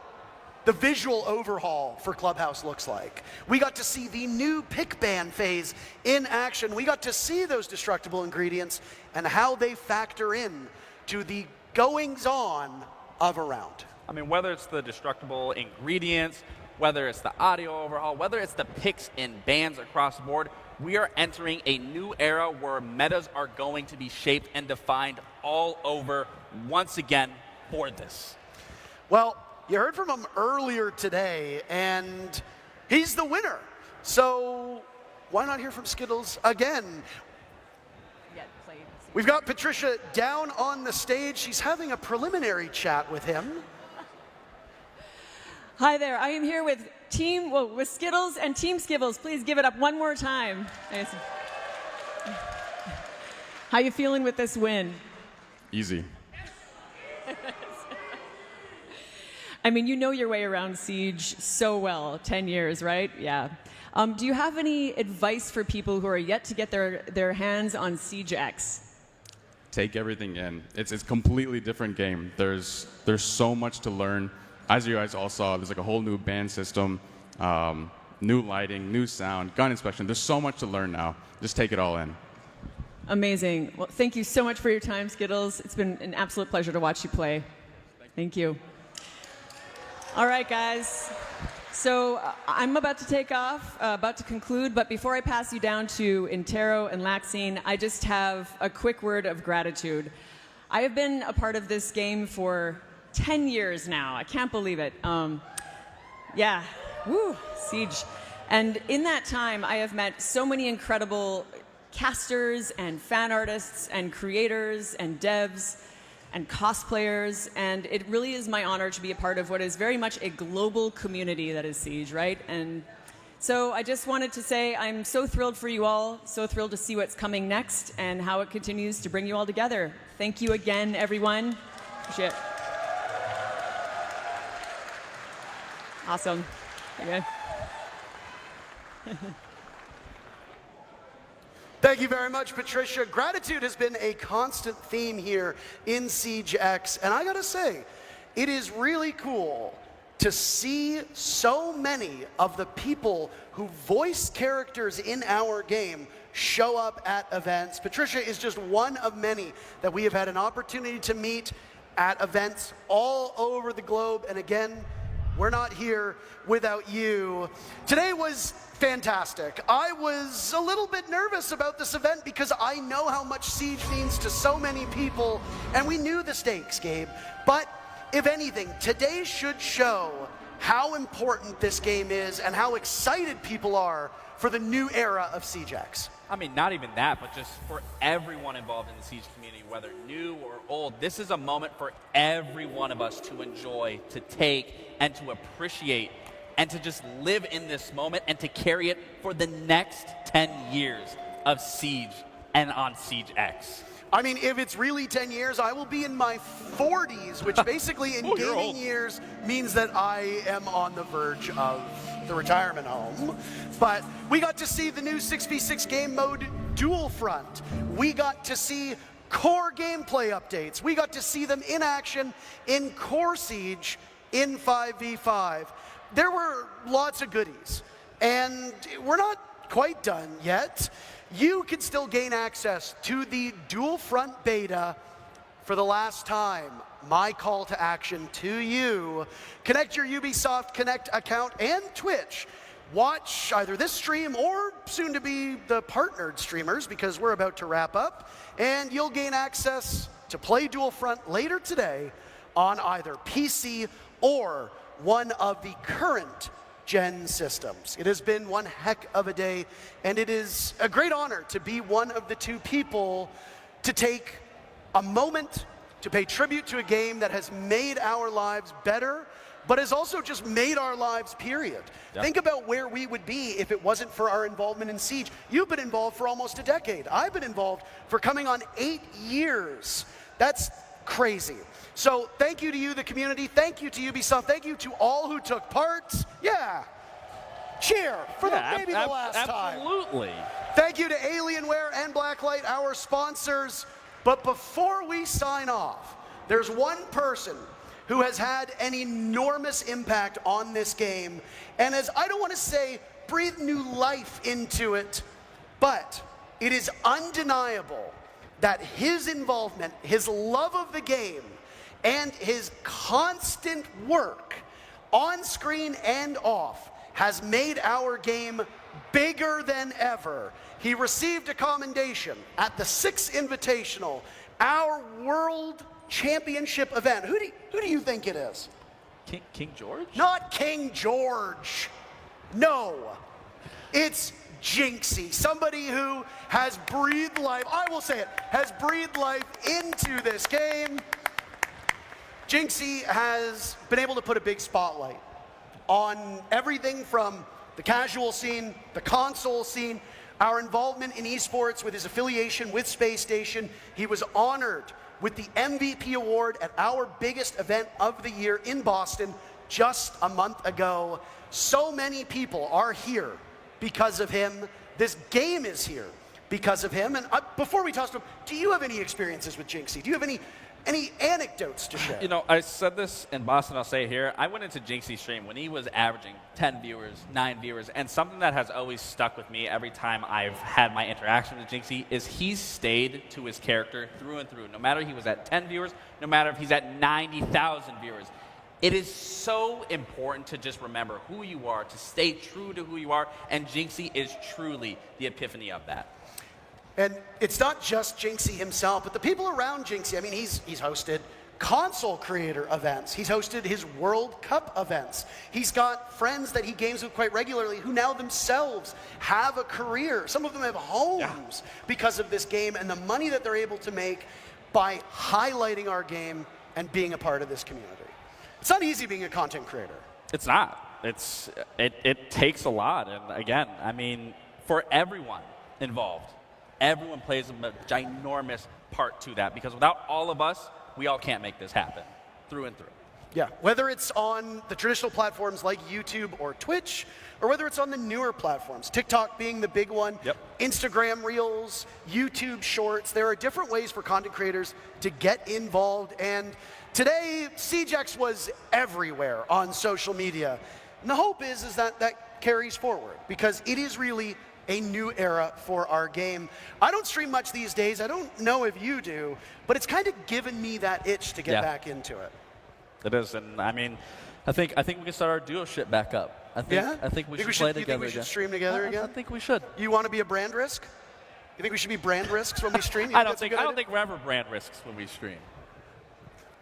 the visual overhaul for Clubhouse looks like. We got to see the new pick ban phase in action. We got to see those destructible ingredients and how they factor in to the goings-on of a round. I mean, whether it's the destructible ingredients, whether it's the audio overhaul, whether it's the picks and bans across the board, we are entering a new era where metas are going to be shaped and defined all over once again for this. Well, you heard from him earlier today, and he's the winner. So why not hear from Skittles again? We've got Patricia down on the stage. She's having a preliminary chat with him. Hi there. I am here with with Skittles and Team Skittles. Please give it up one more time. How you feeling with this win? Easy. I mean, you know your way around Siege so well, 10 years, right? Yeah. Do you have any advice for people who are yet to get their hands on Siege X? Take everything in. It's a completely different game. There's so much to learn. As you guys all saw, there's like a whole new band system, new lighting, new sound, gun inspection. There's so much to learn now. Just take it all in. Amazing. Well, thank you so much for your time, Skittles. It's been an absolute pleasure to watch you play. Thank you. All right, guys. So I'm about to take off, about to conclude, but before I pass you down to Intero and Laxine, I just have a quick word of gratitude. I have been a part of this game for 10 years now. I can't believe it. Yeah, woo, Siege. And in that time, I have met so many incredible casters and fan artists and creators and devs and cosplayers, and it really is my honor to be a part of what is very much a global community that is Siege, right? And so I just wanted to say I'm so thrilled for you all, so thrilled to see what's coming next and how it continues to bring you all together. Thank you again, everyone. Appreciate it. Awesome. Okay. Thank you very much, Patricia. Gratitude has been a constant theme here in Siege X, and I gotta say, it is really cool to see so many of the people who voice characters in our game show up at events. Patricia is just one of many that we have had an opportunity to meet at events all over the globe, and again, we're not here without you. Today was fantastic. I was a little bit nervous about this event because I know how much Siege means to so many people, and we knew the stakes, Gabe. But if anything, today should show how important this game is and how excited people are for the new era of Siege X. I mean, not even that, but just for everyone involved in the Siege community, whether new or old, this is a moment for every one of us to enjoy, to take, and to appreciate, and to just live in this moment and to carry it for the next 10 years of Siege and on Siege X. I mean, if it's really 10 years, I will be in my 40s, which basically in gaming years means that I am on the verge of the retirement home. But we got to see the new 6v6 game mode Dual Front. We got to see core gameplay updates. We got to see them in action in Core Siege in 5v5. There were lots of goodies, and we're not quite done yet. You can still gain access to the Dual Front beta for the last time. My call to action to you. Connect your Ubisoft Connect account and Twitch. Watch either this stream or soon to be the partnered streamers, because we're about to wrap up, and you'll gain access to play Dual Front later today on either PC or one of the current gen systems. It has been one heck of a day, and it is a great honor to be one of the two people to take a moment to pay tribute to a game that has made our lives better, but has also just made our lives, period. Yep. Think about where we would be if it wasn't for our involvement in Siege. You've been involved for almost a decade. I've been involved for coming on 8 years. That's crazy. So thank you to you, the community. Thank you to Ubisoft. Thank you to all who took part. Yeah. Cheer for maybe the last time. Absolutely. Thank you to Alienware and Blacklight, our sponsors. But before we sign off, there's one person who has had an enormous impact on this game, and as I don't want to say breathe new life into it, but it is undeniable that his involvement, his love of the game, and his constant work on screen and off has made our game bigger than ever. He received a commendation at the 6th Invitational, our World Championship event. Who do you think it is? King George? Not King George. No. It's Jinxie, somebody who has breathed life, I will say it, has breathed life into this game. Jinxie has been able to put a big spotlight on everything from the casual scene, the console scene, our involvement in esports with his affiliation with Space Station. He was honored with the MVP award at our biggest event of the year in Boston just a month ago. So many people are here because of him. This game is here because of him. And before we toss to him, do you have any experiences with Jinxie? Do you have any anecdotes to share? You know, I said this in Boston, I'll say it here. I went into Jinxie's stream when he was averaging 10 viewers, 9 viewers, and something that has always stuck with me every time I've had my interaction with Jinxie is he's stayed to his character through and through. No matter he was at 10 viewers, no matter if he's at 90,000 viewers. It is so important to just remember who you are, to stay true to who you are, and Jinxie is truly the epiphany of that. And it's not just Jinxie himself, but the people around Jinxie. I mean, he's hosted console creator events. He's hosted his World Cup events. He's got friends that he games with quite regularly who now themselves have a career. Some of them have homes because of this game and the money that they're able to make by highlighting our game and being a part of this community. It's not easy being a content creator. It's not. It takes a lot. And again, I mean, for everyone involved, everyone plays a ginormous part to that, because without all of us, we all can't make this happen through and through. Yeah, whether it's on the traditional platforms like YouTube or Twitch, or whether it's on the newer platforms, TikTok being the big one, Instagram Reels, YouTube Shorts, there are different ways for content creators to get involved. And today, CJX was everywhere on social media. And the hope is that that carries forward, because it is really a new era for our game. I don't stream much these days. I don't know if you do, but it's kind of given me that itch to get back into it. It is, and I mean, I think we can start our duo shit back up. I think we should play together You think we should stream together again? I think we should. You want to be a brand risk? You think we should be brand risks when we stream? I don't think we're ever brand risks when we stream.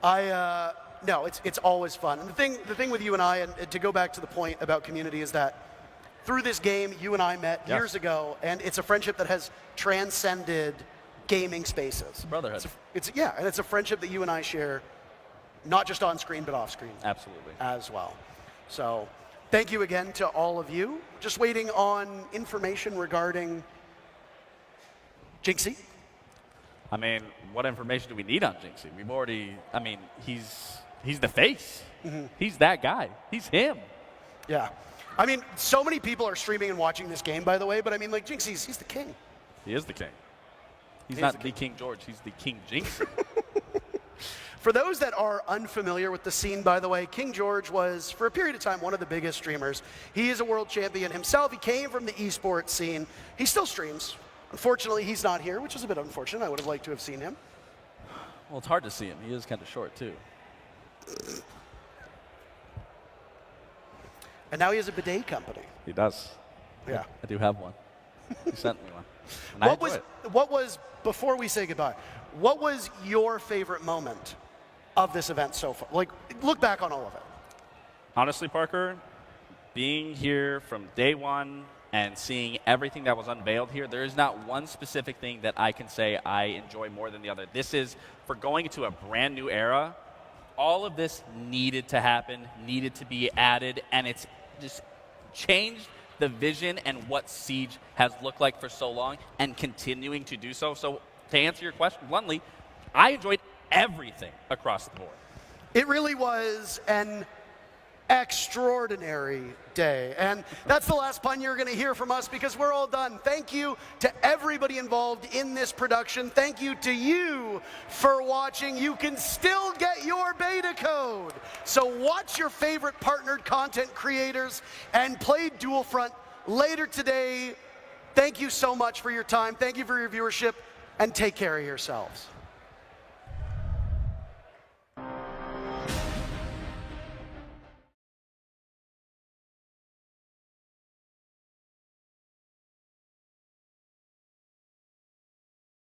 No, it's always fun. And the thing with you and I, and to go back to the point about community, is that through this game, you and I met years ago, and it's a friendship that has transcended gaming spaces. Brotherhood. And it's a friendship that you and I share, not just on screen, but off screen. Absolutely. As well. So thank you again to all of you. Just waiting on information regarding Jinxie. I mean, what information do we need on Jinxie? We've already, I mean, he's the face. He's that guy. He's him. Yeah. I mean, so many people are streaming and watching this game, by the way, but I mean, like, Jinxie's, he's the king. He is the king. He's not the King George, he's the King Jinxie. For those that are unfamiliar with the scene, by the way, King George was, for a period of time, one of the biggest streamers. He is a world champion himself. He came from the esports scene. He still streams. Unfortunately, he's not here, which is a bit unfortunate. I would have liked to have seen him. Well, it's hard to see him. He is kind of short, too. And now he has a bidet company. He does. Yeah. I do have one. He sent me one. And what was, before we say goodbye, what was your favorite moment of this event so far? Like, look back on all of it. Honestly, Parker, being here from day one and seeing everything that was unveiled here, there is not one specific thing that I can say I enjoy more than the other. This is, for going into a brand new era, all of this needed to happen, needed to be added, and it's just changed the vision and what Siege has looked like for so long and continuing to do so. So to answer your question bluntly, I enjoyed everything across the board. It really was an extraordinary day. And that's the last pun you're going to hear from us, because we're all done. Thank you to everybody involved in this production. Thank you to you for watching. You can still get your beta code. So watch your favorite partnered content creators and play Dual Front later today. Thank you so much for your time. Thank you for your viewership, and take care of yourselves.